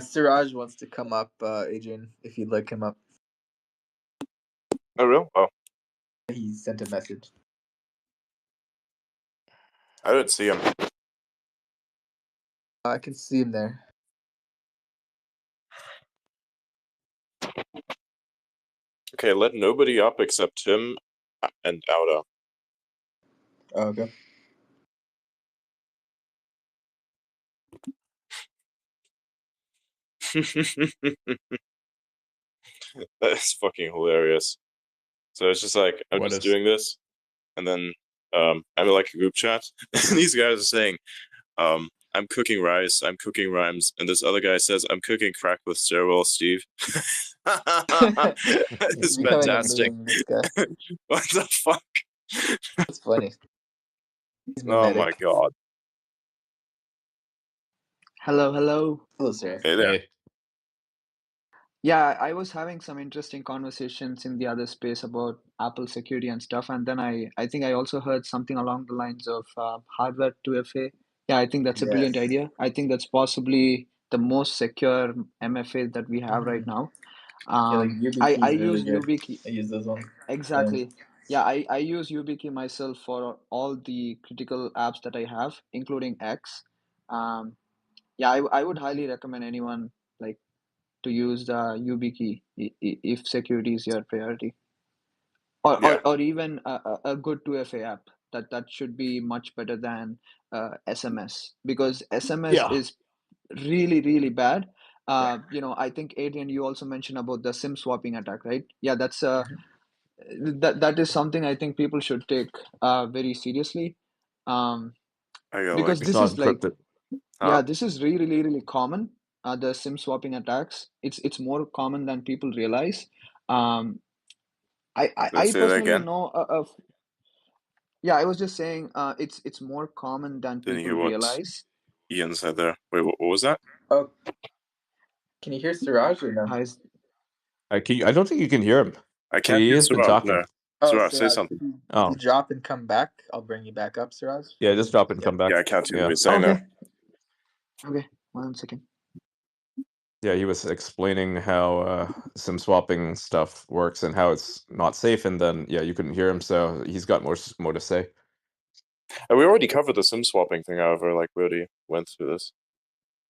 Siraj wants to come up, Adrian, if you'd like him up. Oh, real? Oh. He sent a message. I didn't see him. I can see him there. Okay, let nobody up except him and Auda. Oh, okay. That is fucking hilarious. So it's just like I'm just doing this, and then I'm in like a group chat, and these guys are saying, I'm cooking rice, I'm cooking rhymes, and this other guy says, I'm cooking crack with Stairwell Steve. It's fantastic. What the fuck? That's funny. Oh my god. Hello, hello. Hello, sir. Hey there. Yeah, I was having some interesting conversations in the other space about Apple security and stuff, and then I think I also heard something along the lines of hardware 2FA. Yeah, I think that's a brilliant Yes. idea. I think that's possibly the most secure MFA that we have right now. like YubiKey I is really use good. YubiKey. I use those ones. Exactly. Yeah, I use YubiKey myself for all the critical apps that I have, including X. Yeah, I would highly recommend anyone like to use the YubiKey if security is your priority, or Yeah. or even a good 2FA app that should be much better than SMS, because SMS Yeah. is really bad. I think Adrian, you also mentioned about the SIM swapping attack, right? Yeah, that's that is something I think people should take very seriously, I got because like this is like Huh. yeah, this is really common. The SIM swapping attacks. It's more common than people realize. I Let's say that personally again. know Yeah, I was just saying, it's more common than Didn't people hear what realize. Ian said there. Wait, what was that? Oh, can you hear Siraj or no? I don't think you can hear him. I can't He hear has been Suraj. talking. No. Oh, Suraj, say Siraj, something. can Oh, you drop and come back? I'll bring you back up, Siraj. yeah, just drop and come back. Yeah, I can't hear Yeah. what he's saying now. Okay, 1 second. Yeah, he was explaining how SIM swapping stuff works and how it's not safe, and then yeah, you couldn't hear him, so he's got more to say. And we already covered the SIM swapping thing, however, like we already went through this.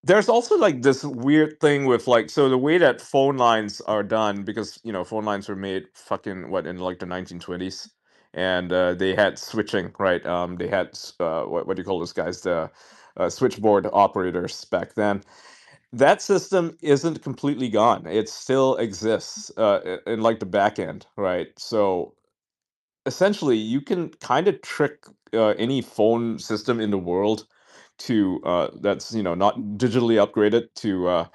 There's also like this weird thing with like, so the way that phone lines are done, because phone lines were made fucking what in like the 1920s, and they had switching, right? They had what do you call those guys? The switchboard operators back then. That system isn't completely gone. It still exists in like the back end, right? So essentially, you can kind of trick any phone system in the world to that's not digitally upgraded to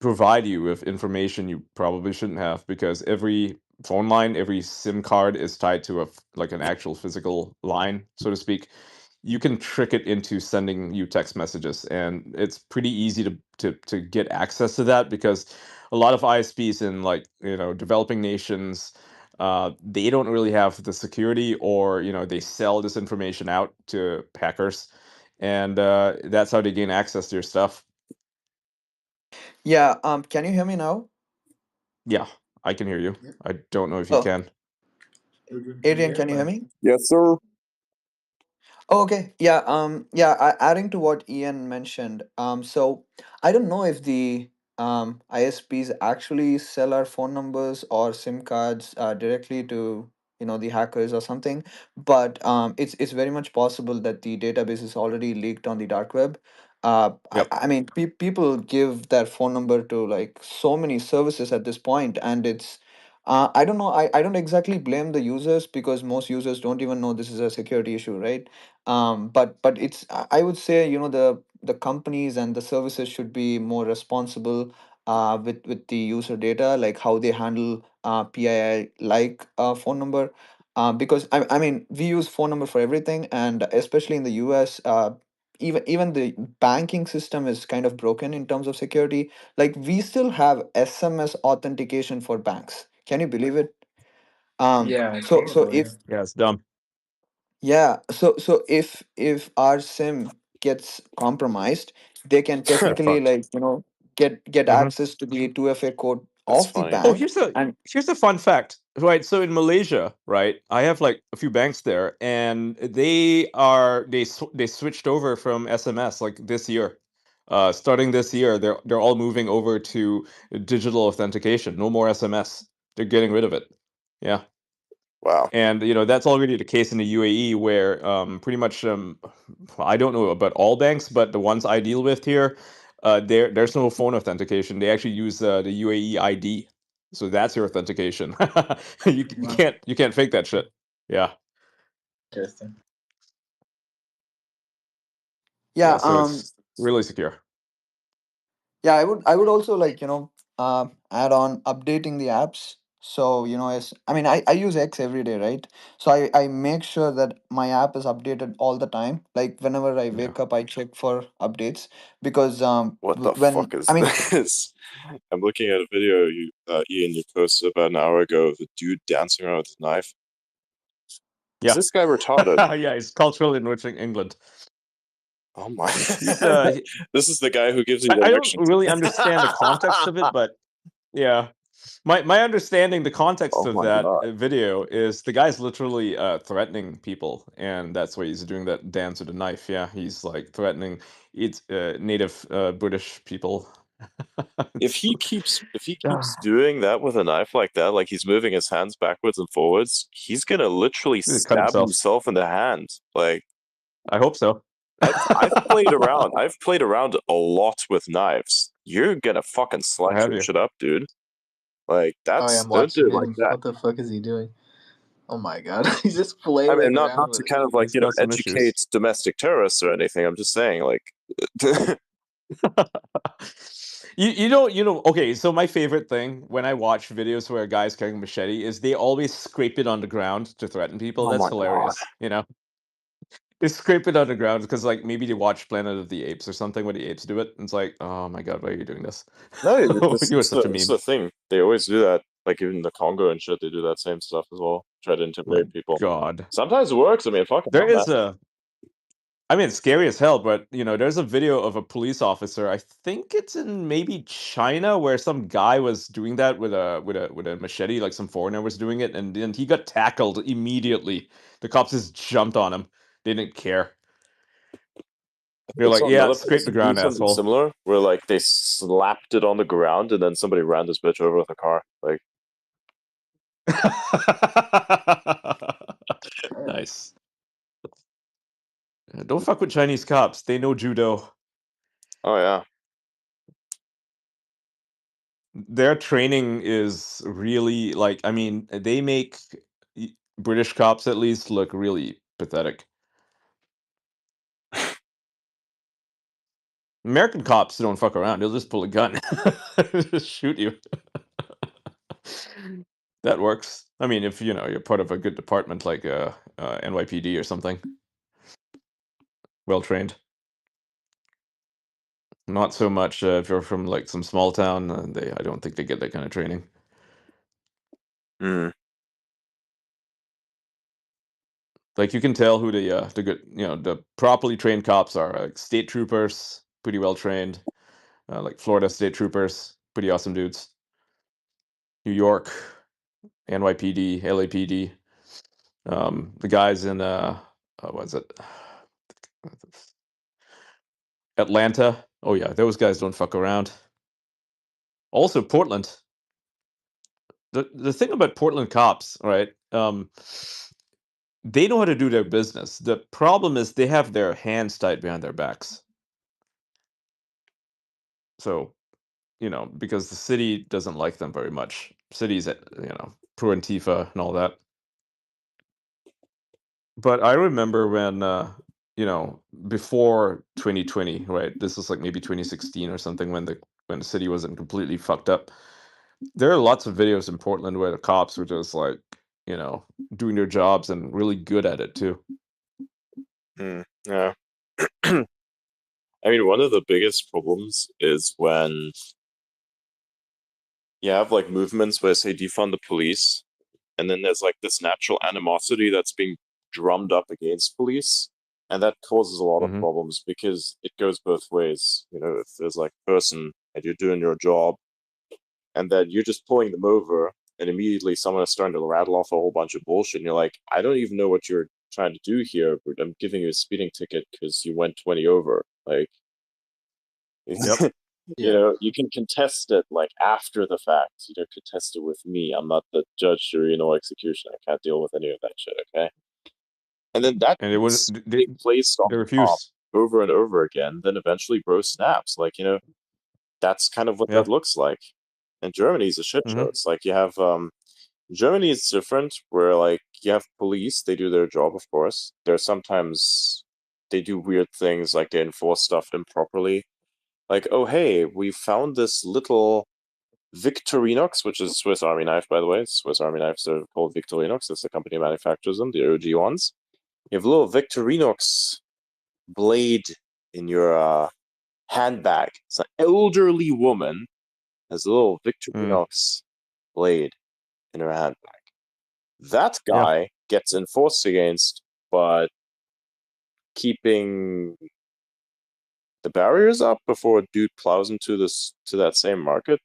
provide you with information you probably shouldn't have, because every phone line, every SIM card is tied to like an actual physical line, so to speak. You can trick it into sending you text messages, and it's pretty easy to get access to that, because a lot of ISPs in like developing nations, they don't really have the security, or they sell this information out to hackers, and that's how they gain access to your stuff. Yeah, can you hear me now? Yeah, I can hear you. I don't know if you Oh, can. Adrian, can you hear me? Yes, sir. Oh, okay. Yeah. Adding to what Ian mentioned. So I don't know if the ISPs actually sell our phone numbers or SIM cards directly to the hackers or something, but it's very much possible that the database is already leaked on the dark web. Yep. I mean, people give their phone number to like so many services at this point, and it's I don't know. I don't exactly blame the users because most users don't even know this is a security issue, right? But it's I would say the companies and the services should be more responsible with the user data, like how they handle PII like phone number, because I mean we use phone number for everything, and especially in the US, even the banking system is kind of broken in terms of security. Like we still have SMS authentication for banks. Can you believe it? Yeah, I So think so so. Yeah. if Yeah, it's dumb. yeah, so if our SIM gets compromised, they can technically Fuck. get hmm access to the 2FA code That's of the funny. Oh, bank. And here's a fun fact, right? So in Malaysia, right, I have like a few banks there, and they switched over from SMS like this year. Starting this year, they're all moving over to digital authentication. No more SMS. They're getting rid of it. Yeah. Wow. And that's already the case in the UAE, where pretty much I don't know about all banks, but the ones I deal with here, there's no phone authentication. They actually use the UAE ID, so that's your authentication. You Wow. can't fake that shit. Yeah, Interesting. yeah, yeah. So it's really secure. yeah, I would also like add on updating the apps. So as I mean, I use X every day, right? So I make sure that my app is updated all the time. Like whenever I Yeah. wake up, I check for updates because What the when fuck is I mean this? I'm looking at a video Ian, you posted about an hour ago of a dude dancing around with a knife. Is Yeah. this guy retarded? Yeah, it's cultural enriching England. Oh my. He's This is the guy who gives you the I don't erections. really understand the context of it, but yeah. My understanding, the context Oh of my that god. video is the guy's literally threatening people, and that's why he's doing that dance with a knife. Yeah, he's like threatening native British people. If It's- he keeps Ah, doing that with a knife like that, like he's moving his hands backwards and forwards, he's gonna literally he's gonna cut stab himself. himself in the hand. Like I hope so. I've played around. I've played around a lot with knives. You're gonna fucking slice Have your you? shit up, dude. Like Oh yeah, that's I'm don't do watching it like him. that. What the fuck is he doing? Oh my god, he's just I mean, flailing not around to with it. kind of like He's got some educate issues. domestic terrorists or anything. I'm just saying like. Okay, so my favorite thing when I watch videos where a guy's carrying a machete is they always scrape it on the ground to threaten people. Oh That's my god. hilarious, They scrape it on the ground because, like, maybe they watch Planet of the Apes or something where the apes do it, and it's like, oh my god, why are you doing this? No, You are such a it's meme. the thing. They always do that. Like even in the Congo and shit, they do that same stuff as well. Try to My intimidate people. god. Sometimes it works. I mean, fucking There hell, man. is it's scary as hell, but there's a video of a police officer. I think it's in maybe China where some guy was doing that with a machete, like some foreigner was doing it, and then he got tackled immediately. The cops just jumped on him. They didn't care. They're I like, saw yeah, another scrape the person do ground, something asshole. similar, where like they slapped it on the ground and then somebody ran this bitch over with a car. Like, Nice. Don't fuck with Chinese cops. They know judo. oh yeah, Their training is really like, they make British cops at least look really pathetic. American cops don't fuck around. They'll just pull a gun, just shoot you. That works. I mean, if you're part of a good department like NYPD or something, well trained. Not so much if you're from like some small town. I don't think they get that kind of training. mm. Like you can tell who the good, the properly trained cops are. Like state troopers, pretty well trained. Like Florida state troopers, pretty awesome dudes. New York, NYPD, LAPD. The guys in what is it? Atlanta. Oh yeah, those guys don't fuck around. Also Portland. The thing about Portland cops, right? They know how to do their business. The problem is they have their hands tied behind their backs. So, because the city doesn't like them very much. City's, pro Antifa and all that. But I remember when, before 2020, right? This was like maybe 2016 or something when the city wasn't completely fucked up. There are lots of videos in Portland where the cops were just like, doing their jobs and really good at it too. Yeah. I mean, one of the biggest problems is when you have like movements where say defund the police, and then there's like this natural animosity that's being drummed up against police, and that causes a lot of problems because it goes both ways. If there's like a person and you're doing your job, and then you're just pulling them over, and immediately someone is starting to rattle off a whole bunch of bullshit, and you're like, I don't even know what you're trying to do here, but I'm giving you a speeding ticket because you went 20 over. Like, Yep. you can contest it like after the fact. You don't contest it with me. I'm not the judge, jury, nor executioner. I can't deal with any of that shit. Okay. And then that And it was being placed on they the refused. top over and over again. Then eventually, bro snaps. Like that's kind of what that looks like. And Germany's a shit show. It's like you have Germany is different, where like you have police. They do their job, of course. There's sometimes they do weird things, like they enforce stuff improperly. Like, oh hey, we found this little Victorinox, which is Swiss Army knife, by the way. Swiss Army knives are called Victorinox. That's the company that manufactures them, the OG ones. You have a little Victorinox blade in your handbag. It's an elderly woman has a little Victorinox blade in her handbag. That guy gets enforced against, but keeping the barriers up before a dude plows into that same market.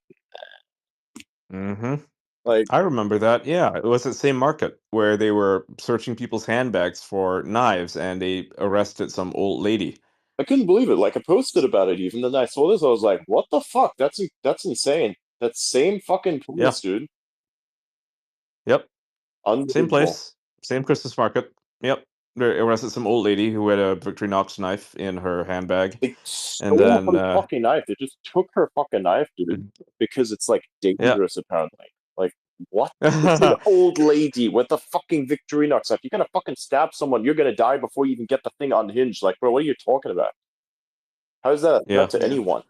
Like, I remember that. Yeah, it was the same market where they were searching people's handbags for knives, and they arrested some old lady. I couldn't believe it. Like, I posted about it even. Then I saw this, I was like, "What the fuck? That's insane." That same fucking police, dude. Yep. Same Unbelievable. place, same Christmas market. Yep. They arrested some old lady who had a Victorinox knife in her handbag. They stole her fucking knife. They just took her fucking knife, dude, because it's like dangerous, apparently. Like, what? It's an old lady with a fucking Victorinox knife. You're gonna fucking stab someone, you're gonna die before you even get the thing unhinged. Like, bro, what are you talking about? How is that a threat to anyone?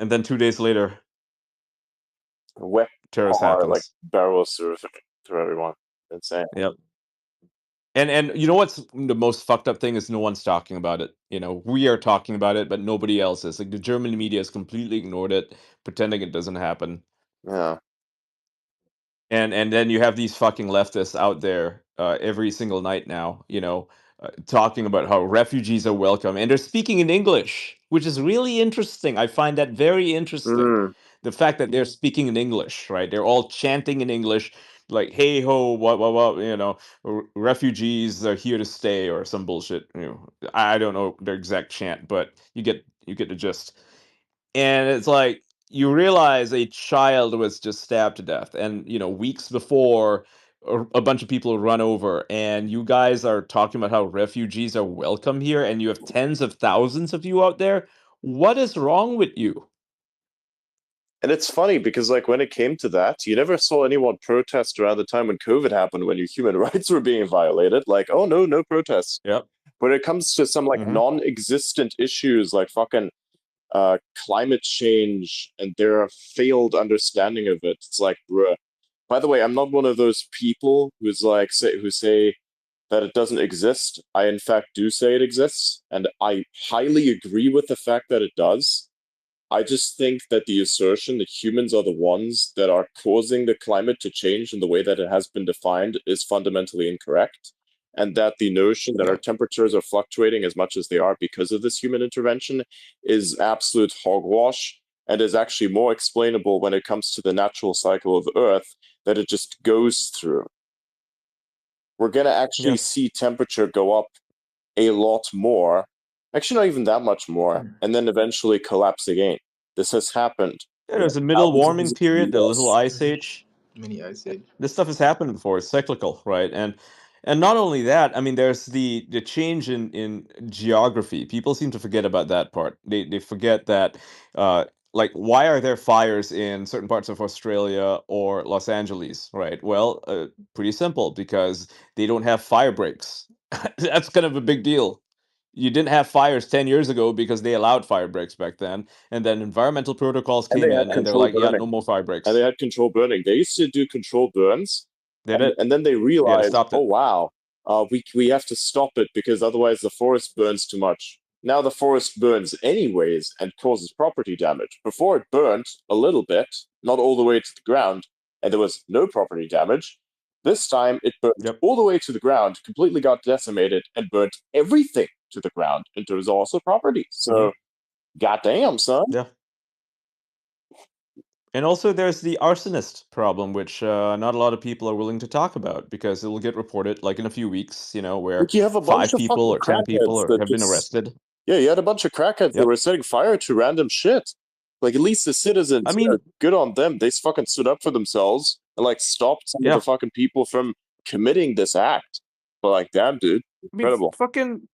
And then 2 days later, wet terrorist car, like happens. barrels through everyone. Insane. Yep. And you know what's the most fucked up thing is no one's talking about it. You know, we are talking about it, but nobody else is. Like the German media has completely ignored it, pretending it doesn't happen. Yeah. And then you have these fucking leftists out there every single night now, you know, talking about how refugees are welcome, and they're speaking in English, which is really interesting. I find that very interesting. The fact that they're speaking in English, right? They're all chanting in English, like "Hey ho, what," you know, refugees are here to stay, or some bullshit. You know, I don't know their exact chant, but you get the gist. And it's like you realize a child was just stabbed to death, and you know, weeks before, a bunch of people run over, and you guys are talking about how refugees are welcome here, and you have tens of thousands of you out there. What is wrong with you? And it's funny because, like, when it came to that, you never saw anyone protest around the time when COVID happened, when your human rights were being violated. Like, oh no, no protests. Yep. When it comes to some like non-existent issues, like fucking climate change and their failed understanding of it, it's like, bruh. By the way, I'm not one of those people who's like who say that it doesn't exist. I in fact do say it exists, and I highly agree with the fact that it does. I just think that the assertion that humans are the ones that are causing the climate to change in the way that it has been defined is fundamentally incorrect. And that the notion that our temperatures are fluctuating as much as they are because of this human intervention is absolute hogwash, and is actually more explainable when it comes to the natural cycle of Earth that it just goes through. We're going to actually see temperature go up a lot more. Actually, not even that much more, and then eventually collapse again. This has happened. Yeah, there's a middle warming Thousands of period, the little years. ice age. Mini ice age. This stuff has happened before. It's cyclical, right? And not only that, I mean, there's the change in geography. People seem to forget about that part. They forget that, like, why are there fires in certain parts of Australia or Los Angeles, right? Well, pretty simple, because they don't have fire breaks. That's kind of a big deal. You didn't have fires 10 years ago because they allowed fire breaks back then, and then environmental protocols And came they had in, and they're controlled like, yeah, burning. no more fire breaks. And they had controlled burning. They used to do controlled burns, and then they realized, stopped it. oh wow, we have to stop it because otherwise the forest burns too much. Now the forest burns anyways and causes property damage. Before it burned a little bit, not all the way to the ground, and there was no property damage. This time it burned all the way to the ground, completely got decimated, and burnt everything to the ground, and there was also property. So, goddamn, son. Yeah. And also, there's the arsonist problem, which not a lot of people are willing to talk about, because it will get reported like in a few weeks, you know, where Like you have a bunch 5 of people fucking or 10 people crackheads that have been just arrested. Yeah, you had a bunch of crackheads that were setting fire to random shit. Like, at least the citizens, I mean, good on them. They fucking stood up for themselves and like stopped some of the fucking people from committing this act. But like, damn, dude, I mean, incredible. fucking.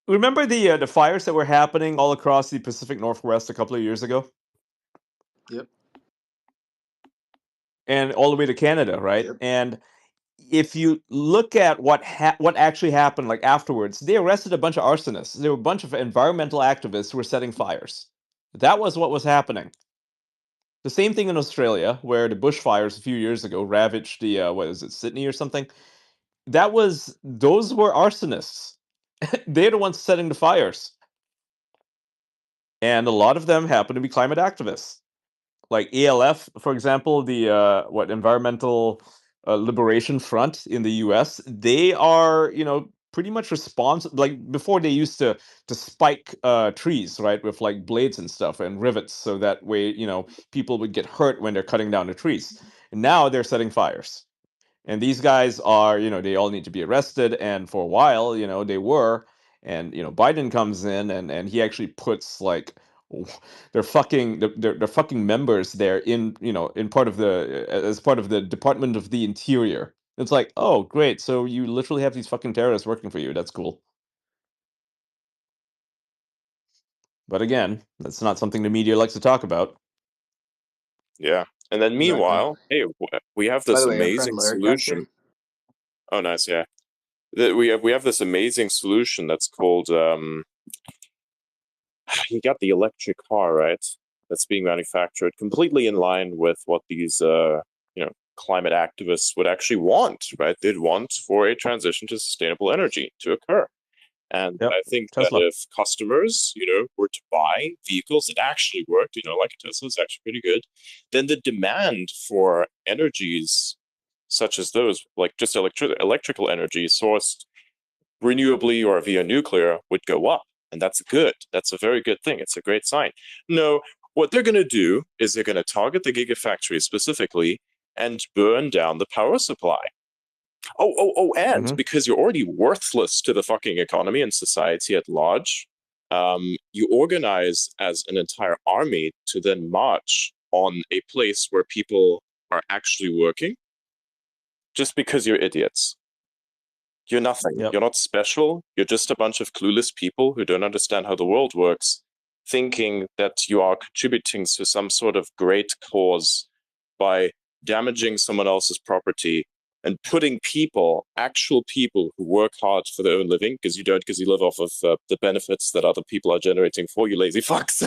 Remember the fires that were happening all across the Pacific Northwest a couple of years ago? Yep. And all the way to Canada, right? And if you look at what actually happened, like afterwards, they arrested a bunch of arsonists. There were a bunch of environmental activists who were setting fires. That was what was happening. The same thing in Australia, where the bushfires a few years ago ravaged the what is it, Sydney or something. Those were arsonists. They're the ones setting the fires, and a lot of them happen to be climate activists. Like ELF, for example, the Environmental Liberation Front in the U.S. They are, you know, pretty much responsible. Like before, they used to spike trees, right, with like blades and stuff and rivets, so that way, you know, people would get hurt when they're cutting down the trees. And now they're setting fires. And these guys are, you know, they all need to be arrested. And for a while, you know, they were. And, you know, Biden comes in and he actually puts like they're fucking members there in, you know, in part of the as part of the Department of the Interior. It's like, oh, great. So you literally have these fucking terrorists working for you. That's cool. But again, that's not something the media likes to talk about. Yeah. And then Exactly. meanwhile, hey, we have By this the way, our friend amazing Lurk solution. actually. Oh, nice, yeah. We have this amazing solution that's called you got the electric car, right? that's being manufactured, completely in line with what these climate activists would actually want, right? They'd want for a transition to sustainable energy to occur. And I think that if customers, were to buy vehicles that actually worked, like a Tesla is actually pretty good, then the demand for energies such as those, like just electrical energy sourced renewably or via nuclear, would go up. And that's good. That's a very good thing. It's a great sign. No, what they're going to do is they're going to target the gigafactories specifically and burn down the power supply. And because you're already worthless to the fucking economy and society at large, you organize as an entire army to then march on a place where people are actually working just because you're idiots. You're nothing. You're not special. You're just a bunch of clueless people who don't understand how the world works, thinking that you are contributing to some sort of great cause by damaging someone else's property and putting actual people who work hard for their own living, because you don't, because you live off of the benefits that other people are generating for you, lazy fucks.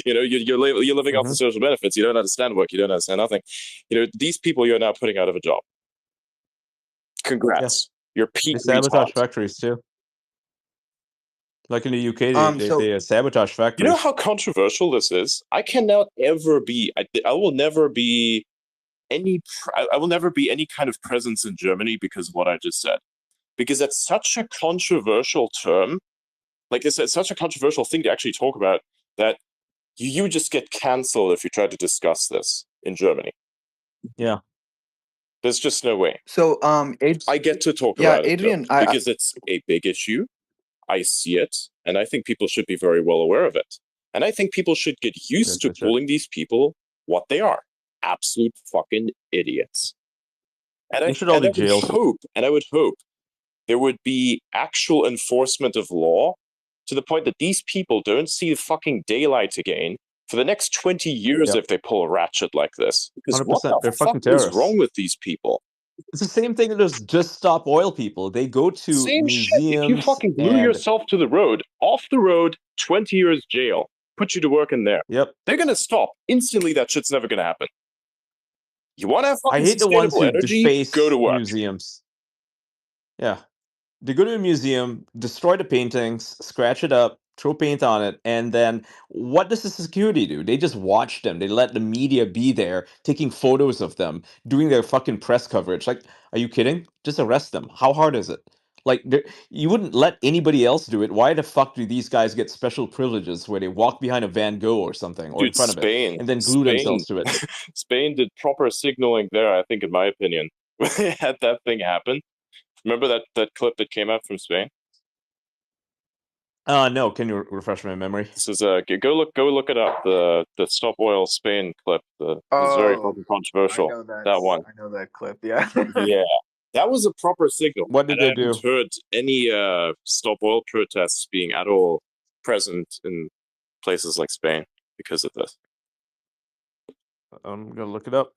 You're living off the social benefits. You don't understand work. You don't understand nothing. These people you're now putting out of a job. Congrats. You're peak. They sabotage factories too. Like in the UK, they sabotage factories. You know how controversial this is? I will never be any kind of presence in Germany because of what I just said. Because it's such a controversial term, like it's such a controversial thing to actually talk about, that you just get canceled if you try to discuss this in Germany. Yeah. There's just no way. So, I get to talk about Adrian, it though, because it's a big issue. I see it, and I think people should be very well aware of it. And I think people should get used to calling these people what they are: absolute fucking idiots. And I would hope there would be actual enforcement of law to the point that these people don't see the fucking daylight again for the next 20 years if they pull a ratchet like this. Because 100%, what the they're fucking fuck is terrorists. wrong with these people? It's the same thing that there's Just Stop Oil people. They go to Same shit. If you museums fucking glue yourself to the road, off the road, 20 years jail, put you to work in there. Yep. They're gonna stop instantly. That shit's never gonna happen. You want to have fucking I hate the ones sustainable who energy? deface Go to work. museums. Yeah. They go to a museum, destroy the paintings, scratch it up, throw paint on it, and then what does the security do? They just watch them. They let the media be there, taking photos of them, doing their fucking press coverage. Like, are you kidding? Just arrest them. How hard is it? Like, you wouldn't let anybody else do it. Why the fuck do these guys get special privileges where they walk behind a Van Gogh or something, or in Dude, front of it, and then glue themselves to it? Spain did proper signaling there, I think, in my opinion, when they had that thing happen. Remember that clip that came out from Spain? No. Can you refresh my memory? This is go look it up. The Stop Oil Spain clip. It's very fucking controversial. I know that one. I know that clip. Yeah. Yeah, that was a proper signal. What did they do? I haven't heard any Stop Oil protests being at all present in places like Spain because of this. I'm gonna look it up.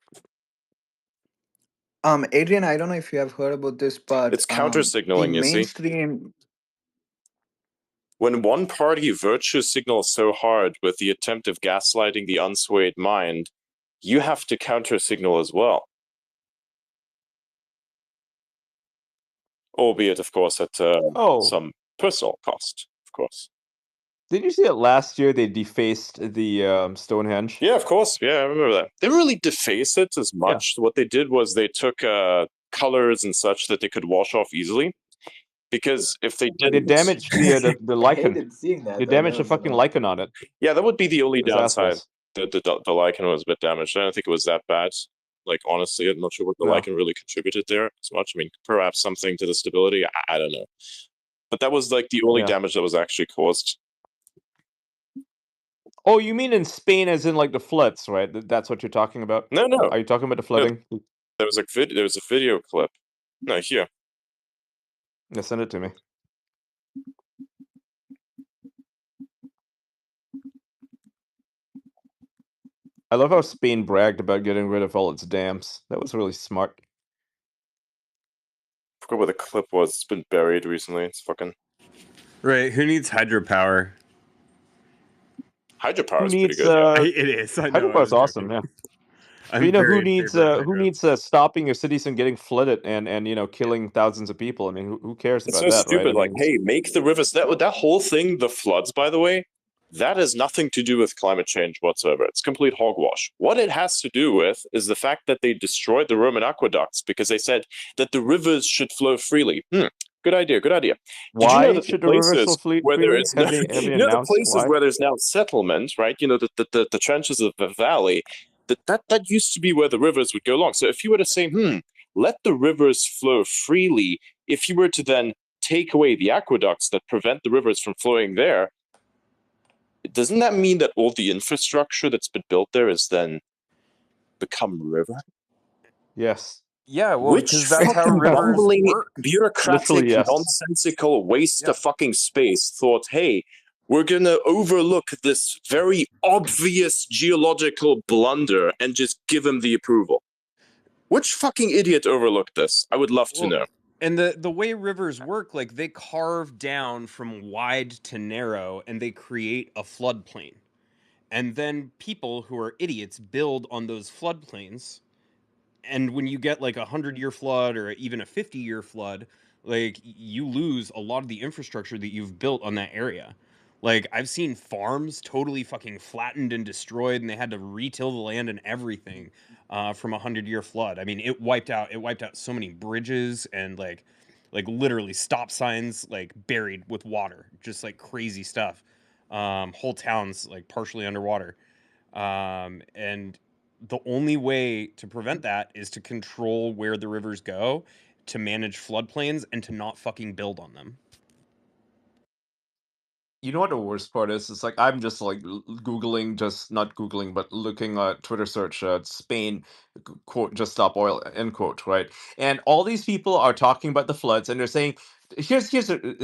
Adrian, I don't know if you have heard about this, but It's counter signaling. the You see, mainstream. when one party virtue signals so hard with the attempt of gaslighting the unswayed mind, you have to counter signal as well. Albeit, of course, at some personal cost, of course. Did you see it last year? They defaced the Stonehenge. Yeah, of course. Yeah, I remember that. They didn't really deface it as much. What they did was they took colors and such that they could wash off easily. Because if they didn't, they damaged the lichen. I hated seeing that. They damaged the fucking licen on it. Yeah, that would be the only It's downside. assholes. The lichen was a bit damaged. I don't think it was that bad. Like, honestly, I'm not sure what the No. lichen really contributed there as much. I mean, perhaps something to the stability. I don't know. But that was like the only damage that was actually caused. Oh, you mean in Spain, as in like the floods, right? That's what you're talking about? No. Are you talking about the flooding? There was a video clip. No, here. Yeah, send it to me. I love how Spain bragged about getting rid of all its dams. That was really smart. I forgot what the clip was. It's been buried recently. It's fucking... Right, who needs hydropower? Hydropower Who is pretty needs good. Yeah. It is. I know. I hydropower is was awesome, joking. yeah. But, I'm very in favor of who hydro. needs stopping your cities from getting flooded and killing thousands of people? I mean, who cares It's about so that, right? I stupid. Like, mean, hey, make the rivers. That whole thing, the floods, by the way, that has nothing to do with climate change whatsoever. It's complete hogwash. What it has to do with is the fact that they destroyed the Roman aqueducts because they said that the rivers should flow freely. Good idea. Good idea. Did you know why that the should the rivers flow places where there freely? is no, Have they you know, the announced places why? where there's now settlement, right? You know, the trenches of the valley. That used to be where the rivers would go along. So if you were to say, let the rivers flow freely, if you were to then take away the aqueducts that prevent the rivers from flowing there, doesn't that mean that all the infrastructure that's been built there is then become river? Yes. Yeah, well, Which because that's how fucking rivers bumbling, work. bureaucratic, Literally, yes. nonsensical waste of fucking space thought, hey, we're gonna overlook this very obvious geological blunder and just give him the approval? Which fucking idiot overlooked this? I would love to know. And the way rivers work, like they carve down from wide to narrow and they create a floodplain. And then people who are idiots build on those floodplains. And when you get like 100-year flood or even a 50-year flood, like you lose a lot of the infrastructure that you've built on that area. Like I've seen farms totally fucking flattened and destroyed, and they had to retill the land and everything from 100-year flood. I mean, it wiped out so many bridges and like literally stop signs like buried with water, just like crazy stuff. Whole towns like partially underwater, and the only way to prevent that is to control where the rivers go, to manage floodplains, and to not fucking build on them. You know what the worst part is? It's like I'm just like Googling, just not Googling, but looking at Twitter search Spain, quote, just stop oil, end quote, right? And all these people are talking about the floods and they're saying, here's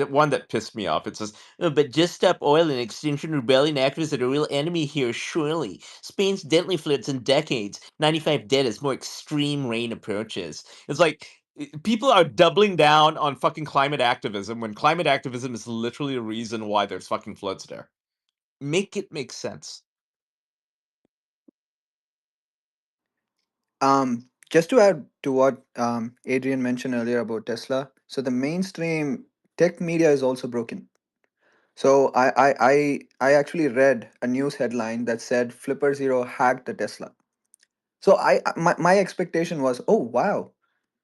one that pissed me off. It says, "Oh, but just stop oil and Extinction Rebellion activists are the real enemy here, surely. Spain's deadly floods in decades, 95 dead as more extreme rain approaches." It's like, people are doubling down on fucking climate activism when climate activism is literally the reason why there's fucking floods there. Make it make sense. Just to add to what Adrian mentioned earlier about Tesla, so the mainstream tech media is also broken. So I actually read a news headline that said Flipper Zero hacked the Tesla. So my expectation was, oh wow,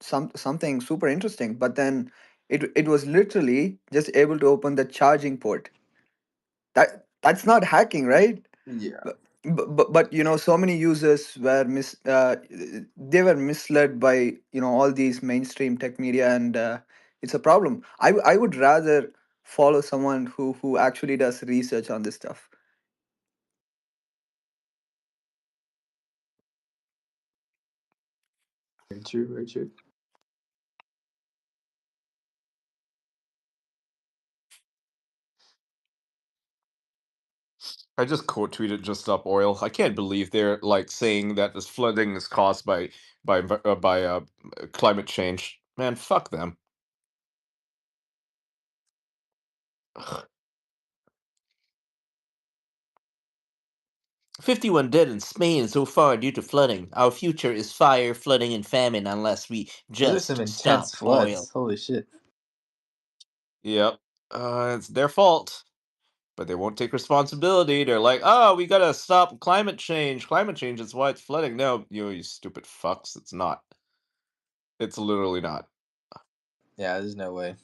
something super interesting. But then it was literally just able to open the charging port. That's not hacking, right? Yeah. But you know, so many users were they were misled by, you know, all these mainstream tech media, and it's a problem. I would rather follow someone who actually does research on this stuff. Very true. Very true. I just quote tweeted just stop oil. I can't believe they're like saying that this flooding is caused by climate change. Man, fuck them. 51 dead in Spain so far due to flooding. Our future is fire, flooding, and famine unless we Those are just some stop intense oil. floods. Holy shit. Yep. It's their fault. But they won't take responsibility. They're like, oh, we gotta stop climate change. Climate change is why it's flooding. No, you stupid fucks. It's not. It's literally not. Yeah, there's no way.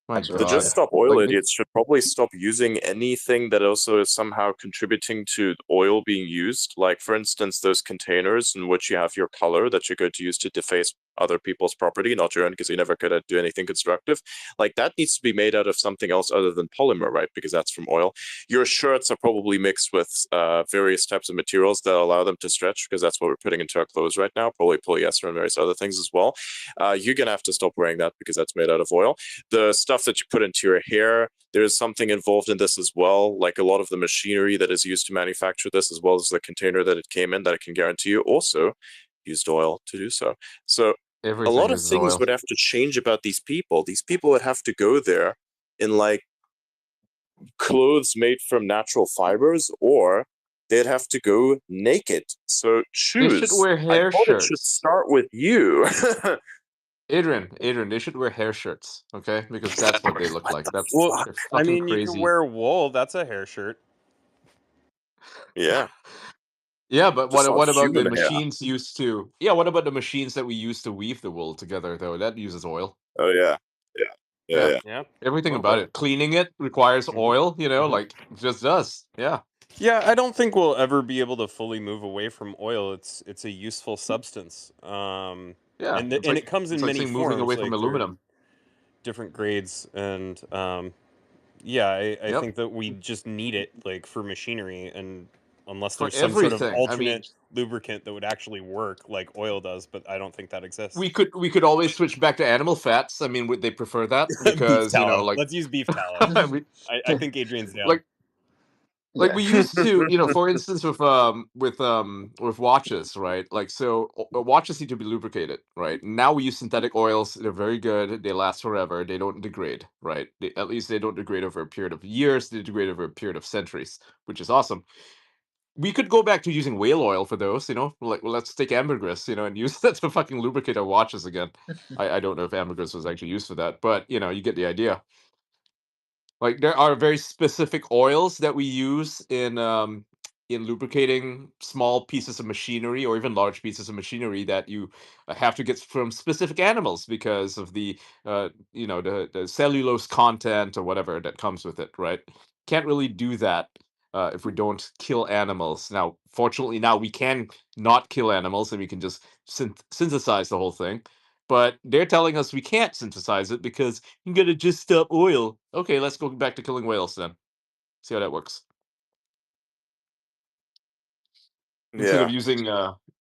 My The God. just stop oil Like, idiots should probably stop using anything that also is somehow contributing to oil being used. Like, for instance, those containers in which you have your color that you're going to use to deface other people's property, not your own, because you're never going to do anything constructive. Like, that needs to be made out of something else other than polymer, right? Because that's from oil. Your shirts are probably mixed with various types of materials that allow them to stretch, because that's what we're putting into our clothes right now, probably polyester and various other things as well. You're going to have to stop wearing that because that's made out of oil. The stuff that you put into your hair, there's something involved in this as well, like a lot of the machinery that is used to manufacture this, as well as the container that it came in, that I can guarantee you also used oil to do so. So everything a lot of is things oil. would have to change about these people. These people would have to go there in like clothes made from natural fibers, or they'd have to go naked. So They should choose. wear I hair thought it should shirts. start with you. Adrian, they should wear hair shirts, okay? Because that's what they look like. Well, They're I fucking mean, you can crazy. wear wool. That's a hair shirt. Yeah. Yeah, but Just what not about the human hair. machines used to? Yeah, what about the machines that we use to weave the wool together though? That uses oil. Oh yeah. Yeah. Yeah. Everything Well, about it. Cleaning it requires oil, like it just does. Yeah. Yeah, I don't think we'll ever be able to fully move away from oil. It's a useful substance. Yeah. And It's and it like comes in it's like many saying moving forms, away from like there are aluminum. different grades, and yeah, I Yep. think that we just need it like for machinery, and unless For there's some sort of everything. I mean, alternate lubricant that would actually work like oil does, but I don't think that exists. we could always switch back to animal fats. I mean, would they prefer that? Beef Because, tallow. like Let's use beef tallow. we- I think Adrian's down. like Yeah. we used to, for instance, with watches, right? Like, so watches need to be lubricated, right? Now we use synthetic oils. They're very good. They last forever. They don't degrade, right? At least they don't degrade over a period of years. They degrade over a period of centuries, which is awesome. We could go back to using whale oil for those, like, well, let's take ambergris, and use that to fucking lubricate our watches again. I don't know if ambergris was actually used for that, but you get the idea. Like, there are very specific oils that we use in lubricating small pieces of machinery or even large pieces of machinery that you have to get from specific animals because of the cellulose content or whatever that comes with it, right? Can't really do that if we don't kill animals. Now, fortunately, now we can not kill animals and we can just synthesize the whole thing. But they're telling us we can't synthesize it because you gotta just stop oil. Okay, let's go back to killing whales then. See how that works. Instead of Yeah. using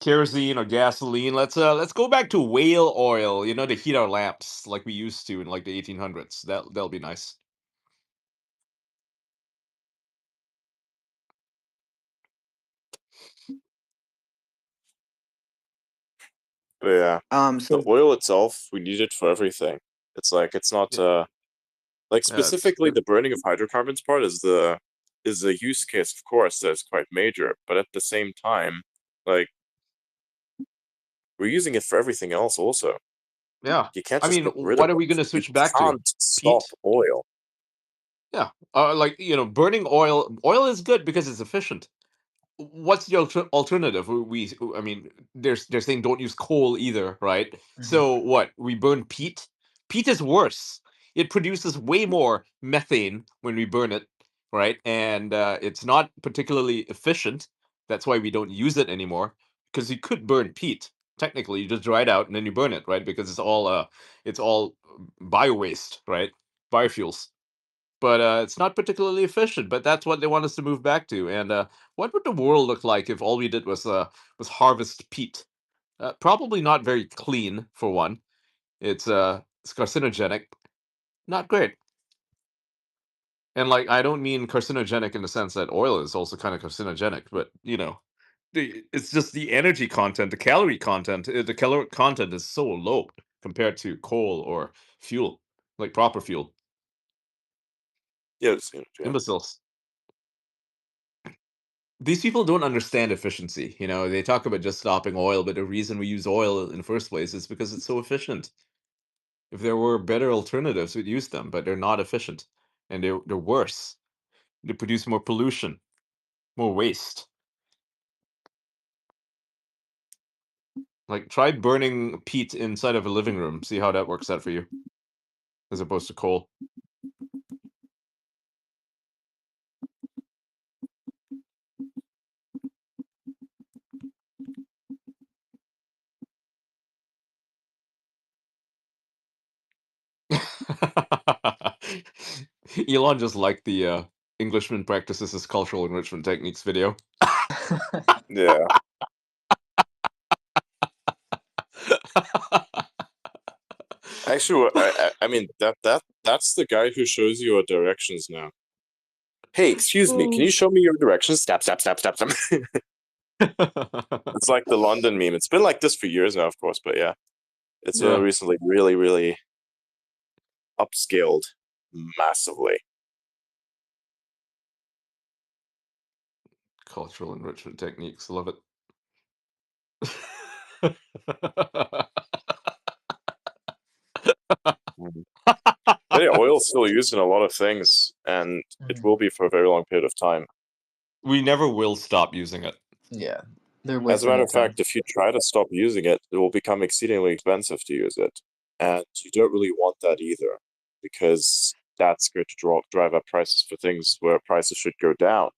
kerosene or gasoline, let's go back to whale oil. To heat our lamps like we used to in like the 1800s. That'll be nice. But yeah. The So oil itself, we need it for everything. It's like it's not like Yeah, it's specifically the burning of hydrocarbons part is a use case, of course, that's quite major. But at the same time, like we're using it for everything else also. yeah. You can't I just mean, get rid what of are we it. gonna You switch back to? can't stop Peat? oil. Yeah. Like burning oil. Oil is good because it's efficient. What's the alternative? I mean, they're saying don't use coal either, right? So what? We burn peat. Peat is worse. It produces way more methane when we burn it, right? And it's not particularly efficient. That's why we don't use it anymore. Because you could burn peat. Technically, you just dry it out and then you burn it, right? Because it's all bio waste, right? Biofuels, but it's not particularly efficient. But that's what they want us to move back to. And what would the world look like if all we did was harvest peat? Probably not very clean, for one. It's carcinogenic, not great. And like, I don't mean carcinogenic in the sense that oil is also kind of carcinogenic, but it's just the energy content, the calorie content. The calorie content is so low compared to coal or fuel, like proper fuel. Yes, yeah. Imbeciles. These people don't understand efficiency. They talk about just stopping oil, but the reason we use oil in the first place is because it's so efficient. If there were better alternatives, we'd use them, but they're not efficient, and they're worse. They produce more pollution, more waste. Like, try burning peat inside of a living room. See how that works out for you, as opposed to coal. Elon just liked the Englishman practices his cultural enrichment techniques video. Yeah. Actually, I mean that's the guy who shows you your directions now. Hey, excuse me, can you show me your directions? Step, step, step, step, step. It's like the London meme. It's been like this for years now, of course, but yeah, it's Yeah. recently really, really upscaled massively. cultural enrichment techniques. Love it. But yeah, oil's still used in a lot of things, and it will be for a very long period of time. We never will stop using it. Yeah. As a matter of fact, if you try to stop using it, it will become exceedingly expensive to use it. And you don't really want that either, because that's going to drive up prices for things where prices should go down.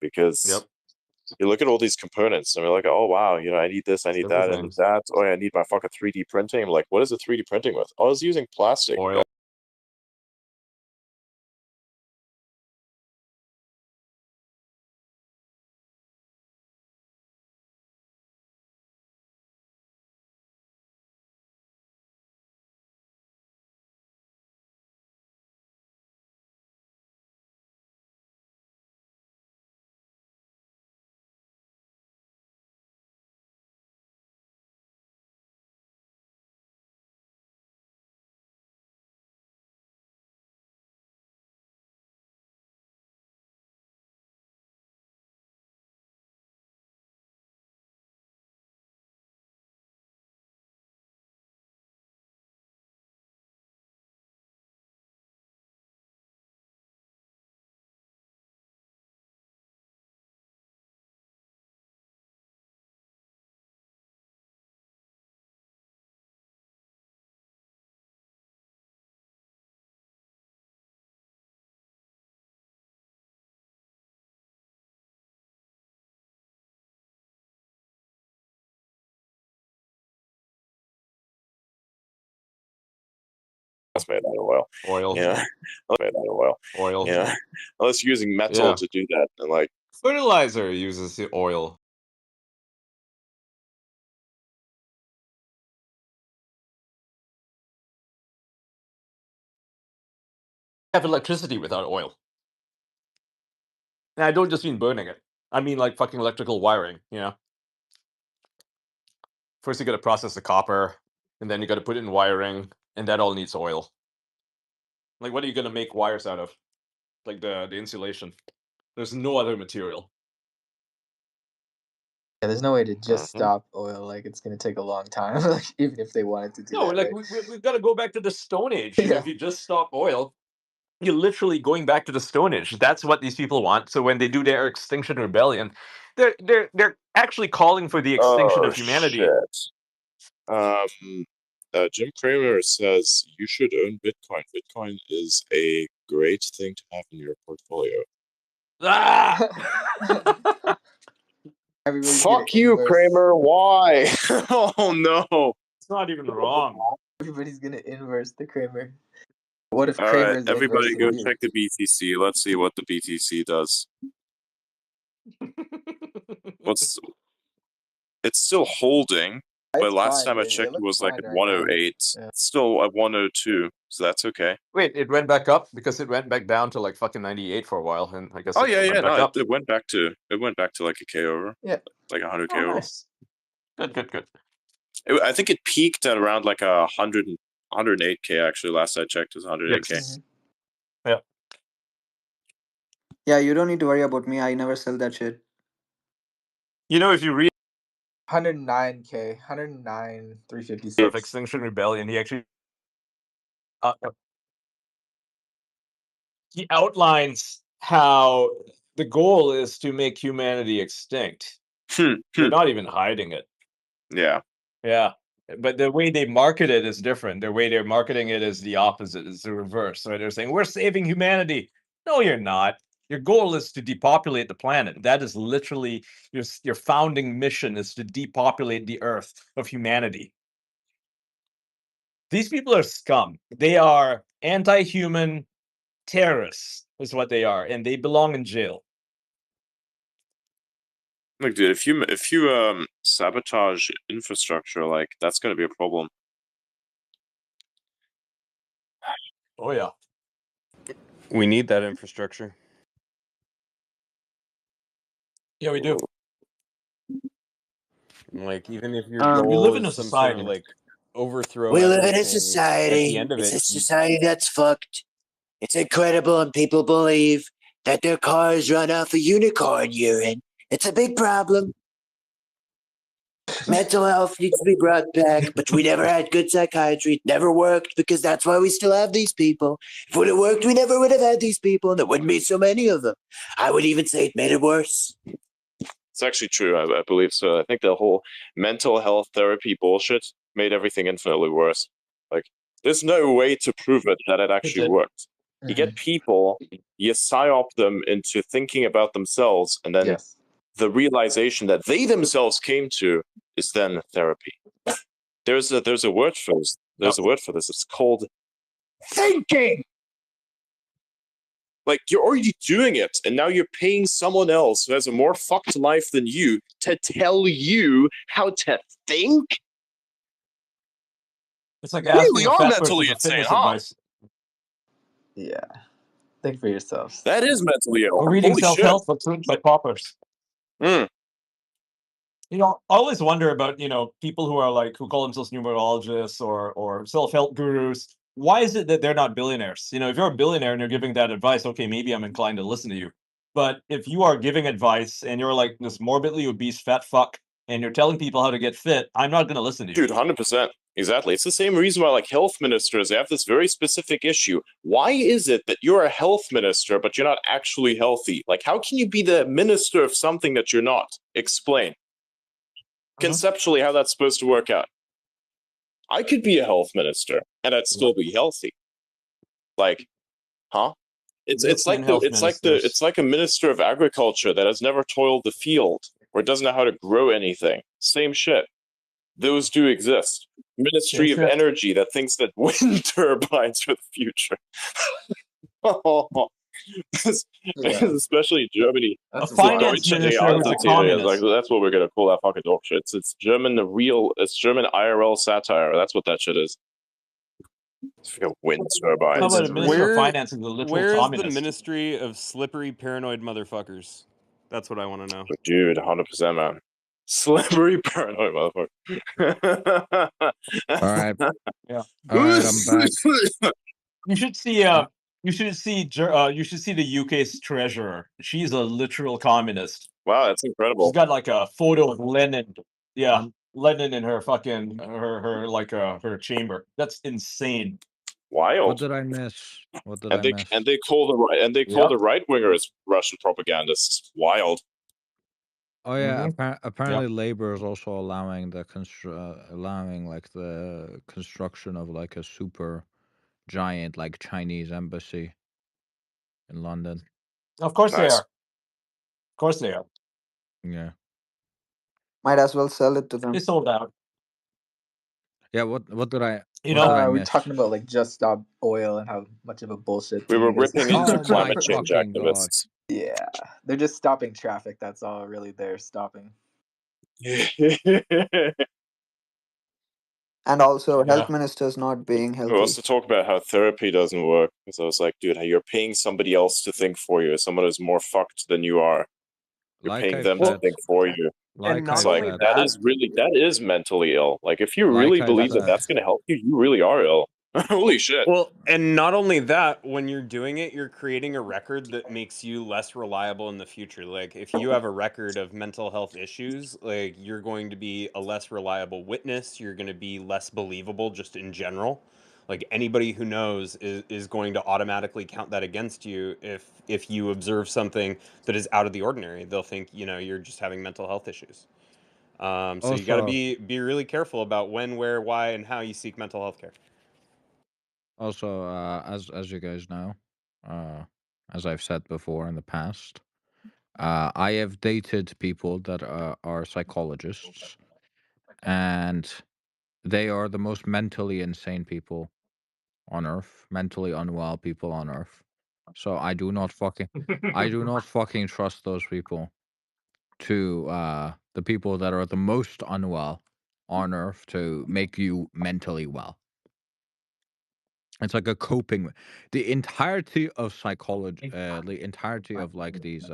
Because you look at all these components and we're like, oh wow, you know, I need this, I need that, I need that. Oh yeah, I need my fucking 3D printing. I'm like, what is it 3D printing with? Oh, I was using plastic. Oil. Made out of oil. Oil. Yeah. Made out of oil. Oil. Yeah. Unless you're using metal to do that. And like fertilizer uses the oil. Have electricity without oil. And I don't just mean burning it. I mean like fucking electrical wiring, you know? First you gotta process the copper, and then you gotta put it in wiring, and that all needs oil. Like what are you gonna make wires out of? Like the insulation. There's no other material. Yeah, there's no way to just stop oil. Like, it's gonna take a long time. Like, even if they wanted to do No, that. like we've got to go back to the Stone Age. You know, if you just stop oil, you're literally going back to the Stone Age. That's what these people want. So when they do their Extinction Rebellion, they're actually calling for the extinction of humanity. Shit. Jim Cramer says you should own Bitcoin. Bitcoin is a great thing to have in your portfolio. Ah! Fuck you, Kramer. Why? Oh no. It's not even wrong. Everybody's gonna inverse the Kramer. What if All Kramer's right, everybody go inversing you? check the BTC. Let's see what the BTC does. It's still holding, but last time I checked it was like at 108. It's still at 102, so that's okay. Wait, it went back up because it went back down to like fucking 98 for a while, and I guess. Oh it yeah, went yeah. back No, up. it went back to like a K over. Yeah, like 100K Oh, over. nice. Good. I think it peaked at around like 108K actually. Last I checked, it was 108K. Yeah. Yeah, you don't need to worry about me. I never sell that shit. You know, if you read 109K, 109, 356. of Extinction Rebellion, he actually he outlines how the goal is to make humanity extinct. They're not even hiding it. Yeah. Yeah. But the way they market it is different. The way they're marketing it is the opposite, it's the reverse. So they're saying, we're saving humanity. No, you're not. Your goal is to depopulate the planet. That is literally your founding mission, is to depopulate the earth of humanity. These people are scum. They are anti-human terrorists, is what they are, and they belong in jail. Look, dude, if you sabotage infrastructure, like that's gonna be a problem. Oh yeah. We need that infrastructure. Yeah, we do. Like, even if your we goal live in is a some sort of society. like overthrow. We live in a everything, At society. the end of It's it, a society that's fucked. It's incredible, and people believe that their cars run off of unicorn urine It's a big problem. Mental health needs to be brought back, but we never had good psychiatry. It never worked because that's why we still have these people. If it would have worked, we never would have had these people, and there wouldn't be so many of them. I would even say it made it worse. It's actually true. I believe so. I think the whole mental health therapy bullshit made everything infinitely worse. Like, there's no way to prove it that it actually worked. You get people, you psyop them into thinking about themselves, and then the realization that they themselves came to is then therapy. There's a word for this. There's a word for this. It's called thinking. Like, you're already doing it, and now you're paying someone else who has a more fucked life than you to tell you how to think? It's like really asking a are fat mentally person for insane, fitness huh? advice. Yeah. Think for yourselves. That is mentally ill. Or reading Holy self-help shit. books written by paupers. Mm. You know, I always wonder about, people who are like, who call themselves numerologists or self-help gurus. Why is it that they're not billionaires? If you're a billionaire and you're giving that advice, okay, maybe I'm inclined to listen to you. But if you are giving advice and you're like this morbidly obese fat fuck and you're telling people how to get fit, I'm not going to listen to you. Dude, 100%. Exactly. It's the same reason why, like, health ministers, they have this very specific issue. Why is it that you're a health minister, but you're not actually healthy? Like, how can you be the minister of something that you're not? Explain. Conceptually, how that's supposed to work out. I could be a health minister, and I'd still be healthy. Like, huh? It's like a minister of agriculture that has never toiled the field or doesn't know how to grow anything. Same shit. Those do exist. Ministry of Energy that thinks that wind turbines are the future. Especially in Germany. A finance minister who's a communist. Like, that's what we're gonna call that fucking dog shit. It's German IRL satire. That's what that shit is. Wind turbines. How about a minister of finance is a literal Where is communist? the Ministry of Slippery Paranoid Motherfuckers? That's what I want to know. Dude, 100%, man. Slippery paranoid motherfucker. All right. Yeah. All right, I'm back. You should see. You should see the UK's treasurer. She's a literal communist. Wow, that's incredible. She's got like a photo of Lenin. Yeah, Lenin in her fucking her chamber. That's insane. Wild. What did I miss? What did I miss? And they call the right wingers Russian propagandists. Wild. Oh yeah, apparently Labor is also allowing the construction of like a super giant like Chinese embassy in London. Of course they are. Of course they are. Yeah. Might as well sell it to them. They sold out. Yeah, what did I we're talking about like Just Stop Oil and how much of a bullshit. We were ripping into Oh climate my change fucking activists. Yeah, they're just stopping traffic. That's all really they're stopping. And also, health ministers not being We healthy. also talk about how therapy doesn't work. Because I was like, dude, you're paying somebody else to think for you. Someone who's more fucked than you are. You're Like paying I them to said. think for you. Like not It's I like only said. that is mentally ill. Like, if you Like really I believe that said. that's gonna help you, you really are ill. Holy shit. Well, and not only that, when you're doing it, you're creating a record that makes you less reliable in the future. Like, if you have a record of mental health issues, like, you're going to be a less reliable witness. You're going to be less believable just in general. Like, anybody who knows is going to automatically count that against you if you observe something that is out of the ordinary. They'll think, you're just having mental health issues. So you got to Also, be really careful about when, where, why, and how you seek mental health care. as you guys know, as I've said before in the past, I have dated people that are psychologists, and they are the most mentally insane people on earth, mentally unwell people on earth. So I do not fucking trust those people to the people that are the most unwell on earth to make you mentally well. It's like a coping. The entirety of psychology, the entirety of like these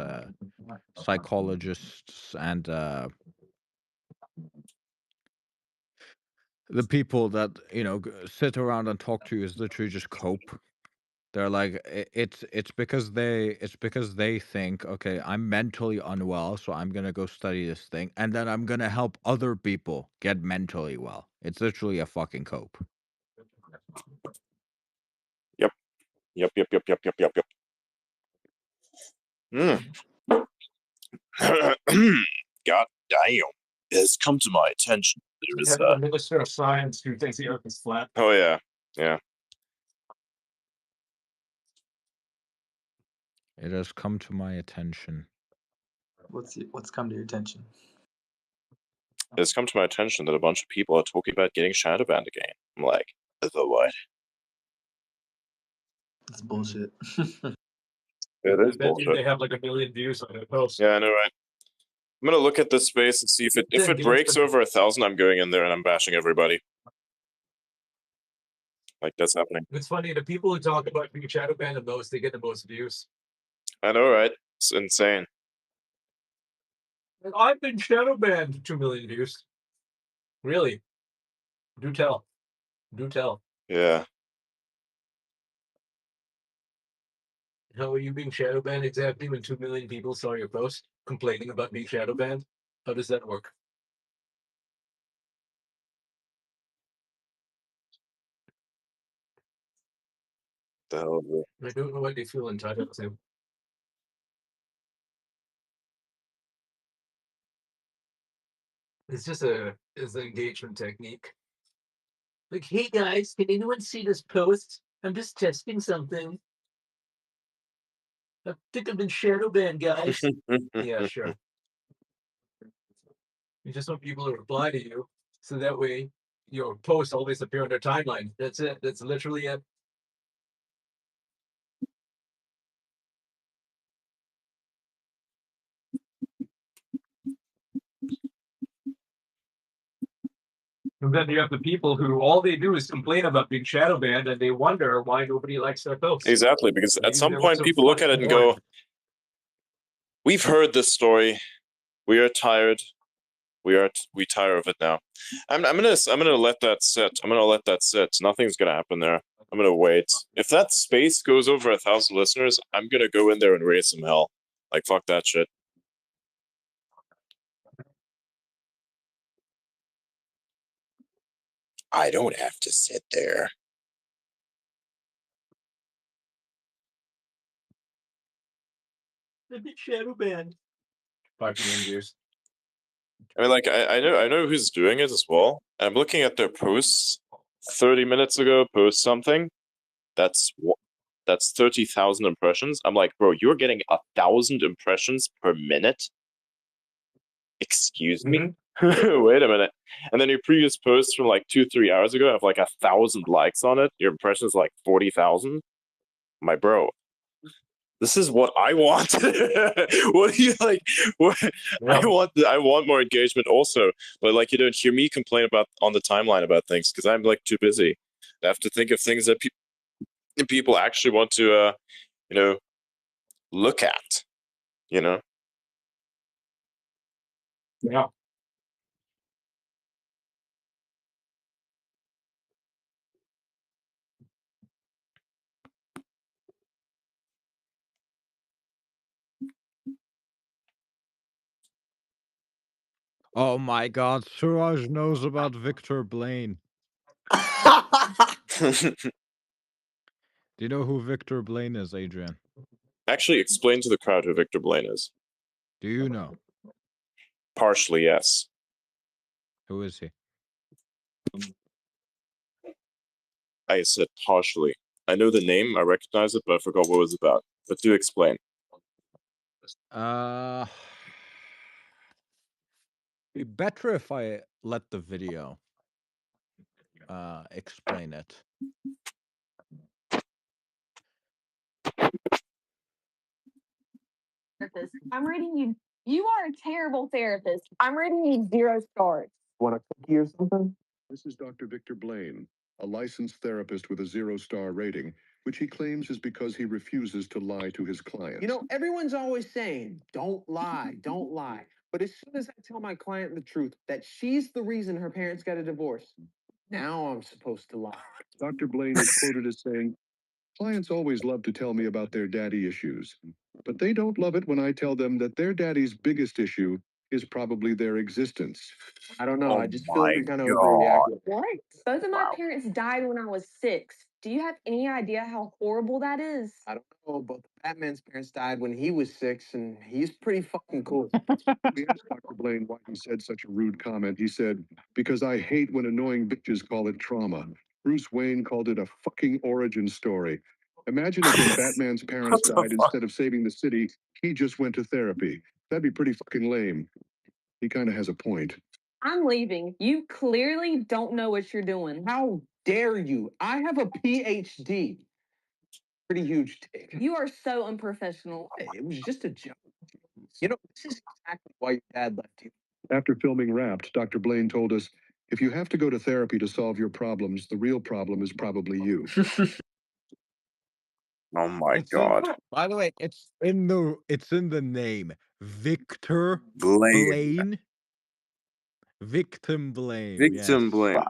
psychologists and the people that sit around and talk to you is literally just cope. They're like it's because they think, okay, I'm mentally unwell, so I'm gonna go study this thing, and then I'm gonna help other people get mentally well. It's literally a fucking cope. Yep. Yep. Yep. Yep. Yep. Yep. Yep. Yep. God damn. It has come to my attention. There is The Minister of Science who thinks the Earth is flat. Oh yeah. Yeah. It has come to my attention. What's come to your attention? It has come to my attention that a bunch of people are talking about getting shadow banned again. I'm like, the what? It's bullshit. It is I bet you bullshit. they have like 1 million views on their post. Yeah, I know, right? I'm gonna look at this space and see if it breaks over 1,000. I'm going in there and I'm bashing everybody. Like that's happening. It's funny, the people who talk about being shadow banned the most, they get the most views. I know, right? It's insane. Like, I've been shadow banned. 2 million views. Really? Do tell. Do tell. Yeah. How are you being shadow banned exactly when 2 million people saw your post complaining about being shadow banned? How does that work? The hell is it? I don't know what they feel entitled to. It's an engagement technique. Like, hey guys, can anyone see this post? I'm just testing something. I think I've been shadow banned, guys. Yeah, sure. You just want people to reply to you, so that way your posts always appear on their timeline. That's it. That's literally it. And then you have the people who all they do is complain about being shadow banned, and they wonder why nobody likes their posts. Exactly, because at Maybe some there was point some people look at it and go, "We've heard this story. We are tired. We tire of it now." I'm gonna let that sit. I'm gonna let that sit. Nothing's gonna happen there. I'm gonna wait. If that space goes over 1,000 listeners, I'm gonna go in there and raise some hell. Like fuck that shit. I don't have to sit there. I've been shadow banned. 5 million views. I mean, like I know who's doing it as well. I'm looking at their posts. 30 minutes ago, post something. That's 30,000 impressions. I'm like, bro, you're getting 1,000 impressions per minute. Excuse me. Wait a minute. And then your previous post from like 2-3 hours ago have like 1,000 likes on it. Your impressions like 40,000. My bro, this is what I want. What do you like? What, Yeah. I want more engagement also, but like you don't hear me complain about on the timeline about things because I'm like too busy. I have to think of things that people actually want to, look at. Yeah. Oh my God, Suraj knows about Victor Blaine. Do you know who Victor Blaine is, Adrian? Actually, explain to the crowd who Victor Blaine is. Do you know? Partially, yes. Who is he? I said partially. I know the name, I recognize it, but I forgot what it was about. But do explain. Be better if I let the video explain it. I'm rating you. You are a terrible therapist. I'm rating you 0 stars. Want a cookie or something? This is Dr. Victor Blaine, a licensed therapist with a 0-star rating, which he claims is because he refuses to lie to his clients. You know, everyone's always saying, don't lie, don't lie. But as soon as I tell my client the truth, that she's the reason her parents got a divorce, now I'm supposed to lie. Dr. Blaine is quoted as saying, Clients always love to tell me about their daddy issues, but they don't love it when I tell them that their daddy's biggest issue is probably their existence. I don't know. Oh I just feel like my you're kind of god. overreacting. What? Both of my parents died when I was 6. Do you have any idea how horrible that is? I don't know, but Batman's parents died when he was 6, and he's pretty fucking cool. We asked Dr. Blaine why he said such a rude comment. He said, "Because I hate when annoying bitches call it trauma. Bruce Wayne called it a fucking origin story. Imagine if when Batman's parents What the died, fuck? instead of saving the city, he just went to therapy. That'd be pretty fucking lame." He kind of has a point. I'm leaving. You clearly don't know what you're doing. How dare you? I have a PhD. Pretty huge take. You are so unprofessional. It was just a joke. You know, this is exactly why your dad left you. After filming Wrapped, Dr. Blaine told us, "If you have to go to therapy to solve your problems, the real problem is probably you." Oh my It's in, god. by the way, it's in the name. Victor Blaine. Blaine. Victim Blaine. Victim Yes. Blaine.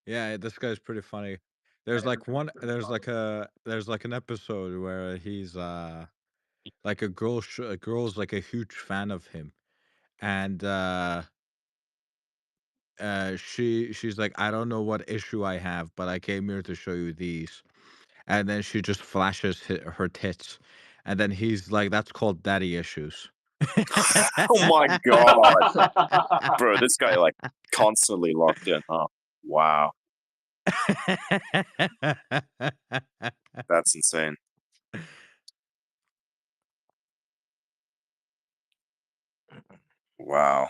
Yeah, this guy's pretty funny. There's like an episode where he's like a girl's like a huge fan of him, and she's like, I don't know what issue I have, but I came here to show you these, and then she just flashes her tits, and then he's like, that's called daddy issues. Oh my god. Bro, this guy like constantly locked in, huh? Wow. That's insane. Wow.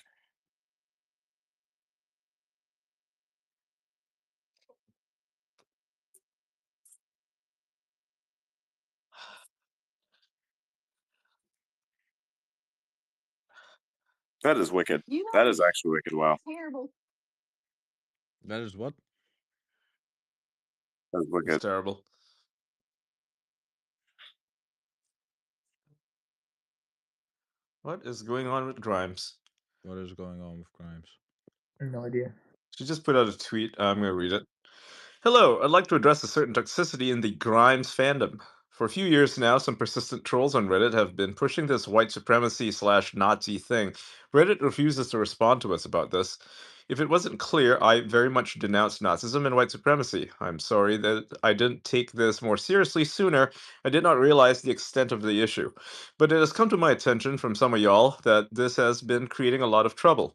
That is wicked. You That are is actually wicked. Wow. terrible. That is what? That is It's wicked. terrible. What is going on with Grimes? What is going on with Grimes? No idea. She just put out a tweet. I'm going to read it. Hello, I'd like to address a certain toxicity in the Grimes fandom. For a few years now, some persistent trolls on Reddit have been pushing this white supremacy / Nazi thing. Reddit refuses to respond to us about this. If it wasn't clear, I very much denounce Nazism and white supremacy. I'm sorry that I didn't take this more seriously sooner. I did not realize the extent of the issue. But it has come to my attention from some of y'all that this has been creating a lot of trouble.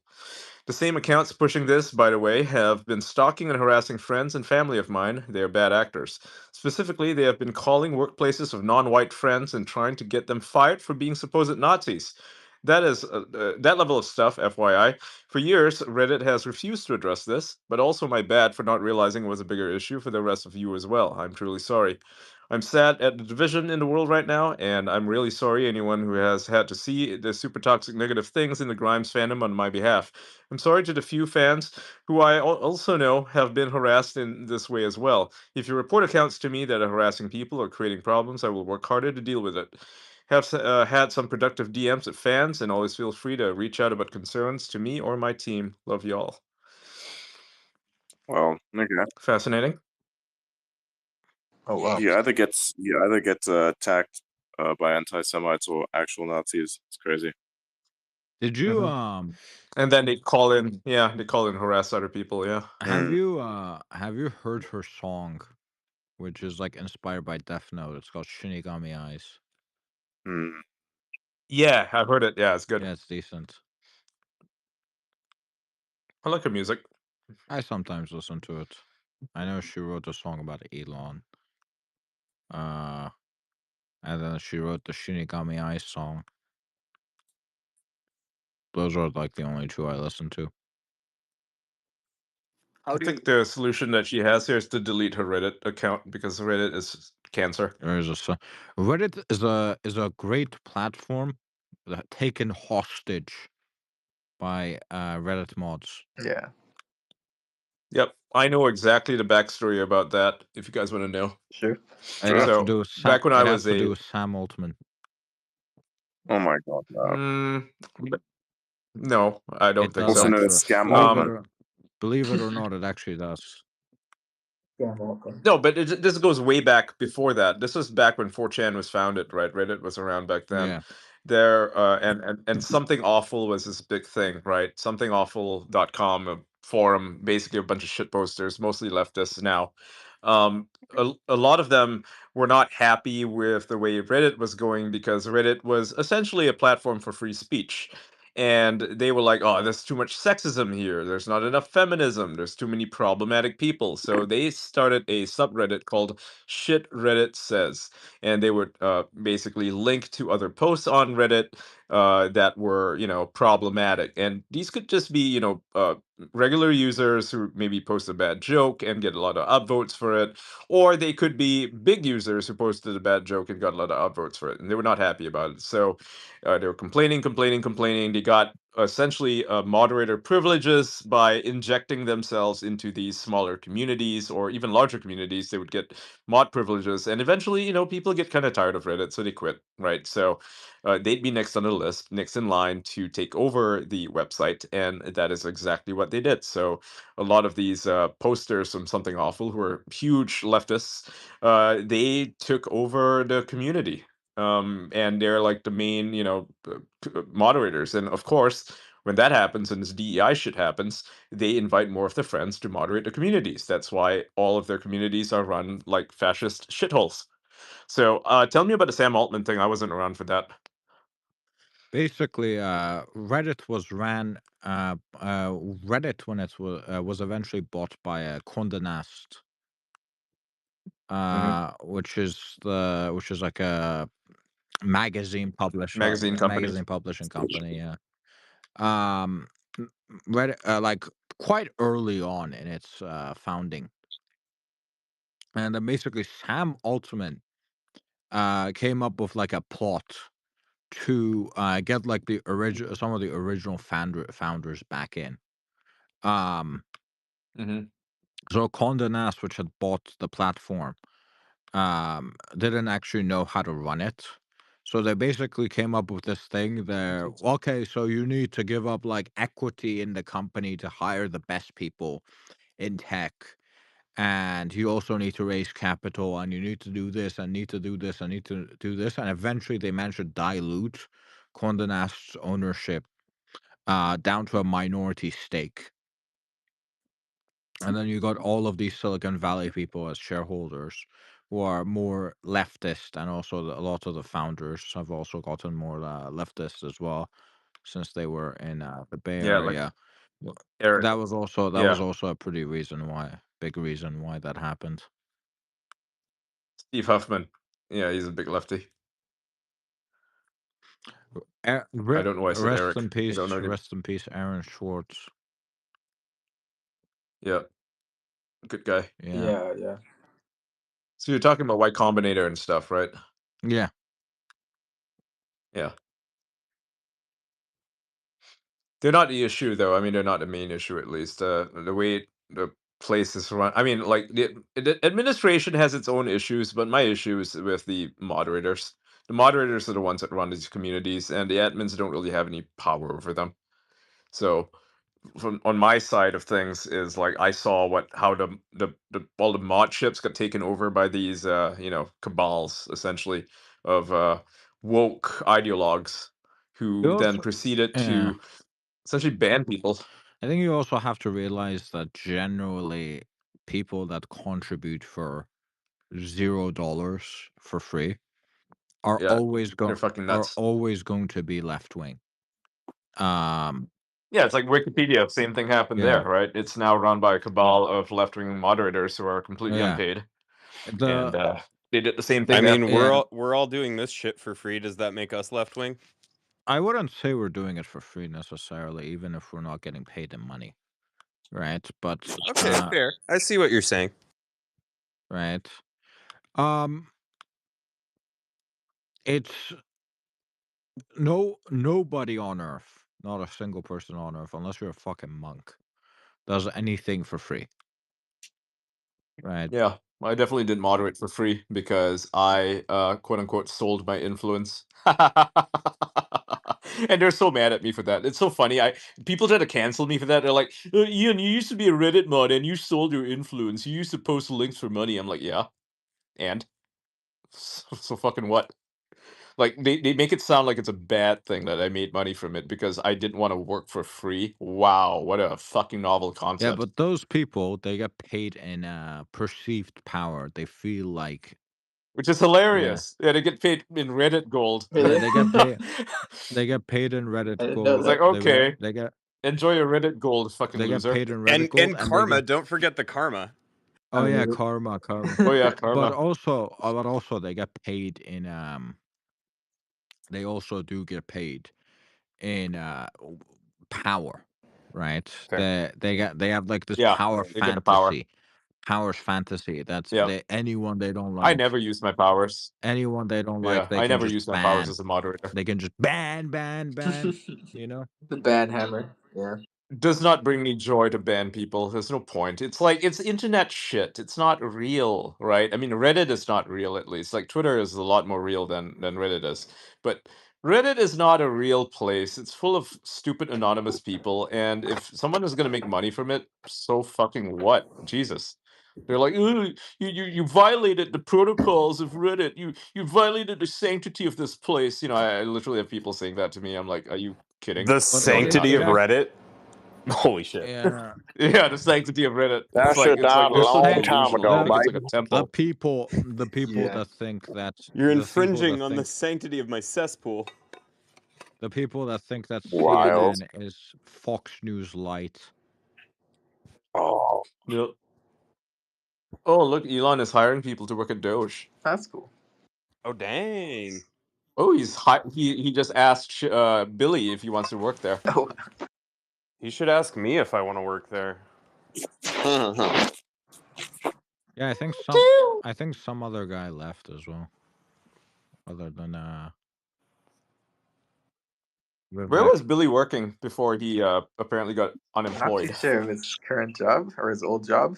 The same accounts pushing this, by the way, have been stalking and harassing friends and family of mine. They are bad actors. Specifically, they have been calling workplaces of non-white friends and trying to get them fired for being supposed Nazis. That is that level of stuff, FYI. For years, Reddit has refused to address this, but also my bad for not realizing it was a bigger issue for the rest of you as well. I'm truly sorry. I'm sad at the division in the world right now, and I'm really sorry anyone who has had to see the super toxic negative things in the Grimes fandom on my behalf. I'm sorry to the few fans who I also know have been harassed in this way as well. If you report accounts to me that are harassing people or creating problems, I will work harder to deal with it. Have had some productive DMs at fans, and always feel free to reach out about concerns to me or my team. Love y'all. Well, okay. Fascinating. Oh wow. You either get attacked by anti-Semites or actual Nazis. It's crazy. Did you And then they call in, harass other people, yeah. have you heard her song, which is like inspired by Death Note? It's called Shinigami Eyes. Yeah, I've heard it. Yeah, it's good. Yeah, it's decent. I like her music. I sometimes listen to it. I know she wrote a song about Elon. And then she wrote the Shinigami Eyes song. Those are like the only two I listen to. I think the solution that she has here is to delete her Reddit account because Reddit is cancer. Reddit is a great platform taken hostage by Reddit mods. Yeah. Yep, I know exactly the backstory about that. If you guys want to know, Sure. It has So to do with back when I it has was to do a with Sam Altman. Oh my god, no. no, I don't think Also so. known as Scam Um, Altman. Believe it or not, it actually does. Yeah, welcome. No, but this goes way back before that. This was back when 4chan was founded, right? Reddit was around back then. Yeah. There and Something Awful was this big thing, right? Somethingawful.com, a forum, basically a bunch of shit posters, mostly leftists now. A lot of them were not happy with the way Reddit was going because Reddit was essentially a platform for free speech. And they were like, oh, there's too much sexism here. There's not enough feminism. There's too many problematic people. So they started a subreddit called Shit Reddit Says. And they would basically link to other posts on Reddit that were, problematic. And these could just be, regular users who maybe post a bad joke and get a lot of upvotes for it. Or they could be big users who posted a bad joke and got a lot of upvotes for it. And they were not happy about it. So they were complaining. They got essentially moderator privileges by injecting themselves into these smaller communities or even larger communities. They would get mod privileges, and eventually, people get kind of tired of Reddit, so they quit, right? So they'd be next on the list, next in line to take over the website, and that is exactly what they did. So a lot of these posters from Something Awful, who are huge leftists, they took over the community. And they're like the main, moderators. And of course, when that happens and this DEI shit happens, they invite more of their friends to moderate the communities. That's why all of their communities are run like fascist shitholes. So tell me about the Sam Altman thing. I wasn't around for that. Basically, Reddit was ran. Reddit, when it was eventually bought by Condé Nast, which is like a magazine Magazine company. magazine publishing company. Yeah. Reddit, like quite early on in its founding, and then basically Sam Altman came up with like a plot to get like some of the original founders back in. So Condé Nast, which had bought the platform, didn't actually know how to run it. So they basically came up with this thing there. Okay, so you need to give up like equity in the company to hire the best people in tech. And you also need to raise capital, and you need to do this, and need to do this, and need to do this. And eventually they managed to dilute Condé Nast's ownership down to a minority stake. And then you got all of these Silicon Valley people as shareholders who are more leftist, and also a lot of the founders have also gotten more leftist as well, since they were in the Bay Yeah, like Area. Eric. That was also Yeah. a big reason why that happened. Steve Huffman. Yeah, he's a big lefty. I don't know why I said Eric. Rest in peace. I don't know him. Rest in peace, Aaron Schwartz. Yeah. Good guy. Yeah. Yeah. So you're talking about Y Combinator and stuff, right? Yeah. Yeah. They're not the issue, though. I mean, they're not the main issue, at least. The way the place is run. I mean, like the administration has its own issues, but my issue is with the moderators. The moderators are the ones that run these communities, and the admins don't really have any power over them. So, on my side of things, is like I saw how all the mod ships got taken over by these cabals, essentially, of woke ideologues who then proceeded to essentially ban people. I think you also have to realize that generally people that contribute for $0 for free are Yeah, they're fucking nuts. always going to be left wing. Yeah, it's like Wikipedia. Same thing happened there, right? It's now run by a cabal of left-wing moderators who are completely unpaid, and they did the same thing. I mean, we're all doing this shit for free. Does that make us left wing? I wouldn't say we're doing it for free necessarily, even if we're not getting paid in money, right? But okay, fair. I see what you're saying. Right. It's nobody on Earth, not a single person on Earth, unless you're a fucking monk, does anything for free. Right. Yeah, I definitely didn't moderate for free because I quote unquote sold my influence. And they're so mad at me for that. It's so funny. People try to cancel me for that. They're like, Ian, you used to be a Reddit mod and you sold your influence. You used to post links for money. I'm like, yeah, and so fucking what? Like they make it sound like it's a bad thing that I made money from it because I didn't want to work for free. Wow, what a fucking novel Yeah, concept. but those people, they get paid in perceived power. They feel like, Which is yeah, hilarious. Yeah, they get paid in Reddit gold. yeah, Really? they get paid. They get paid in I Reddit didn't know It's gold. like, that. okay, They get enjoy your Reddit gold, fucking they get loser. paid in Reddit gold, And and they karma, get don't forget the karma. oh yeah, Really? karma. Oh yeah, But karma. also they get paid in they also do get paid in power, right? Fair. They have like this Yeah, power they get the power. fantasy. That's Yeah. anyone they don't I like, never use my powers. anyone they don't like, Yeah, they I can never just use my powers ban. as a moderator. They can just ban. You know? The bad hammer. Yeah. Does not bring me joy to ban people. There's no point. It's like it's internet shit. It's not real, right? I mean, Reddit is not real at least. Like Twitter is a lot more real than Reddit is. But Reddit is not a real place. It's full of stupid anonymous people, and if someone is going to make money from it, so fucking what? Jesus. They're like, "Ooh, you violated the protocols of Reddit. You violated the sanctity of this place." You know, I literally have people saying that to me. I'm like, "Are you kidding?" The But No, you're not. sanctity of Reddit. Holy shit. Yeah. Yeah, the sanctity of Reddit. That It's like shit died a they're so long time delusional. They ago, think it's like mate. a temple. The people Yeah. that think that You're the people that infringing on the think sanctity of my cesspool. the people that think that Wild. CNN is Fox News Light. Oh, Yep. Oh, look, Elon is hiring people to work at Doge. That's cool. Oh dang. Oh, he just asked Billy if he wants to work there. Oh, He should ask me if I want to work there. Yeah, I think some other guy left as well. Other than Where Vivek. was Billy working before he apparently got I'm not too unemployed? sure of his current job or his old job.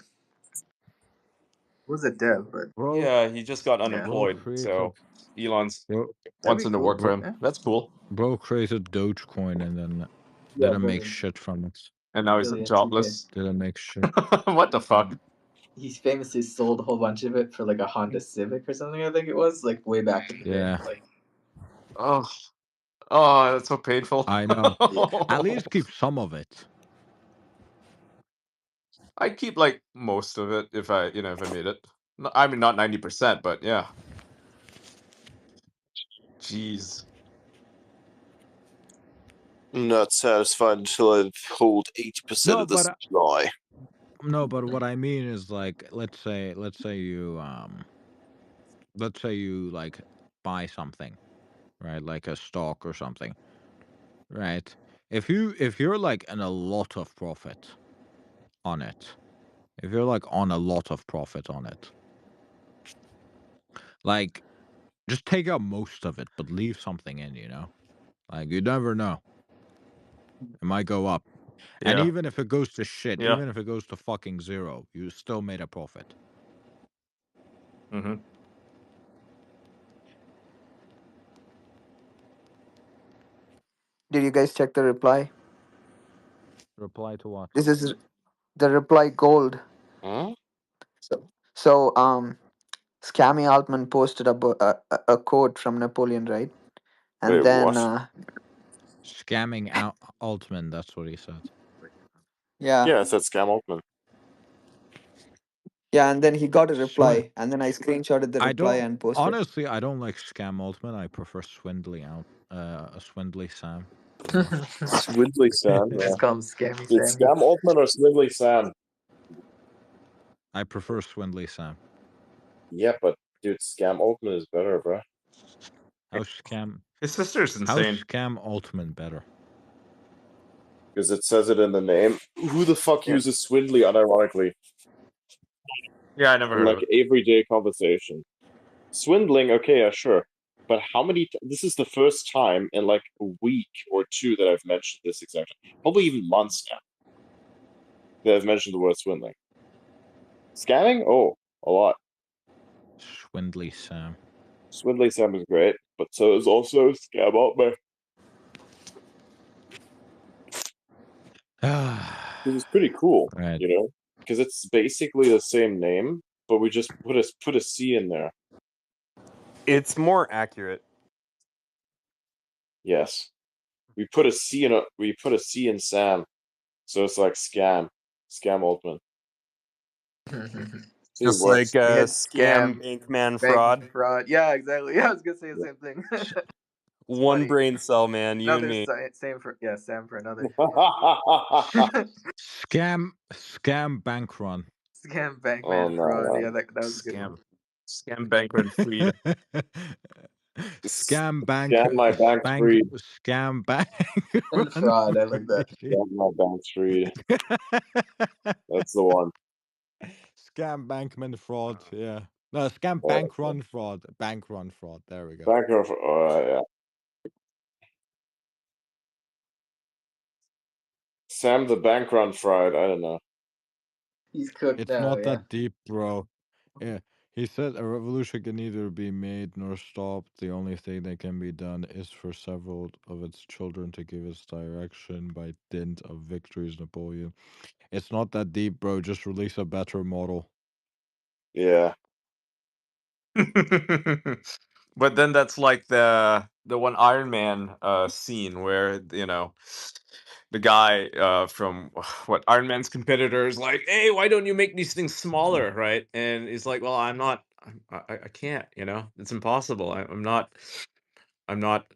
He was a dev, but Bro, Yeah, he just got yeah. unemployed. So Elon's Bro, That'd wants be him to cool. work for him. Yeah. That's cool. bro created Dogecoin and then Yeah, didn't but make shit from it. And now he's Billion 2K. jobless. Didn't make shit. What the fuck? He famously sold a whole bunch of it for like a Honda Civic or something. I think it was like way back in the Yeah. day. Like, Oh, that's so painful. I know. At least keep some of it. I keep like most of it if I made it. I mean, not 90%, but yeah. Jeez. I'm not satisfied until I hold 80% No, of the but supply. no, but what I mean is like let's say you like buy something, right? Like a stock or something. Right? If you're like in a lot of profit on it. If you're like on a lot of profit on it. Like just take out most of it, but leave something in, you know? Like you never know. It might go up. And Yeah. even if it goes to shit, Yeah. even if it goes to fucking zero, you still made a profit. Mm-hmm. Did you guys check the reply? Reply to what? This is the reply gold. Huh? So Scammy Altman posted a quote from Napoleon, right? And Wait, then what? Scamming Altman, that's what he said. yeah, Yeah, it said Scam Altman. yeah, and then he got a reply, Swin- and then I screenshotted the I reply don't and posted. honestly I don't like Scam Altman. I prefer Swindly Sam. Swindly Sam. Yeah. just call him Scammy It's Sam. Scam Altman or Swindly Sam? I prefer Swindly Sam. Yeah, but dude, Scam Altman is better, bro. How's Scam? His sister's How's insane. Scam Altman better? Because it says it in the name. Who the fuck uses Swindly unironically? Yeah, I never In heard like of it. everyday conversation. Swindling, okay, yeah, sure. But how many? This is the first time in like a week or two that I've mentioned this exactly. Probably even months now that I've mentioned the word swindling. Scamming? Oh, a lot. Swindly Sam. Swindly Sam is great, but so is also Scam Altman. This is pretty cool, Right. you know, because it's basically the same name, but we just put a C in there. It's more accurate. Yes, we put a C in Sam, so it's like Scam Altman. See, it Just like works. We had scam, bankman fraud. fraud. Yeah, exactly. Yeah, I was gonna say the same thing. One funny. brain cell, man. You and Another me. same for Sam for another. Scam bank run. Scam bankman Oh, no, fraud. no. Yeah, that was a good one. Scam Bankman Fried. Scam bank. Scam my bank's free. Scam bank. And fraud. I like that. Scam my bank's free. That's the one. Scam bankman fraud. Yeah. No, scam bank run fraud. Bank run fraud. There we go. Bank run yeah. Sam the bank run fried. I don't know. He's cooked It's now. not Yeah. that deep, bro. Yeah. He said a revolution can neither be made nor stopped. The only thing that can be done is for several of its children to give its direction by dint of victories, Napoleon. It's not that deep, bro. Just release a better model. Yeah. But then that's like the one Iron Man scene where, you know, the guy from what Iron Man's competitor is like, hey, why don't you make these things smaller, right? And he's like, well, I can't, you know, it's impossible. I'm not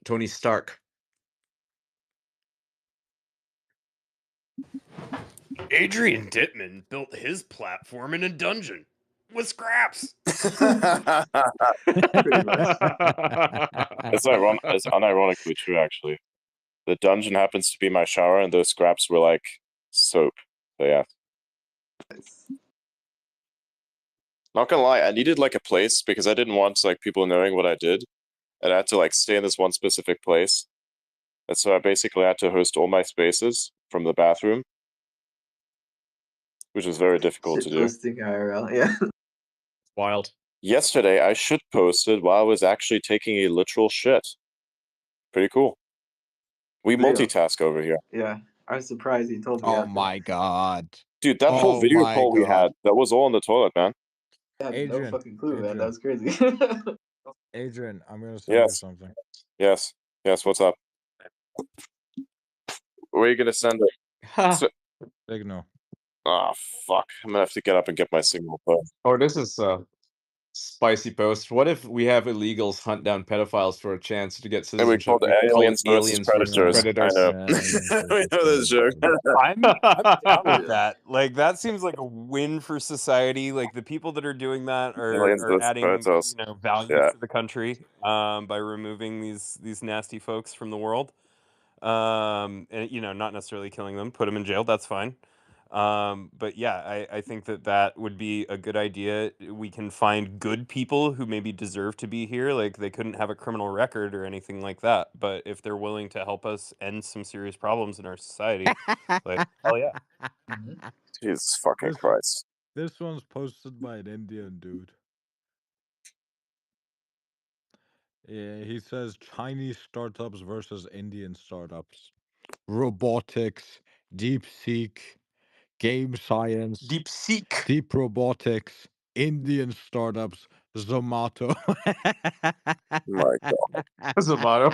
Tony Stark. Adrian Dittman built his platform in a dungeon with scraps. It's unironically true, actually. The dungeon happens to be my shower, and those scraps were like soap. So yeah. Not gonna lie, I needed like a place because I didn't want like people knowing what I did, and I had to like stay in this one specific place. And so I basically had to host all my spaces from the bathroom, which was very difficult to do. Posting IRL. Yeah. Wild. Yesterday, I shit posted while I was actually taking a literal shit. Pretty cool. We Real. multitask over here. Yeah. I was surprised he told me. Oh after. my god. Dude, that whole video my call we God. had, that was all in the toilet, man. I had no Adrian, fucking clue, man. Adrian. That was crazy. Adrian, I'm gonna send you Yes. something. Yes. Yes, what's up? Where are you gonna send it? Signal. Ah, fuck. I'm gonna have to get up and get my signal first. Oh, this is a spicy post. What if we have illegals hunt down pedophiles for a chance to get And we citizenship? called aliens versus predators. I know. We know this joke. I'm down with that. Like, that seems like a win for society. Like, the people that are doing that Aliens are versus adding, predators. you know, value Yeah. to the country by removing these nasty folks from the world. And you know, not necessarily killing them, put them in jail. That's fine. But yeah, I think that would be a good idea. We can find good people who maybe deserve to be here. Like, they couldn't have a criminal record or anything like that, but if they're willing to help us end some serious problems in our society, like, hell yeah. Jesus fucking Christ. This one's posted by an Indian dude. Yeah, he says Chinese startups versus Indian startups. Robotics, deep seek, game science, deep robotics, Indian startups, Zomato. My God. Zomato.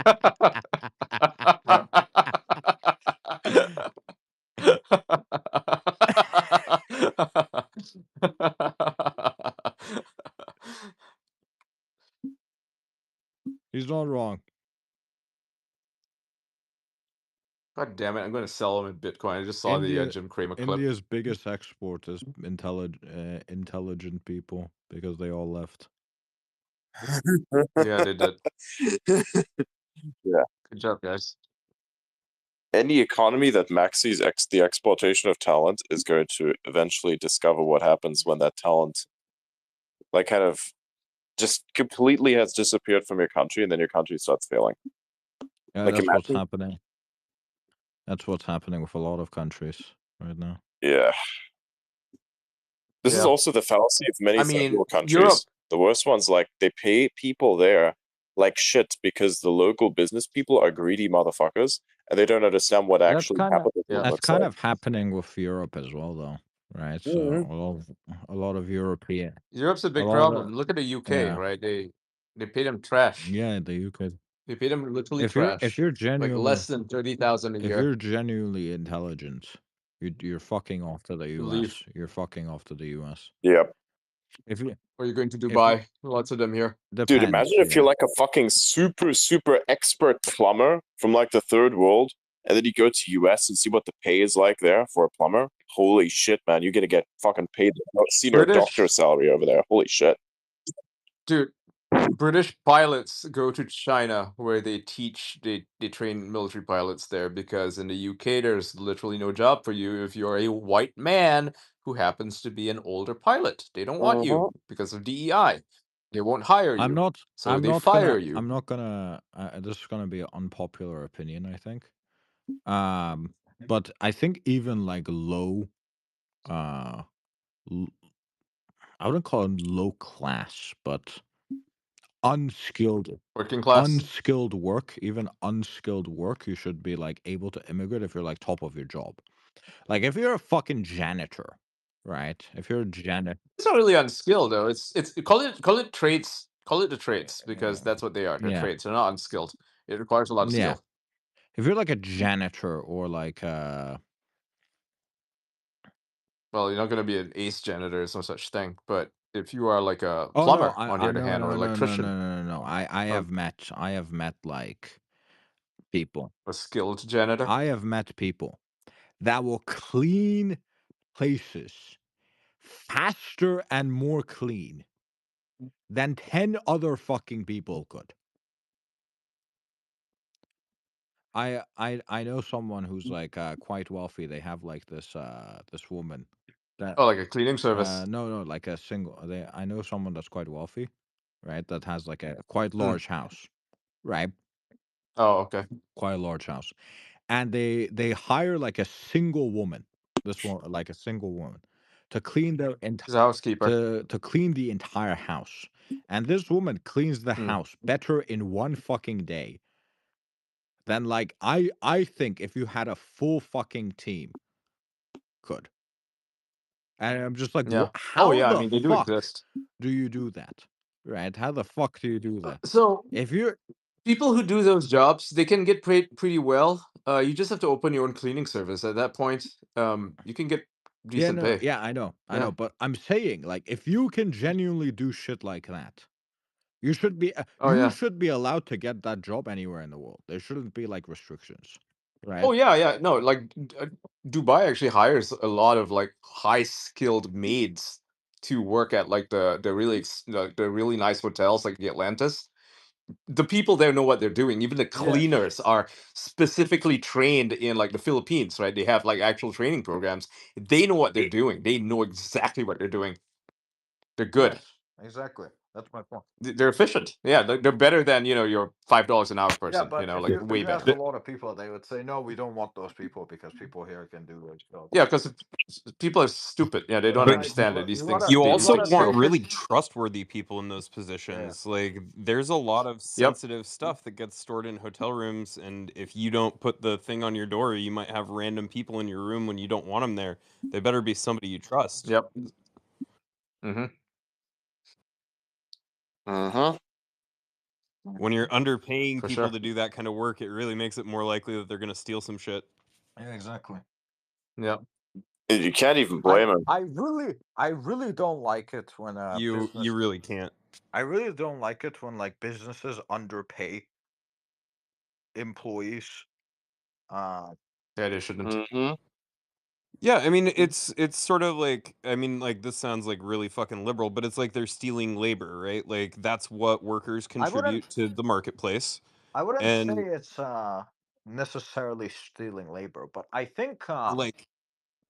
He's not wrong. God damn it! I'm going to sell them in Bitcoin. I just saw the Jim Cramer clip. India's biggest export is intelligent people because they all left. Yeah, they did. Yeah. Good job, guys. Any economy that maxes the exploitation of talent is going to eventually discover what happens when that talent, like, kind of just completely has disappeared from your country, and then your country starts failing. Yeah, Like, that's what's imagine- happening. That's what's happening with a lot of countries right now. Yeah. This is Yeah. also the fallacy of many I mean, third world countries. Europe- The worst ones, like, they pay people there like shit because the local business people are greedy motherfuckers, and they don't understand what That's actually kind of capitalism that's looks kind like. of happening with Europe as well, though, right? So Mhm. a lot of European, Europe's a a big lot of problem. Look at the UK, yeah, right? They pay them trash. yeah, the UK. They pay them literally If trash, you're like genuinely less than 30,000 a if year. you're genuinely intelligent, you're fucking off to the Leave. US. You're fucking off to the US. Yep. If you Or you're going to if you Dubai. Lots of them here. Dude, depends, imagine if you're yeah. like a fucking super expert plumber from like the third world, and then you go to US and see what the pay is like there for a plumber. Holy shit, man! You're gonna get fucking paid senior doctor British, salary over there. Holy shit. dude. British pilots go to China where they train military pilots there because in the UK there's literally no job for you if you're a white man who happens to be an older pilot. They don't want you because of DEI. They won't hire you. So they fire you. I'm not gonna this is gonna be an unpopular opinion, I think. But I think even like low uh l- I wouldn't call it low class, but unskilled Working class. even unskilled work, you should be like able to immigrate if you're like top of your job. Like if you're a fucking janitor, right? If you're a janitor, It's not really unskilled though. It's call it trades. Call it the trades because that's what they are. They're yeah, trades. They're not unskilled. It requires a lot of yeah. skill. If you're like a janitor or like Well, you're not going to be an ace janitor. There's no such thing. But if you are like a oh no, plumber, on the I other no hand, or no no no no electrician, no no no. I have met like people. a skilled janitor. I have met people that will clean places faster and more clean than 10 other fucking people could. I know someone who's like quite wealthy. They have like this woman that Oh, like a cleaning service. no like a single I know someone that's quite wealthy, right? That has like a quite Mm. large house, right? Oh, okay. Quite a large house. And they hire like a single woman, this one like a single woman to clean their He's a housekeeper. to clean the entire house. And this woman cleans the Mm. house better in one fucking day than like I think if you had a full fucking team could. And I'm just like, Yeah. Oh, how yeah. I the mean, they do fuck exist. do you do that? Right? How the fuck do you do that? So If you're people who do those jobs, they can get paid pretty well. You just have to open your own cleaning service. At that point, you can get yeah, decent no, pay. yeah, I Yeah. know, but I'm saying like if you can genuinely do shit like that, Oh, you yeah. should be allowed to get that job anywhere in the world. There shouldn't be like restrictions, Oh, right? yeah, yeah. No, like Dubai actually hires a lot of like high skilled maids to work at like the really nice hotels like the Atlantis. The people there know what they're doing. Even the Yes. cleaners are specifically trained in like the Philippines, right? They have like actual training programs. They know what they're doing. They know exactly what they're doing. They're good. Yes, exactly. That's my point. They're efficient. Yeah, they're better than your $5 an hour Yeah, person. but Like if way you ask better. a lot of people, they would say, no, we don't want those people because people here can do their job. Yeah, because people are stupid. Yeah, they don't But like, understand that these things You they also take want skill. really trustworthy people in those positions. Like, there's a lot of Yep. sensitive stuff that gets stored in hotel rooms, and if you don't put the thing on your door, you might have random people in your room when you don't want them there. They better be somebody you trust. Yep. Mm-hmm. Uh-huh. When you're underpaying For people sure. to do that kind of work, it really makes it more likely that they're going to steal some shit. yeah, exactly. Yep. And you can't even blame him. I really don't like it when You really can't. I really don't like it when like businesses underpay employees. Yeah, they shouldn't. Mm-hmm. Yeah, I mean it's sort of like, I mean, like, this sounds like really fucking liberal, but it's like they're stealing labor, right? Like that's what workers I wouldn't contribute to the marketplace. I wouldn't say And it's necessarily stealing labor, but I think like,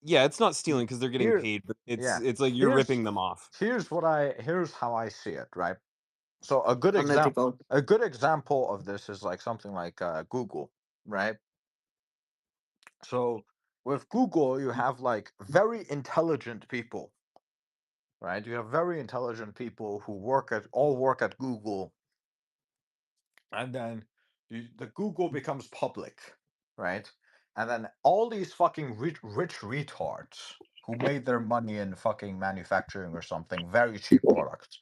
yeah, it's not stealing because they're getting here paid, but yeah, it's like you're ripping them off. here's how I see it, right? So a good Unethical. example of this is like something like Google, right? So with Google, you have like very intelligent people, right? You have very intelligent people who work at Google, and then the Google becomes public, right? And then all these fucking rich retards who made their money in fucking manufacturing or something, very cheap products,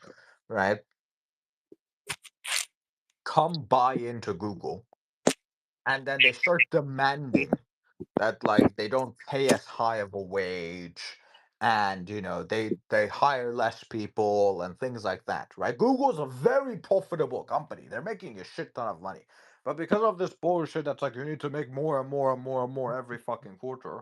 right? Come buy into Google, and then they start demanding that like they don't pay as high of a wage, and they hire less people and things like that, right? Google's a very profitable company. They're making a shit ton of money. But because of this bullshit that's like you need to make more and more and more and more every fucking quarter,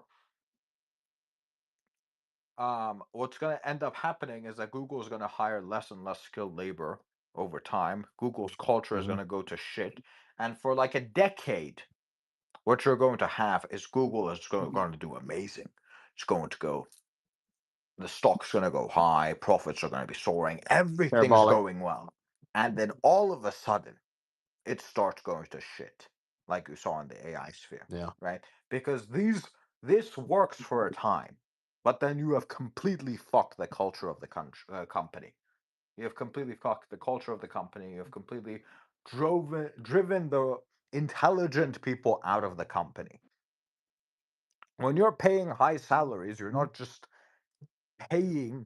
what's going to end up happening is that Google is going to hire less and less skilled labor over time. Google's culture is going to go to shit. And for like a decade, what you're going to have is Google is going to do amazing. It's going to go, the stock's going to go high, profits are going to be soaring, everything's Parabolic. going well. And then all of a sudden, it starts going to shit, like you saw in the AI sphere, Yeah. right? Because this works for a time, but then you have completely fucked the culture of the company. You have completely fucked the culture of the company. You have completely driven the intelligent people out of the company. When you're paying high salaries, you're not just paying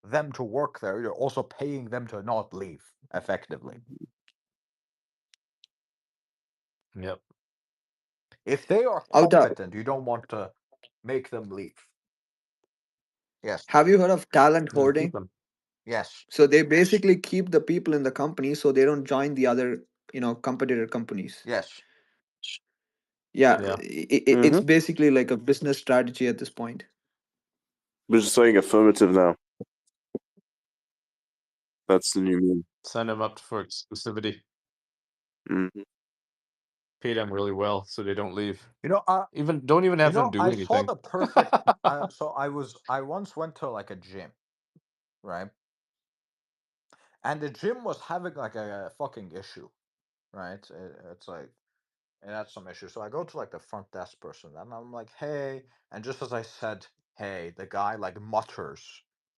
them to work there, you're also paying them to not leave effectively. Yep. If they are Auta, competent, you don't want to make them leave. Yes. have you heard of talent Yeah, keep hoarding? them. Yes. So they basically keep the people in the company so they don't join the other, competitor companies. Yes. Yeah, Yeah. it's basically like a business strategy at this point. We're just saying affirmative now. That's the new meme. Sign them up for exclusivity. Mm-hmm. Pay them really well so they don't leave. Don't even You have them know, do I saw anything. the perfect. I once went to like a gym, right? And the gym was having like a fucking issue, right? It's like it had some issue. So I go to like the front desk person, and I'm like, "Hey," and just as I said, "Hey," the guy like mutters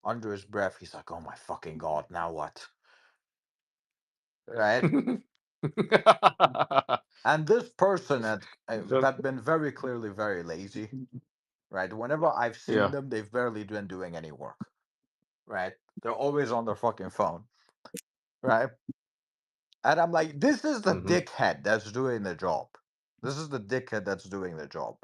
under his breath. He's like, "Oh my fucking god, now what?" Right? And this person had been very clearly very lazy, right? Whenever I've seen Yeah. them, they've barely been doing any work, right? They're always on their fucking phone, right? And I'm like, this is the Mhm. dickhead that's doing the job. This is the dickhead that's doing the job.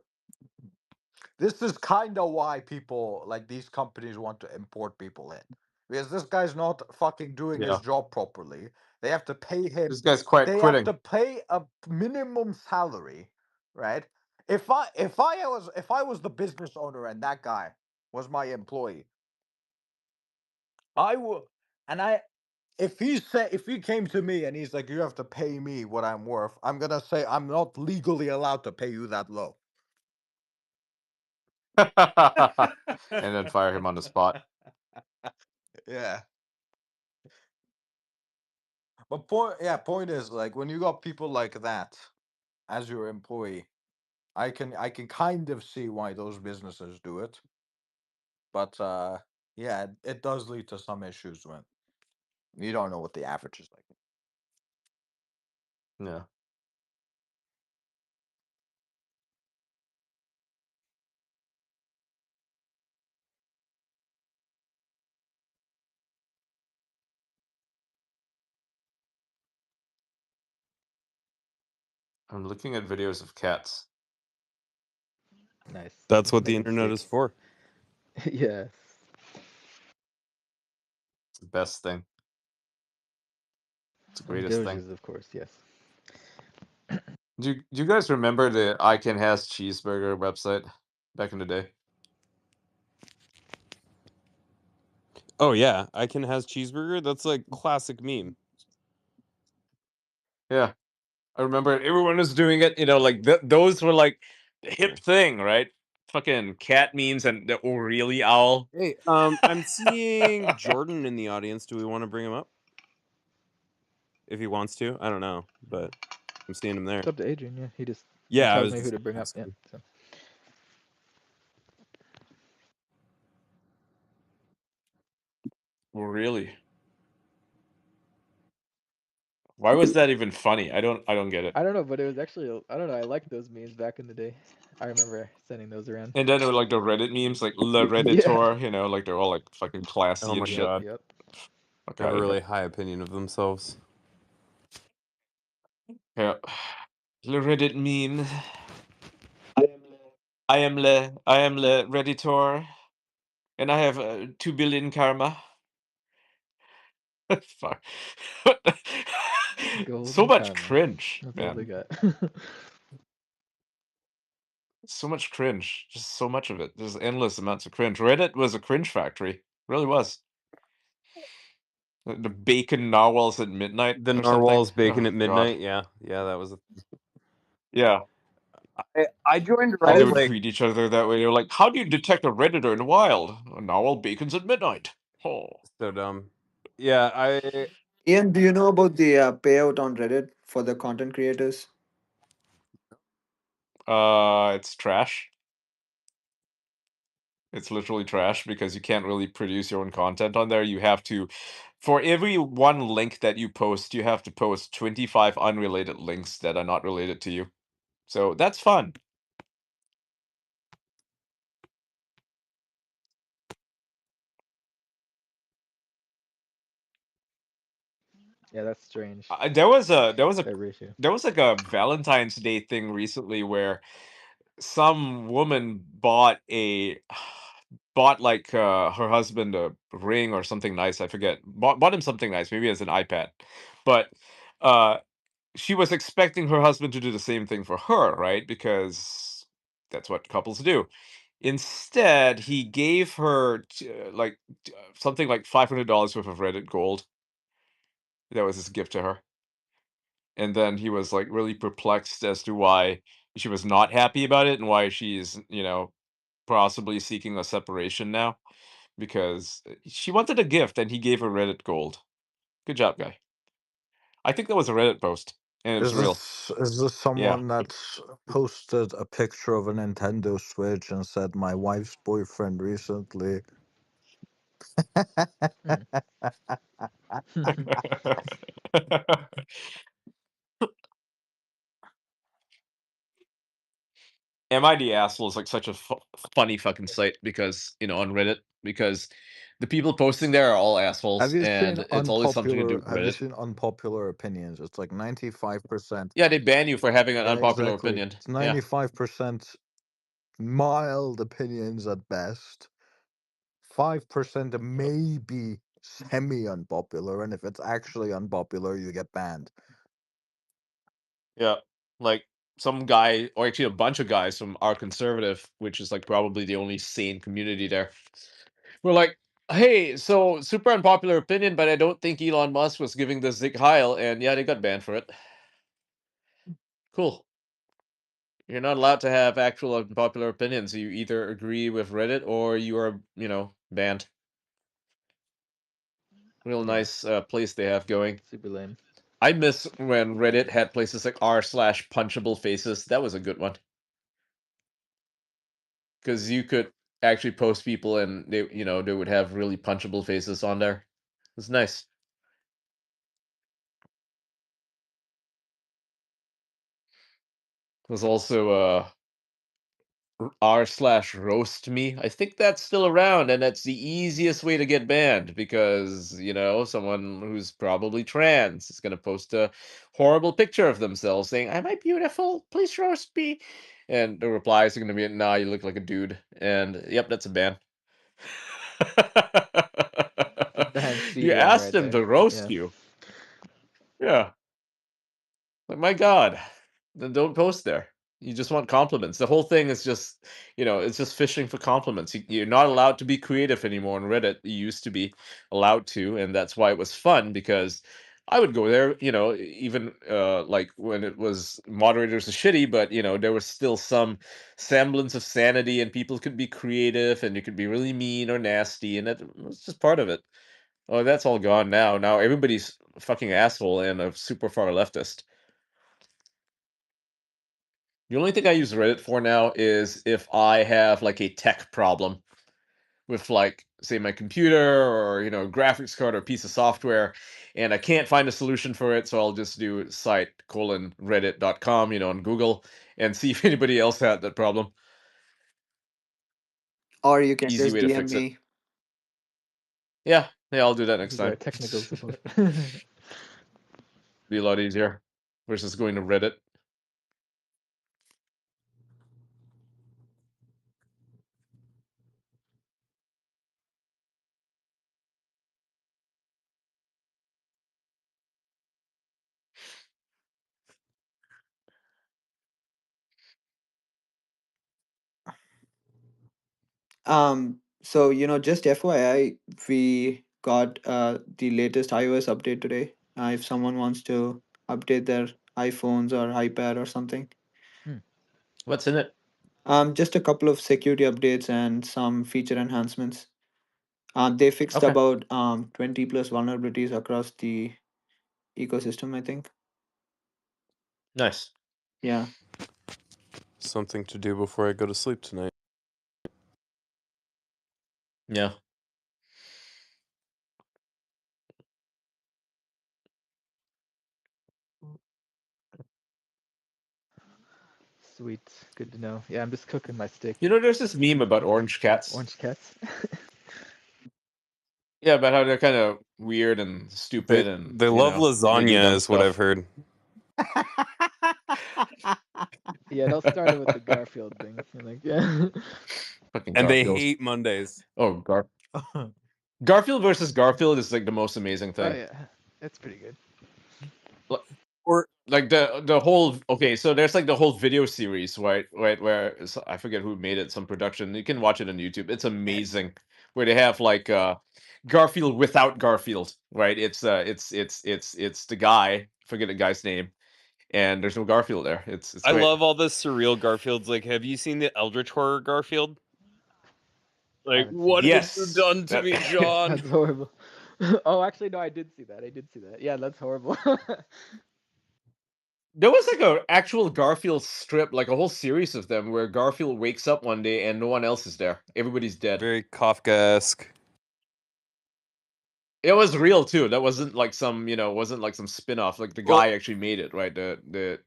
This is kind of why people like these companies want to import people in. Because this guy's not fucking doing his Yeah. job properly. They have to pay him. This guy's quite They have quitting. to pay a minimum salary, right? If I was the business owner and that guy was my employee, I would, and I if he came to me and he's like, you have to pay me what I'm worth, I'm gonna say I'm not legally allowed to pay you that low. And then fire him on the spot. Yeah. But point is like when you got people like that as your employee, I can kind of see why those businesses do it. But yeah, it does lead to some issues when you don't know what the average is like. Yeah. I'm looking at videos of cats. Nice. That's what the Making internet is steaks. for. Yes. It's the best thing. It's the And greatest thing. Doges, of course, yes. Do you guys remember the I Can Has Cheeseburger website back in the day? Oh yeah, I Can Has Cheeseburger. That's like classic meme. Yeah. I remember everyone was doing it, like those were like the hip thing, right? Fucking cat memes and the O'Reilly owl. Hey, I'm seeing Jordan in the audience. Do we want to bring him up? If he wants to, I don't know, but I'm seeing him there. It's up to Adrian, yeah. He Yeah, I tells was me who just to bring up. Yeah. asking. So. Really? Why was that even funny? I don't get it. I don't know, but it was actually I don't know. I liked those memes back in the day. I remember sending those around. And then there were like the Reddit memes, like Le Yeah. Redditor, you know, like they're all like fucking classy Oh and my shit. god. Yep. Fuck They have out a of here. really high opinion of themselves. Yeah. Le Reddit meme. I am Le Redditor, and I have 2 billion karma. Fuck. So Golden much karma. cringe, That's all they man. got. So much cringe. Just so much of it. There's endless amounts of cringe. Reddit was a cringe factory. Really was. The bacon narwhals at midnight The or something. narwhals bacon Oh at god. midnight. Yeah, that was. Yeah. I joined And they Reddit would like greet each other that way. They were like, "How do you detect a redditor in the wild? A narwhal bacons at midnight." Oh. so dumb. Yeah, I Ian, do you know about the payout on Reddit for the content creators? It's trash. It's literally trash because you can't really produce your own content on there. You have to, for every one link that you post, you have to post 25 unrelated links that are not related to you. So that's fun. Yeah, that's strange. There was a That ratio. there was like a Valentine's Day thing recently where some woman bought like her husband a ring or something nice. I forget. Bought him something nice, maybe as an iPad, but uh she was expecting her husband to do the same thing for her, right? Because that's what couples do. Instead, he gave her something like $500 worth of Reddit gold. That was his gift to her. And then he was like really perplexed as to why she was not happy about it and why she's, possibly seeking a separation now because she wanted a gift and he gave her Reddit gold. Good job, guy. I think that was a Reddit post and it's real. Is this Yeah. someone that's posted a picture of a Nintendo Switch and said my wife's boyfriend recently? Am I the Asshole is like such a funny fucking site because, on Reddit, because the people posting there are all assholes and it's always something to do with Have you Reddit. seen unpopular opinions? It's like 95%. Yeah, they ban you for having an Yeah, unpopular exactly. opinion. It's Yeah. 95% mild opinions at best. 5% maybe semi unpopular, and if it's actually unpopular, you get banned. Yeah. Like some guy, or actually a bunch of guys from our conservative, which is like probably the only sane community there. We're like, hey, so super unpopular opinion, but I don't think Elon Musk was giving the Zig Heil, and yeah, they got banned for it. Cool. You're not allowed to have actual unpopular opinions. You either agree with Reddit or you are, banned. Real Yeah. nice place they have going. Super lame. I miss when Reddit had places like r/punchable faces. That was a good one. Because you could actually post people and they would have really punchable faces on there. It's nice. There's also r/roast me. I think that's still around, and that's the easiest way to get banned because someone who's probably trans is gonna post a horrible picture of themselves saying, "Am I beautiful? Please roast me." And the replies are gonna be, "Nah, you look like a dude." And yep, that's a ban. Ban You CDM asked right them there. to roast Yeah. you. Yeah. Like, my God, then don't post there. You just want compliments. The whole thing is just, it's just fishing for compliments. You're not allowed to be creative anymore on Reddit. You used to be allowed to, and that's why it was fun because I would go there, even like when it was moderators are shitty, but there was still some semblance of sanity, and people could be creative, and you could be really mean or nasty, and that was just part of it. Oh, that's all gone now. Now everybody's a fucking asshole and a super far leftist. The only thing I use Reddit for now is if I have like a tech problem with like say my computer or graphics card or piece of software, and I can't find a solution for it, so I'll just do site:/reddit.com, on Google, and see if anybody else had that problem. Or you can Easy just way to DM fix it. me. Yeah, I'll do that next He's our time. technical support. Be a lot easier versus going to Reddit. So just FYI, we got the latest iOS update today. If someone wants to update their iPhones or iPad or something. What's in it? Just a couple of security updates and some feature enhancements. They fixed Okay. about 20 plus vulnerabilities across the ecosystem, I think. Nice. Yeah. Something to do before I go to sleep tonight. Yeah. Sweet, good to know. Yeah, I'm just cooking my steak. There's this meme about orange cats. Orange cats. Yeah, about how they're kind of weird and stupid, and They love they do lasagna, dumb is what I've stuff. heard. Yeah, it all started with the Garfield thing. Like, yeah. Fucking And they Garfield. hate Mondays. Oh, Garfield versus Garfield is like the most amazing Oh thing. yeah, that's pretty good. Or like the whole so there's like the whole video series, right, where I forget who made it, some production. You can watch it on YouTube. It's amazing, where they have like Garfield without Garfield, right? It's the guy, forget the guy's name, and there's no Garfield there. It's I great. love all the surreal Garfields. Like, have you seen the Eldritch Horror Garfield? Like, what have you Yes. done to me, John? That's horrible. Oh, actually, no, I did see that. I did see that. Yeah, that's horrible. There was like a actual Garfield strip, like a whole series of them, where Garfield wakes up one day and no one else is there. Everybody's dead. Very Kafka-esque. It was real too. That wasn't like some, wasn't like some spin-off. Like the Well, guy actually made it, right?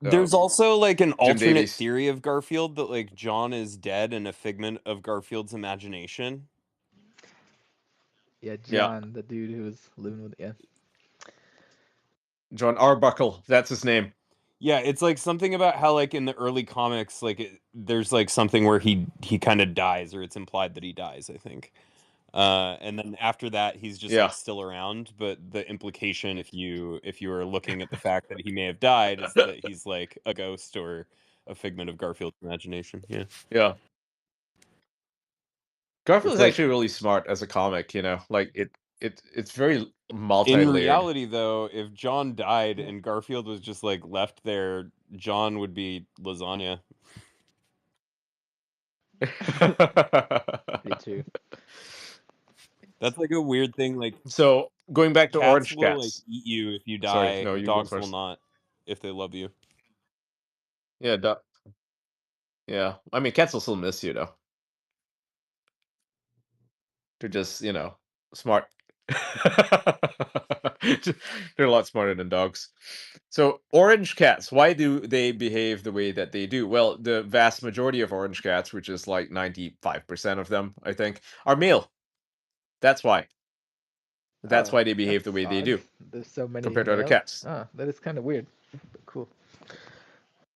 There's also like an Jim alternate Davies. theory of Garfield that like John is dead and a figment of Garfield's imagination. Yeah, Yeah. John, the dude who was living with John Arbuckle, that's his name. Yeah, it's like something about how like in the early comics, like there's like something where he kind of dies, or it's implied that he dies, I think. And then after that, he's just Yeah. like still around. But the implication, if you are looking at the fact that he may have died, is that he's like a ghost or a figment of Garfield's imagination. Yeah. Yeah. Garfield It's is like- actually really smart as a comic, like it's very In multi-layered. reality, though, if John died and Garfield was just like left there, John would be lasagna. Me too. That's like a weird thing. Like, So going back to cats orange will like cats. eat you if you Sorry, die. no, you go Dogs will first. not if they love you. Yeah, yeah. I mean, cats will still miss you though. They're just, smart. They're a lot smarter than dogs. So orange cats, why do they behave the way that they do? Well, the vast majority of orange cats, which is like 95% of them, I think, are male. That's why. That's why they behave the that's way they odd. do There's so many compared to other males. cats. Ah, that is kind of weird. But cool.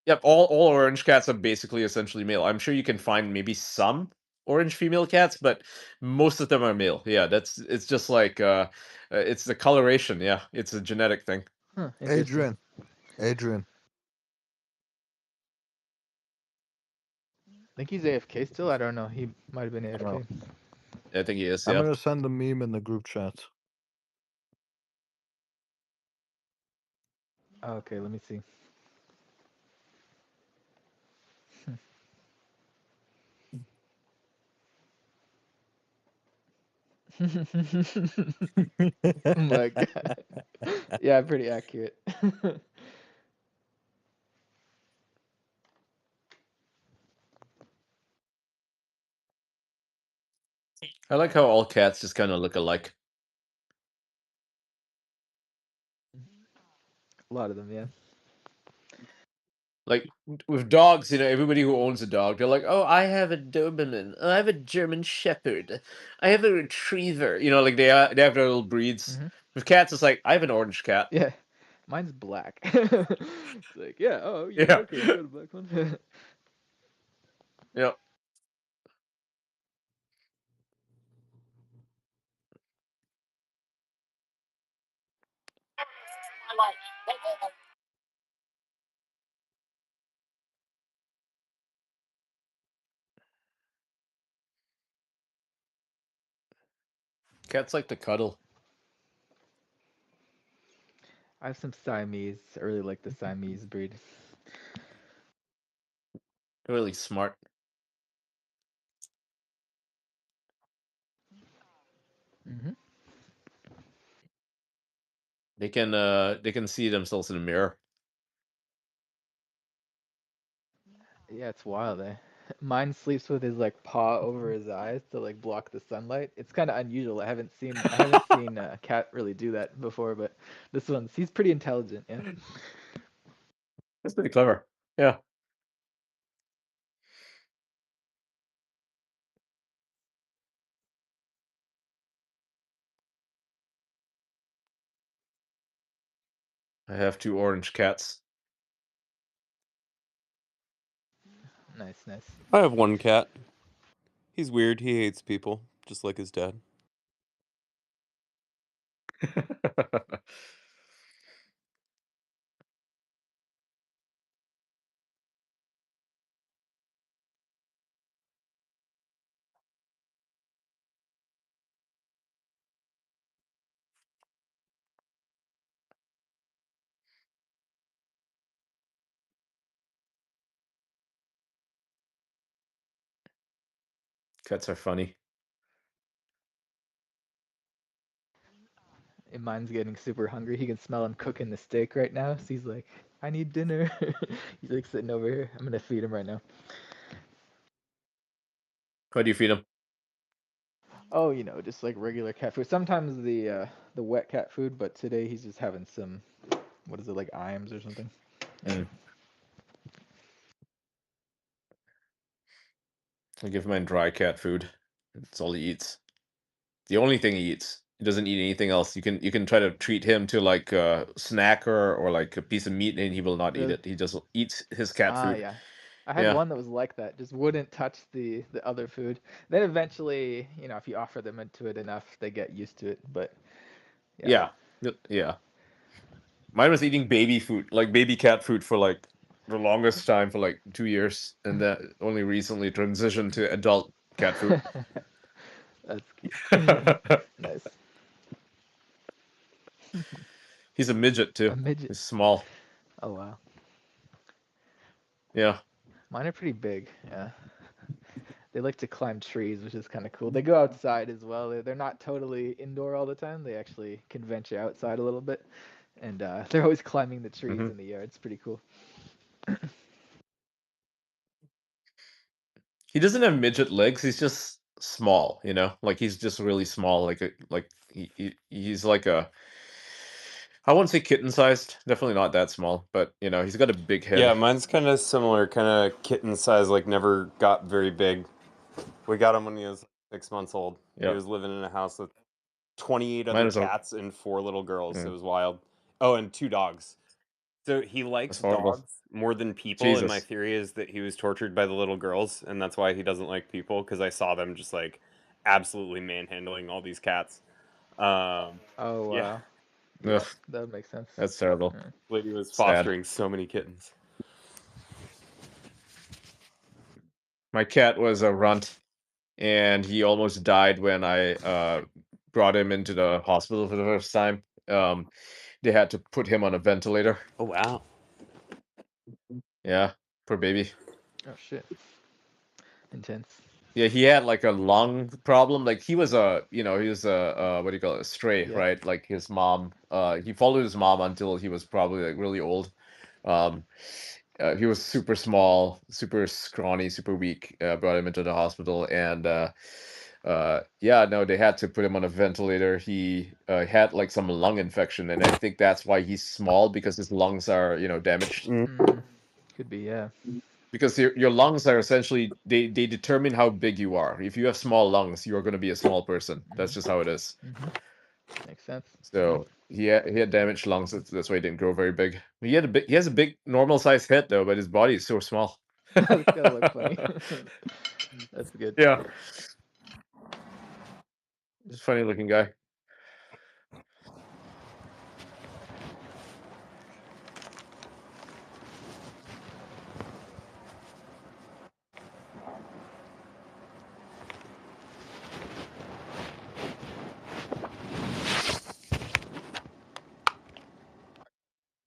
Yep, all orange cats are basically essentially male. I'm sure you can find maybe some orange female cats, but most of them are male. Yeah, it's just like it's the coloration. Yeah, it's a genetic thing. Huh, interesting. Adrian. I think he's AFK still. I don't know. He might have been AFK. I think he is. I'm Yeah. gonna send a meme in the group chat. Oh, okay, let me see. Oh my god. Yeah, pretty accurate. I like how all cats just kind of look alike. A lot of them, yeah. Like with dogs, everybody who owns a dog, they're like, "Oh, I have a Doberman. I have a German Shepherd. I have a Retriever." Like they have their little breeds. Mm-hmm. With cats, it's like I have an orange cat. Yeah, mine's black. It's like, yeah, oh, Yeah. okay, you got a black one. Yeah. Cats like to cuddle. I have some Siamese. I really like the Siamese breed. They're really smart. Mm-hmm. They can see themselves in the mirror. Yeah, it's wild, eh? Mine sleeps with his like paw over his eyes to like block the sunlight. It's kind of unusual. I haven't seen a cat really do that before, but he's pretty intelligent, yeah. That's pretty clever. Yeah. I have 2 orange cats. Nice, nice. I have one cat. He's weird. He hates people, just like his dad. Cats are funny. And mine's getting super hungry. He can smell him cooking the steak right now. So he's like, I need dinner. He's like sitting over here. I'm gonna feed him right now. What do you feed them? Oh, just like regular cat food. Sometimes the wet cat food, but today he's just having some, what is it, like Iams or something? I give mine dry cat food. That's all he eats. The only thing he eats. He doesn't eat anything else. You can try to treat him to like a snack or like a piece of meat, and he will not eat Really? it. He just eats his cat food. Yeah. I had Yeah. one that was like that, just wouldn't touch the other food. Then eventually, if you offer them into it enough, they get used to it. But Yeah. Yeah. Mine was eating baby food, like baby cat food for like the longest time, for like 2 years, and that only recently transitioned to adult cat food. That's cute. Nice. He's a midget too. A midget. He's small. Oh wow. Yeah. Mine are pretty big. Yeah. They like to climb trees, which is kind of cool. They go outside as well. They're not totally indoor all the time. They actually can venture outside a little bit, and they're always climbing the trees in the yard. It's pretty cool. He doesn't have midget legs. He's just small, like he's just really small. He's like I wouldn't say kitten sized. Definitely not that small, but he's got a big head. Yeah, mine's kind of similar, kind of kitten size, like never got very big. We got him when he was 6 months old. Yep. He was living in a house with 28 Mine other is a- cats and 4 little girls. Yeah. It was wild. Oh, and 2 dogs. So he likes That's horrible. dogs more than people, and my Jesus. theory is that he was tortured by the little girls, and that's why he doesn't like people, because I saw them just like absolutely manhandling all these cats. Oh wow. Yeah. Ugh, That would make sense. that's terrible. Lady was Sad. fostering so many kittens. My cat was a runt, and he almost died when I brought him into the hospital for the first time. They had to put him on a ventilator. Oh wow. Yeah, poor baby. Oh shit. Intense. Yeah, he had like a lung problem. Like he was a what do you call it, a stray, Yeah. right? Like his mom, he followed his mom until he was probably like really old. He was super small, super scrawny, super weak. Brought him into the hospital, and Yeah, no, they had to put him on a ventilator. He had like some lung infection, and I think that's why he's small, because his lungs are, damaged. Could be, yeah. Because your lungs are essentially, they determine how big you are. If you have small lungs, you're going to be a small person. That's just how it is. Makes sense. So he had damaged lungs. That's why he didn't grow very big. He has a big normal sized head though, but his body is so small. That's gotta look funny. That's good. Yeah. He's a funny looking guy.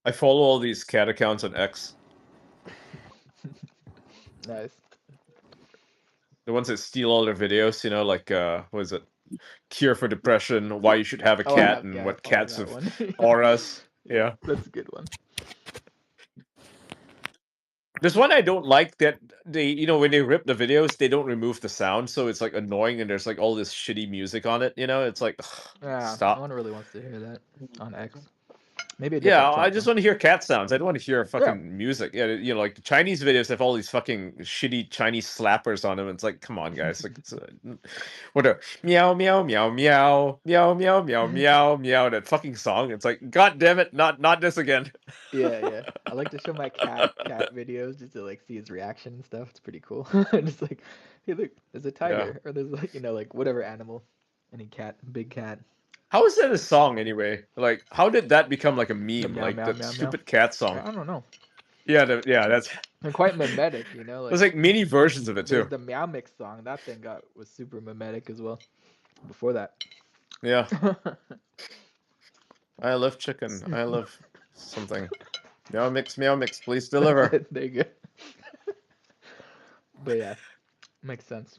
I follow all these cat accounts on X. Nice. The ones that steal all their videos, like what is it? Cure for depression, why you should have a Oh, cat, and I what follow cats that have one. auras. Yeah. That's a good one. There's one I don't like that they, when they rip the videos, they don't remove the sound, so it's like annoying, and there's like all this shitty music on it. It's like, Yeah, stop. no one really wants to hear that on X. Maybe a Yeah, different I just platform. want to hear cat sounds. I don't want to hear fucking music. Yeah, like the Chinese videos have all these fucking shitty Chinese slappers on them. It's like, come on, guys. Like, it's what a meow meow meow meow meow meow meow meow meow. That fucking song. It's like, god damn it, not this again. Yeah. I like to show my cat videos just to like see his reaction and stuff. It's pretty cool. Just like, hey, look, there's a tiger, or there's like like whatever animal, any cat, big cat. How is that a song anyway? Like, how did that become like a meme? meow, Like meow, the meow, stupid meow. cat song. I don't know. Yeah, that's. They're quite mimetic, There's like mini versions of it There's too. the Meow Mix song. That thing was super mimetic as well. Before that. Yeah. I love chicken. I love something. Meow mix, please deliver. There you go. But yeah, makes sense.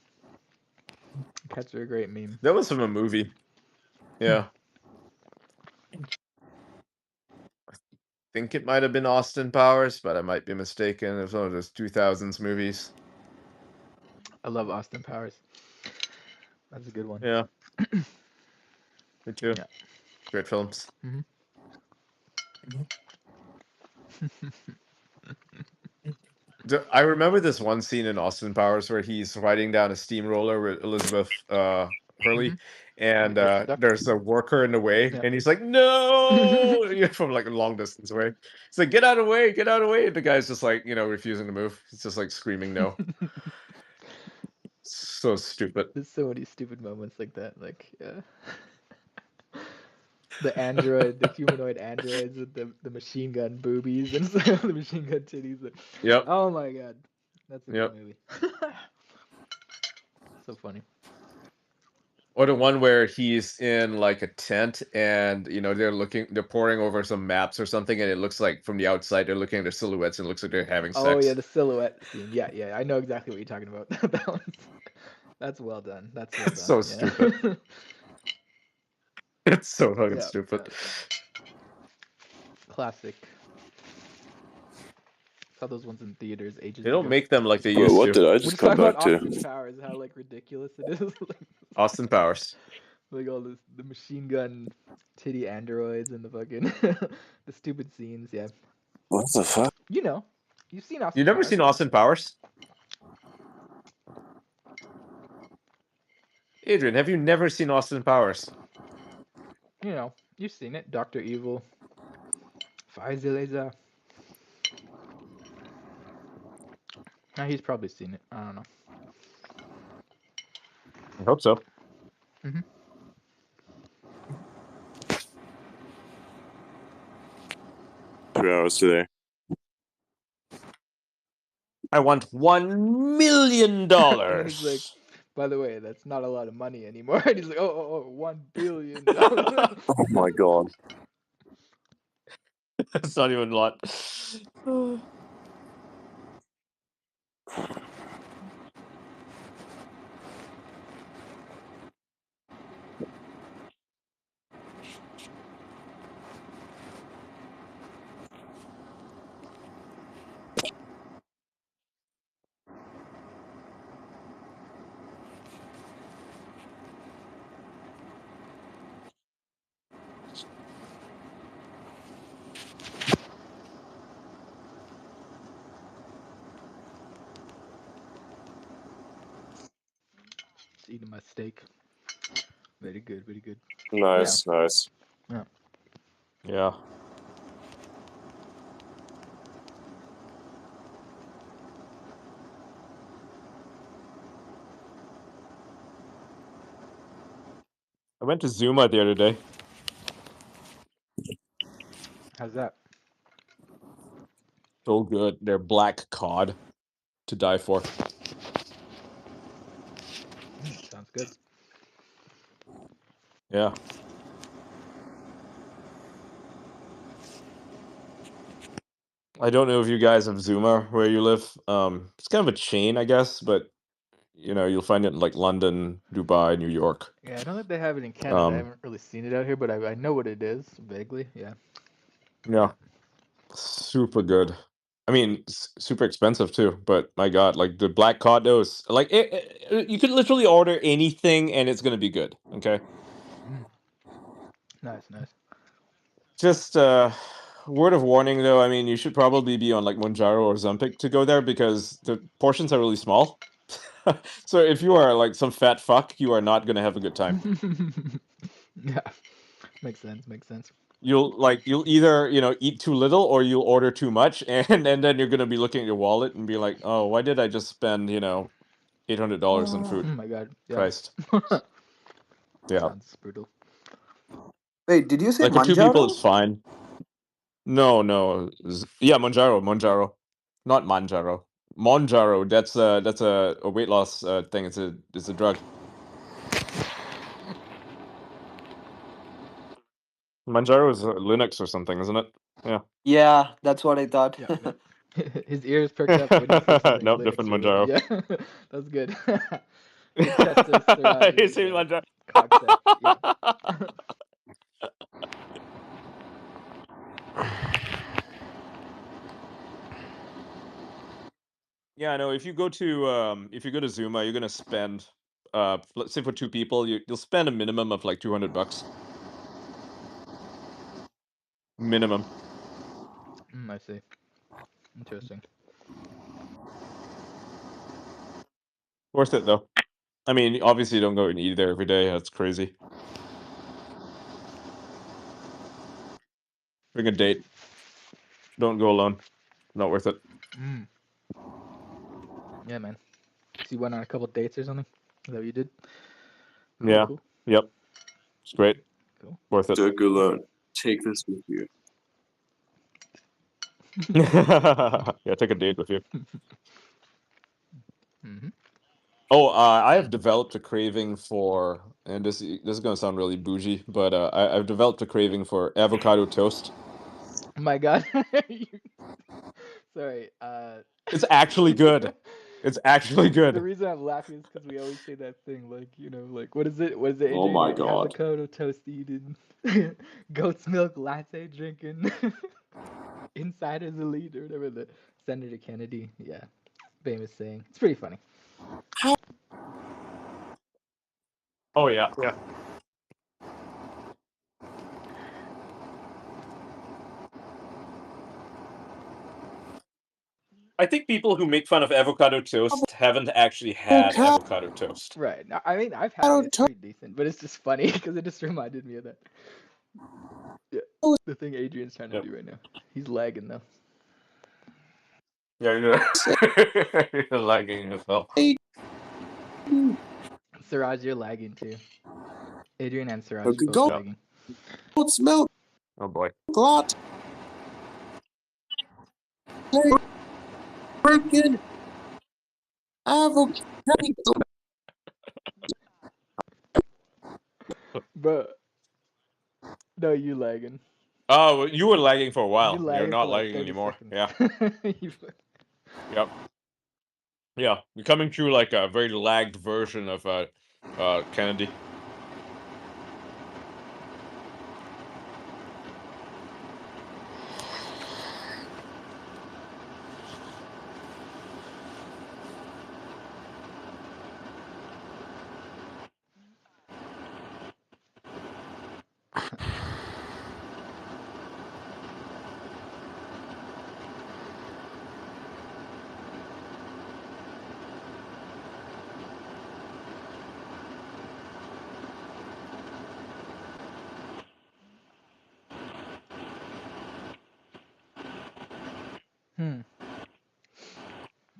Cats are a great meme. That was from a movie. Yeah. I think it might have been Austin Powers, but I might be mistaken. It was one of those 2000s movies. I love Austin Powers. That's a good one. Yeah. Me too. Yeah. Great films. I remember this one scene in Austin Powers where he's riding down a steamroller with Elizabeth Hurley, and there's a worker in the way, and he's like, "No!" from like a long distance away. He's like, "Get out of the way! Get out of the way!" And the guy's just like, refusing to move. He's just like screaming no. So stupid. There's so many stupid moments like that. Like, yeah. The humanoid androids with the machine gun boobies and stuff, the machine gun titties. Yep. Oh my god, that's a good movie. So funny. Or the one where he's in like a tent, and they're poring over some maps or something, and it looks like from the outside they're looking at their silhouettes, and it looks like they're having sex. Oh yeah, the silhouette scene. Yeah, I know exactly what you're talking about. That's well done. That's well done. So stupid. It's so fucking stupid. Classic. Saw those ones in theaters ages ago. They don't make them like they used to. What did I just come back to? Austin Powers, how like ridiculous it is. Austin Powers. Like all this, the machine gun titty androids and the fucking the stupid scenes. Yeah. What the fuck? You've seen Austin. You've never Powers. seen Austin Powers? Adrian, have you never seen Austin Powers? You've seen it. Dr. Evil. Faisal. Nah, he's probably seen it. I don't know. I hope so. 3 hours today. I want $1 million. And he's like, by the way, that's not a lot of money anymore. And he's like, oh, $1 billion. Oh my god. That's not even a lot. Just eating my steak. Very good, very good. Nice, nice. Yeah. Yeah. I went to Zuma the other day. How's that? So good. They're black cod to die for. Sounds good. Yeah. I don't know if you guys have Zuma where you live. It's kind of a chain, I guess, but you'll find it in like London, Dubai, New York. Yeah, I don't think they have it in Canada. I haven't really seen it out here, but I know what it is vaguely. Yeah. Yeah. Super good. I mean, super expensive too, but my God, like the black cod those, like you could literally order anything and it's gonna be good. Okay. Nice, nice. Just word of warning though, I mean, you should probably be on like Monjaro or Ozempic to go there because the portions are really small. So if you are like some fat fuck, you are not gonna have a good time. Yeah. Makes sense, makes sense. You'll either, eat too little or you'll order too much and then you're gonna be looking at your wallet and be like, "Oh, why did I just spend, $800 on Oh food?" my God. Yeah. Christ. Yeah. Sounds brutal. Wait, did you say Like for two people it's Manjaro? fine. No. Yeah, Monjaro. Not Manjaro. Monjaro, that's a weight loss thing. It's a drug. Manjaro is Linux or something, isn't it? Yeah. Yeah, that's what I thought. Yeah. His ears perked up when you said something Nope, Linux different related. Manjaro. Yeah. That's good. Good test of Siraj's You say Manjaro. cockset. Yeah. Yeah, no, if you go to Zuma, you're gonna spend let's say for two people, you'll spend a minimum of like $200. Minimum. I see. Interesting. Worth it though. I mean, obviously don't go and eat there every day. That's crazy. Bring a date. Don't go alone. Not worth it. Yeah, man. So you went on a couple dates or something? Is that what you did? Cool, Yeah. cool. Yep. It's great. Cool. Worth it. Don't go alone. Take this with you. Yeah, take a date with you. Mm-hmm. Oh, I have developed a craving for, and this is gonna sound really bougie, but I've developed a craving for avocado toast. Oh my God. Sorry. It's actually good. It's actually The good. reason I'm laughing is because we always say that thing, like, like what is it? What is it, Oh Adrian? my Like God. avocado toast eating, goat's milk latte drinking, insider's elite or whatever the Senator Kennedy, yeah, famous saying. It's pretty funny. Oh yeah, yeah. I think people who make fun of avocado toast haven't actually had avocado toast. Right. No, I mean, I've had it. It's pretty decent, but it's just funny because it just reminded me of that. Yeah, the thing Adrian's trying to do right now. He's lagging though. Yeah, you're lagging yourself. Siraj, you're lagging too. Adrian and Siraj Okay, both go. lagging. Goat's milk. Oh boy. Lot. Freaking avocado. Bro, no, you lagging. Oh, you were lagging for a You while. You're lagging for not like lagging 30 anymore. seconds. Yeah. Yep. Yeah. You're coming through like a very lagged version of Kennedy.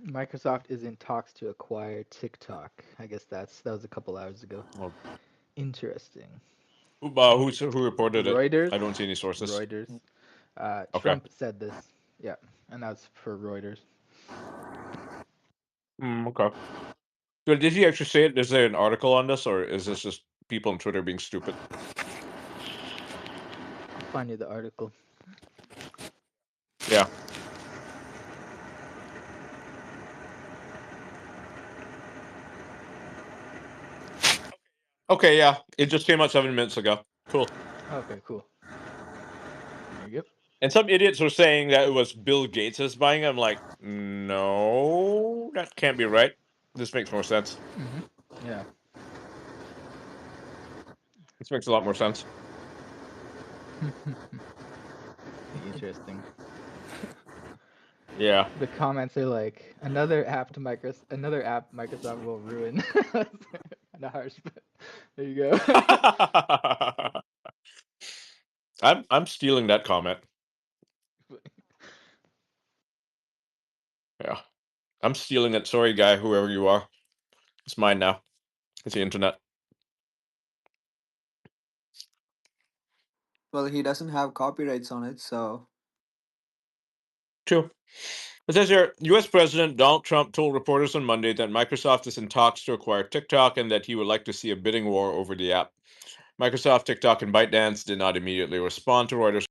Microsoft is in talks to acquire TikTok. I guess that was a couple hours ago. Oh. Interesting. Who reported it? Reuters. I don't see any sources. Reuters. Okay. Trump said this. Yeah, and that's for Reuters. Okay. So did he actually say it? Is there an article on this, or is this just people on Twitter being stupid? I'll find you the article. Yeah. Okay, yeah. It just came out 7 minutes ago. Cool. Okay, cool. There you go. And some idiots were saying that it was Bill Gates that's buying it. I'm like, no, that can't be right. This makes more sense. Yeah. This makes a lot more sense. Interesting. Yeah. The comments are like, another app Microsoft will ruin. Kinda harsh, but there you go. I'm stealing that comment. Yeah. I'm stealing it. Sorry, guy, whoever you are. It's mine now. It's the internet. Well, he doesn't have copyrights on it, so True. It says here, U.S. President Donald Trump told reporters on Monday that Microsoft is in talks to acquire TikTok and that he would like to see a bidding war over the app. Microsoft, TikTok, and ByteDance did not immediately respond to Reuters